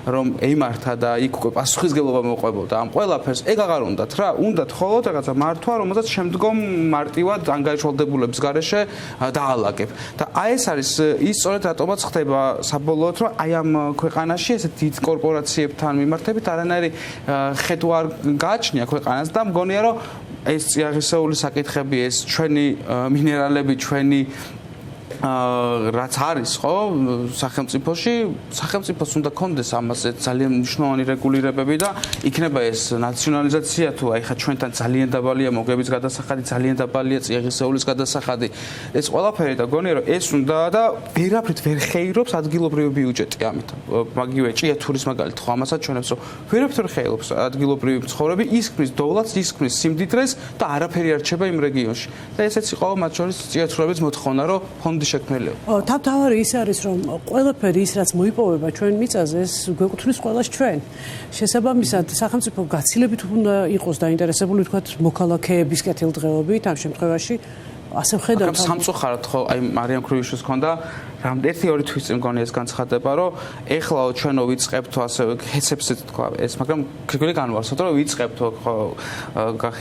რომ ემართა და იქ უკვე პასუხისგებლობა მოყვებოდა ამ ყველაფერს, ეგ აღარ უნდათ რა, უნდათ ხოლოდ რაღაცა მართვა, რომელსაც შემდგომ მარტივად ანგარიშვალდებულების გარეშე დაალაგებ. და აი ეს არის ის სწორედ რატომაც ხდება საბოლოოდ, რომ აი ამ ქვეყანაში ესე დიდ კორპორაციებთან მიმართებით არანაირი ხედვა არ გააჩნია ქვეყანას და მგონია, რომ ეს წიაღისეული საკითხები, ეს ჩვენი მინერალები, ჩვენი რაც არის ხო სახელმწიფოში, სახელმწიფოს უნდა კონდეს ამაზე ძალიან მნიშვნელოვანი რეგულირებები და იქნება ეს ნაციონალიზაცია თუ აი ხა ჩვენთან ძალიან დაბალია მოგების გადასახადი, ძალიან დაბალია წიაღისეულის გადასახადი. ეს ყველაფერი და გონია რომ ეს უნდა და ვერაფრით ვერ ხეირობს ადგილობრივი ბიუჯეტი ამით. მაგივე ჭიათურის მაგალითად ხო ამასაც ჩვენებს რომ ვერაფრით ვერ ხეირობს ადგილობრივი მცხოვრები, ის ქმნის დოვლათს, ის ქმნის სიმდიდრეს და არაფერი არ რჩება იმ რეგიონში. და ესეც იყო მათ შორის ჭიათურების მოთხოვნა რომ ფონდი შექმნელია. თავთავარი ის არის, რომ ყველაფერი ის, რაც მოიპოვება ჩვენ მიწაზე, ეს გვეკუთვნის ყველას ჩვენ. შესაბამისად, სახელმწიფო გაცილებით უნდა იყოს დაინტერესებული, თქვათ, მოქალაქეების კეთილდღეობით ამ შემთხვევაში. ასე ვხედავთ. სამწუხაროდ ხო, აი მარიამ ქრუიშვილს ჰქონდა ერთი-ორი თვის წინ მგონია ეს განცხადება, რომ ეხლაო ჩვენო ვიწყებთო ასე ჰესებსიც თქვა ეს, მაგრამ გრიგოლი განვარსოთ, რომ ვიწყებთო ხო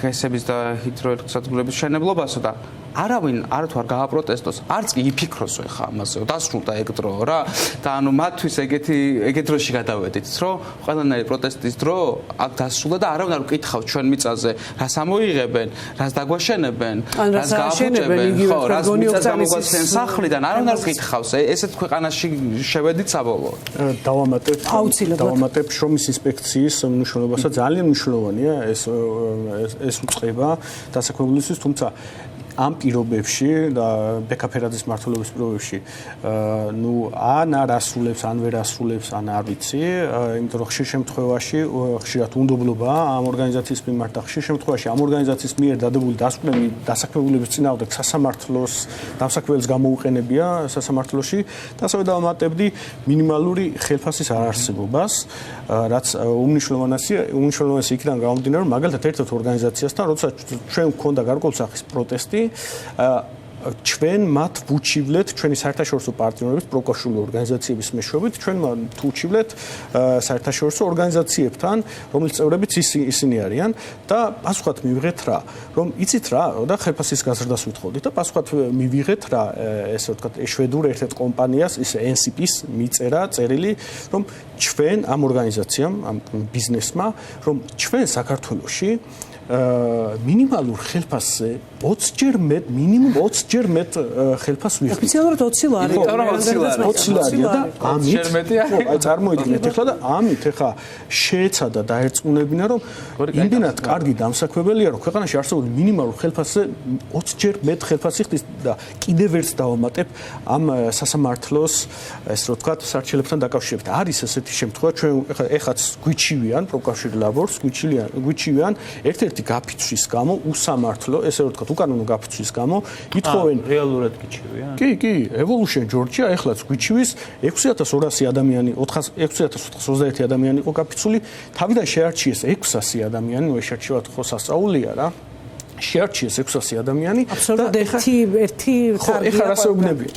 ჰესების და ჰიდროელექტროსადგურების მშენებლობასო და არავინ არ თუ არ გააპროტესტოს, არც კი იფიქროს ხა ამასეო, დასრულდა ეგ დრო რა და ანუ მათთვის ეგეთ დროში გადავედით, რომ ყველანაირი პროტესტის დრო აქ დასრულდა და არავინ არ უკითხავს ჩვენ მიწაზე, რას ამოიღებენ, რას დაგვაშენებენ, რას გააფუჭებენ, ხო, რას მიწაზე მოგვაცენ სახლიდან, არავინ არ უკითხავს, ესეთ ქვეყანაში შევედით საბოლოოდ. დავამატებ შრომის ინსპექციის მნიშვნელობასაც, ძალიან მნიშვნელოვანია ეს უწყება დასაქმებულისთვის, თუმცა ამ პირობებში და ბექაფერაძის მმართველობის პირობებში ნუ ან არ ასრულებს, ან ვერ ასრულებს, ან არ ვიცი, იმიტომ რომ ხშირ შემთხვევაში ხშირად უნდობლობაა ამ ორგანიზაციის მიმართ და ხშირ შემთხვევაში ამ ორგანიზაციის მიერ დადებული დასაქმებულების წინააღმდეგ სასამართლოს დამსაქმებელს გამოუყენებია სასამართლოში და ასევე დავამატებდი მინიმალური ხელფასის არარსებობას, რაც უმნიშვნელოვანესი იქიდან გამომდინარე, რომ მაგალითად ერთ-ერთ ორგანიზაციასთან, როცა ჩვენ გვქონდა გარკვეული სახის პროტესტი, ჩვენ მათ ვუჩივლეთ ჩვენი საერთაშორისო პარტნიორების პროკავშირული ორგანიზაციების მეშვეობით, ჩვენ მათ ვუჩივლეთ საერთაშორისო ორგანიზაციებთან, რომლის წევრებიც ისინი არიან და პასუხად მივიღეთ რა, რომ იცით რა და ხელფასის გაზრდას ვითხოვდით და პასუხად მივიღეთ რა, ესე ვთქვათ, შვედურ ერთ-ერთ კომპანიას, ის NCP-ს მიწერა წერილი, რომ ჩვენ ამ ორგანიზაციამ, ამ ბიზნესმა, რომ ჩვენ საქართველოში მინიმალურ ხელფასზე 20 ჯერ მეტ მინიმუმ 20 ჯერ მეტ ხელფას ვიღებთ. ოფიციალურად 20 ლარი. 20 ლარია და ამით აი წარმოიდგინეთ ახლა და ამით ახლა შეეცადა დაერწმუნებინა რომ იმდენად კარგი დამსაქმებელია რომ ქვეყანაში არსებული მინიმალურ ხელფასზე 20 ჯერ მეტ ხელფასი ხდის და კიდევ ერთს დავამატებ ამ სასამართლოს ეს რო ვთქვათ სარჩელებთან დაკავშირებით. არის ესეთი შემთხვევა ჩვენ ეხაც გვიჩივიან პროკავშირ ლაბორს გვიჩივიან ერთ-ერთი გაფიცვის გამო უსამართლო ესე რო ვთქვათ უკანონო გაფიცვის გამო ითხოვენ რეალურად გიჩივიან? კი Evolution Georgia ეხლაც გვიჩივის 6200 ადამიანი 6421 ადამიანი იყო გაფიცული თავიდან შეარჩიეს 600 ადამიანი შეარჩიათ ხო სასწაულია რა შეარჩიეს 600 ადამიანი აბსოლუტურად ერთი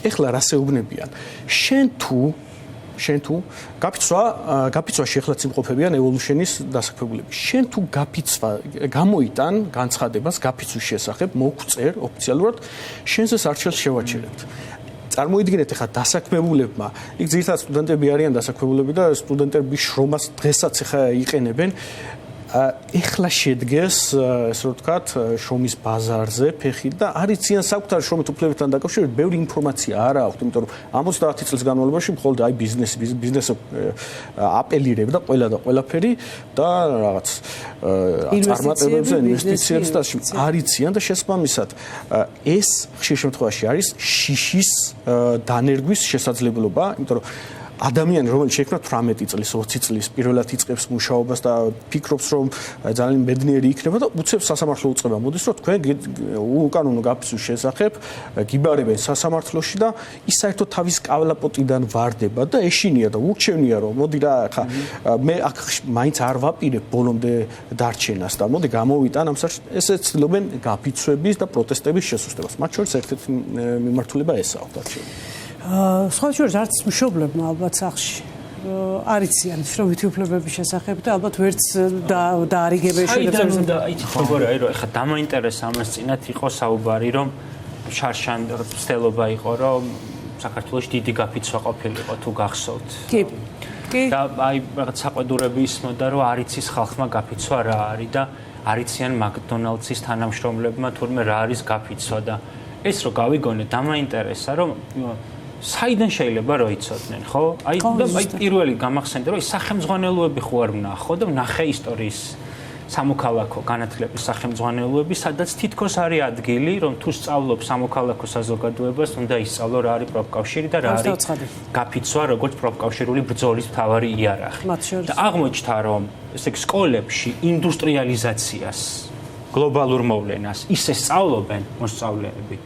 ეხლა რასეუბნებიან შენ თუ გაფიცვაში ეხლაც იმყოფებიან Evolution-ის დასაქმებულები. შენ თუ გაფიცვა გამოიტან განცხადებას გაფიცვის შესახებ მოგწერ ოფიციალურად შენზე სარჩელს შევაჩერებთ. წარმოიდგინეთ ახლა დასაქმებულებმა, იქ ძირითადად სტუდენტები არიან დასაქმებულები და სტუდენტები შრომას დღესაც ახლა იყენებენ. ეხლა შედგეს ესე რომ ვთქვათ შრომის ბაზარზე ფეხით და არიციან საკუთარი შრომით უფლებებთან დაკავშირებით ბევრი ინფორმაცია არ აქვს, იმიტომ რომ 70 წლის განმავლობაში მხოლოდ აი ბიზნესი აპელირებდა ყველა და ყველაფერი და რაღაც წარმატებებზე ინვესტიციებს და არიციან და შესაბამისად ეს ხშირ შემთხვევაში არის შიშის დანერგვის შესაძლებლობა, იმიტომ რომ ადამიანი რომელიც შექმნა 18 წლის 20 წლის პირველად იწყებს მუშაობას და ფიქრობს რომ ძალიან ბედნიერი იქნება და უცებ სასამართლო უწყება მოდის რომ თქვენ უკანონო გაფიცვის შესახებ გიბარებენ სასამართლოში და ის საერთოდ თავის კავლაპოტიდან ვარდება და ეშინია და ურჩევნია რომ მოდი რა ხა მე აქ მაინც არ ვაპირებ ბოლომდე დარჩენას და მოდი გამოვიტან ამ ესე ცდილობენ გაფიცვების და პროტესტების შესუსტებას მათ შორის ერთ-ერთი მიმართულება ესაა დარჩენა სხვა შორის არც მშობლებმა ალბათ სახში არიციან შრომითი უფლებების შესახებ და ალბათ ვერც დაარიგებენ შეიძლება და იცით როგორია აი რომ ეხა დამაინტერესა ამას წინათ იყო საუბარი რომ შარშან ცდელობა იყო რომ საქართველოს დიდი გაფიცვა ყოფილიყო თუ გახსოვთ კი და აი რაღაც საყვედურები ისმოდა რომ არიცის ხალხმა გაფიცვა რა არის და არიციან მაკდონალდსის თანამშრომლებმა თურმე რა არის გაფიცვა და ეს რო გავიგონე დამაინტერესა რომ საიდან შეიძლება რომ იცოდნენ, ხო? აი პირველი გამახსენდა რომ სახელმძღვანელოები ხო არ ვნახო და ვნახე ისტორიის სამოქალაქო განათლების სახელმძღვანელოები, სადაც თითქოს არის ადგილი, რომ თუ სწავლობ სამოქალაქო საზოგადოებას, უნდა ისწავლო რა არის პროფკავშირი და რა არის გაფიცვა, როგორც პროფკავშირული ბრძოლის მთავარი იარაღი. და აღმოჩნდა რომ ესე სკოლებში ინდუსტრიალიზაციას, გლობალურ მოვლენას ისე სწავლობენ მოსწავლეები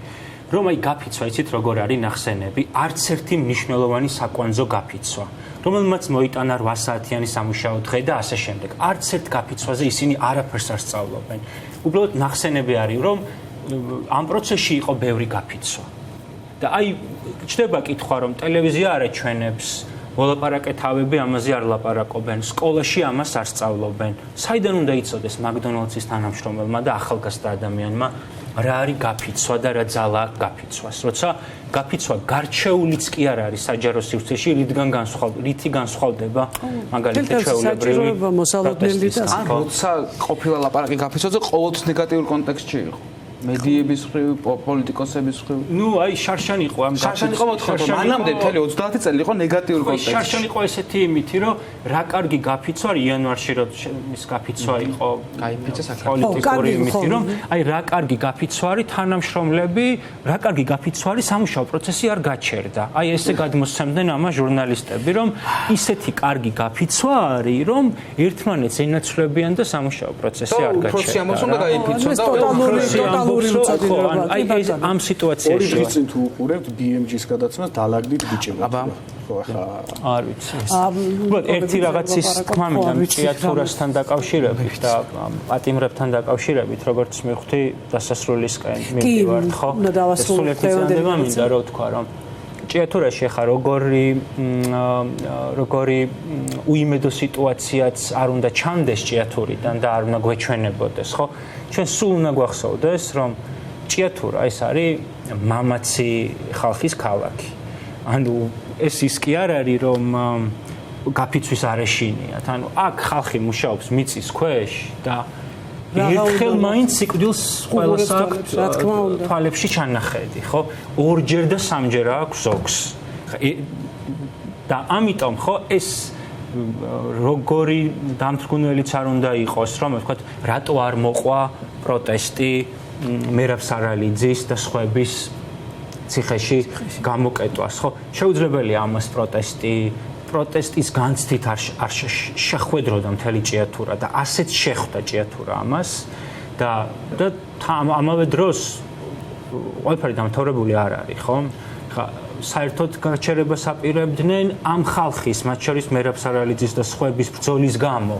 რომ აი გაფიცვა იცით როგორ არის ნახსენები არც ერთი მნიშვნელოვანი საკვანძო გაფიცვა რომელმაც მოიტანა 8 საათიანი სამუშაო დღე და ასე შემდეგ არც ერთ გაფიცვაზე ისინი არაფერს არ სწავლობენ უბრალოდ ნახსენები არის რომ ამ პროცესში იყო ბევრი გაფიცვა და აი ჩდება კითხვა რომ ტელევიზია არ ეჩვენებს მოლაპარაკეთავები ამაზე არ ლაპარაკობენ სკოლაში ამას არ სწავლობენ საიდან უნდა იცოდეს მაკდონალდსის თანამშრომელმა და ახალგაზრდა ადამიანმა რა არის გაფიცვა და რა ძალა გაფიცვას. როცა გაფიცვა გარჩეულიც კი არ არის საჯარო სივრცეში, რითი განსხვავდება მაგალითად ჩვეულებრივი მოსალოდნელი და როცა ყოფილა ლაპარაკი გაფიცვაზე ყოველთვის ნეგატიურ კონტექსტში იყო. მედიების ხრივ, პოლიტიკოსების ხრივ. ნუ აი შარშან იყო ამ შარშან იყო მოთხოვნა. მანამდე მთელი 30 წელი იყო ნეგატიურ კონტექსტში. შარშან იყო ესეთი იმითი, რომ რა კარგი გაფიცვა იანვარში რომ ის გაფიცვა იყო, გაიფიცა საქართველოს პოლიტიკური იმითი, რომ აი რა კარგი გაფიცვა არის თანამშრომლები, რა კარგი გაფიცვა არის სამუშაო პროცესი არ გაჩერდა. აი ესე გადმოსცემდნენ ამას ჟურნალისტები, რომ ისეთი კარგი გაფიცვა არის, რომ ერთმანეთს ენაცვლებიან და სამუშაო პროცესი არ გაჩერდა. უფრო სიამოვნებდა და გაიფიცა და აი ეს ამ სიტუაციაში ორი წინ თუ უყურებთ BMG-ს გადაცემას დალაგდით ბიჭებად. აბა ხო ახლა არ ვიცი. უბრალოდ ერთი რაღაცის თქმა მინდა ჭიათურასთან დაკავშირებით და პატიმრებთან დაკავშირებით, როგორც მივხვდი, დასასრულისკენ მივდივართ, ხო? სულ ერთი წამება მინდა რომ თქვა რომ ჭიათურაში ახლა როგორი უიმედო სიტუაციაც არ უნდა ჩანდეს ჭიათურიდან და არ უნდა გვეჩვენებოდეს, ხო? ჩვენ სულ უნდა გვახსოვდეს, რომ ჭიათურა ეს არის მამაცი ხალხის ქალაქი. ანუ ეს ის კი არ არის, რომ გაფიცვის არეშინიათ. ანუ აქ ხალხი მუშაობს მიწის ქვეშ და ერთხელ მაინც სიკვდილს ყველას აქვს თვალებში ჩანახედი, ხო? ორჯერ და სამჯერ აქვს ზოგს. და ამიტომ ხო ეს როგორი დამთრგუნველიც არ უნდა იყოს, რომ ვთქვათ, რატო არ მოყვა პროტესტი მერაბ სარალიძის და სხვების ციხეში გამოკეტვას, ხო? შეუძლებელია ამას პროტესტის განცდით არ შეხვედროდა მთელი ჭიათურა და ასეც შეხვდა ჭიათურა ამას და ამავე დროს ყველაფერი დამთავრებული არ არის, ხო? ხა საერთოდ გაჩერებას აპირებდნენ ამ ხალხის, მათ შორის მერაბ სარალიძის და სხვების ბრძოლის გამო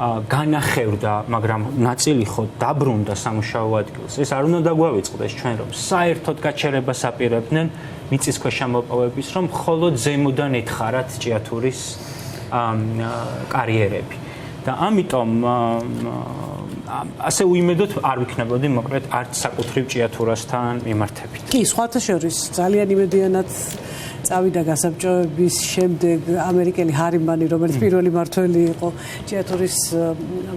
განახევრდა, მაგრამ ნაწილი ხო დაბრუნდა სამუშაო ადგილს. ეს არ უნდა დაგვავიწყდეს ჩვენ, რომ საერთოდ გაჩერებას აპირებდნენ მიწისქვეშა მოპოვების, რომ მხოლოდ ზემოდან ეთხარათ ჭიათურის კარიერები. და ამიტომ ასე უიმედოდ არ ვიქნებოდი მოკლედ არც საკუთრივ ჭიათურასთან მიმართებით. კი, სხვათა შორის ძალიან იმედიანად წავიდა გასაბჭოების შემდეგ ამერიკელი ჰარიმანი, რომელიც პირველი მმართველი იყო ჭიათურის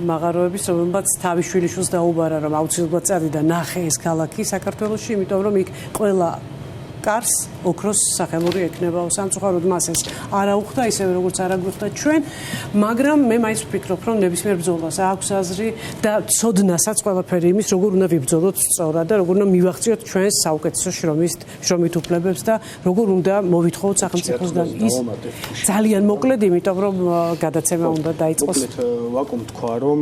მაღაროების, რომელმაც თავის შვილიშვილს დაუბარა, რომ აუცილებლად წადი და ნახე ეს ქალაქი საქართველოში, იმიტომ რომ იქ ყველა კარს ოქროს სახელური ექნება. სამწუხაროდ მას ეს არ აუხდა, ისევე როგორც არ აგვიხდა ჩვენ, მაგრამ მე მაინც ვფიქრობ, რომ ნებისმიერ ბრძოლას აქვს აზრი და ცოდნასაც ყველაფერი იმის, როგორ უნდა ვიბრძოლოთ სწორად და როგორ უნდა მივახციოთ ჩვენს საუკეთესო შრომით უფლებებს და როგორ უნდა მოვითხოვოთ სახელმწიფოსგან ის ძალიან მოკლედ, იმიტომ რომ გადაცემა უნდა დაიწყოს. ვაკომ თქვა, რომ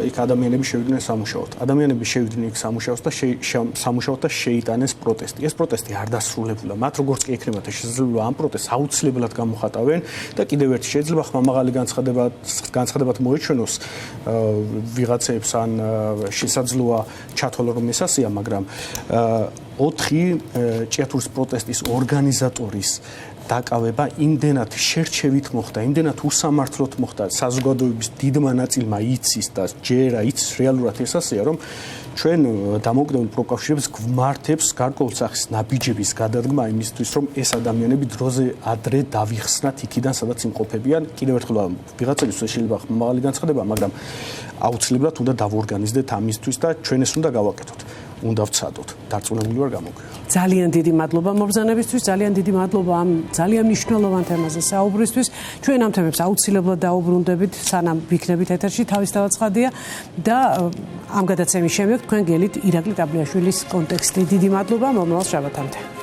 იქ ადამიანები შევიდნენ სამუშაოდ. ადამიანები შევიდნენ იქ სამუშაოდ და შეიტანეს პროტესტი. ეს პროტესტი არ დასრულებულა. მათ როგორც კი ექნებათ შესაძლებლობა ამ პროტესტს აუცილებლად გამოხატავენ და კიდევ ერთი შეიძლება ხმამაღალი განცხადებად მოეჩვენოს ვიღაცებს ან შესაძლოა ჩათვალო რომ ეს ასეა, მაგრამ 4 ჭიათურის პროტესტის ორგანიზატორის დაკავება იმდენად შერჩევით მოხდა, იმდენად უსამართლოდ მოხდა, საზოგადოების დიდმა ნაწილმა იცის და ჯერა იცის რეალურად ეს ასეა, რომ ჩვენ დამოუკიდებელ პროკავშირებს გვმართებს გარკვეულ სახის ნაბიჯების გადადგმა იმისთვის, რომ ეს ადამიანები დროზე ადრე დავიხსნათ იქიდან, სადაც იმყოფებიან. კიდევ ერთხელ ვიღაცების შეიძლება ხმამაღალი განცხადება, მაგრამ აუცილებლად უნდა დავორგანიზდეთ ამისთვის და ჩვენ ეს უნდა გავაკეთოთ. უნდა ვცადოთ. დარწმუნებული ვარ გამოგვიყვება. ძალიან დიდი მადლობა მობრძანებისთვის, ძალიან დიდი მადლობა ამ ძალიან მნიშვნელოვან თემაზე საუბრისთვის. ჩვენ ამ თემებს აუცილებლად დაუბრუნდებით, სანამ ვიქნებით ეთერში, თავისთავად ცხადია და ამ გადაცემის შემდეგ თქვენ გელით ირაკლი ტაბლიაშვილის კონტექსტი. დიდი მადლობა, მომავალ შაბათამდე.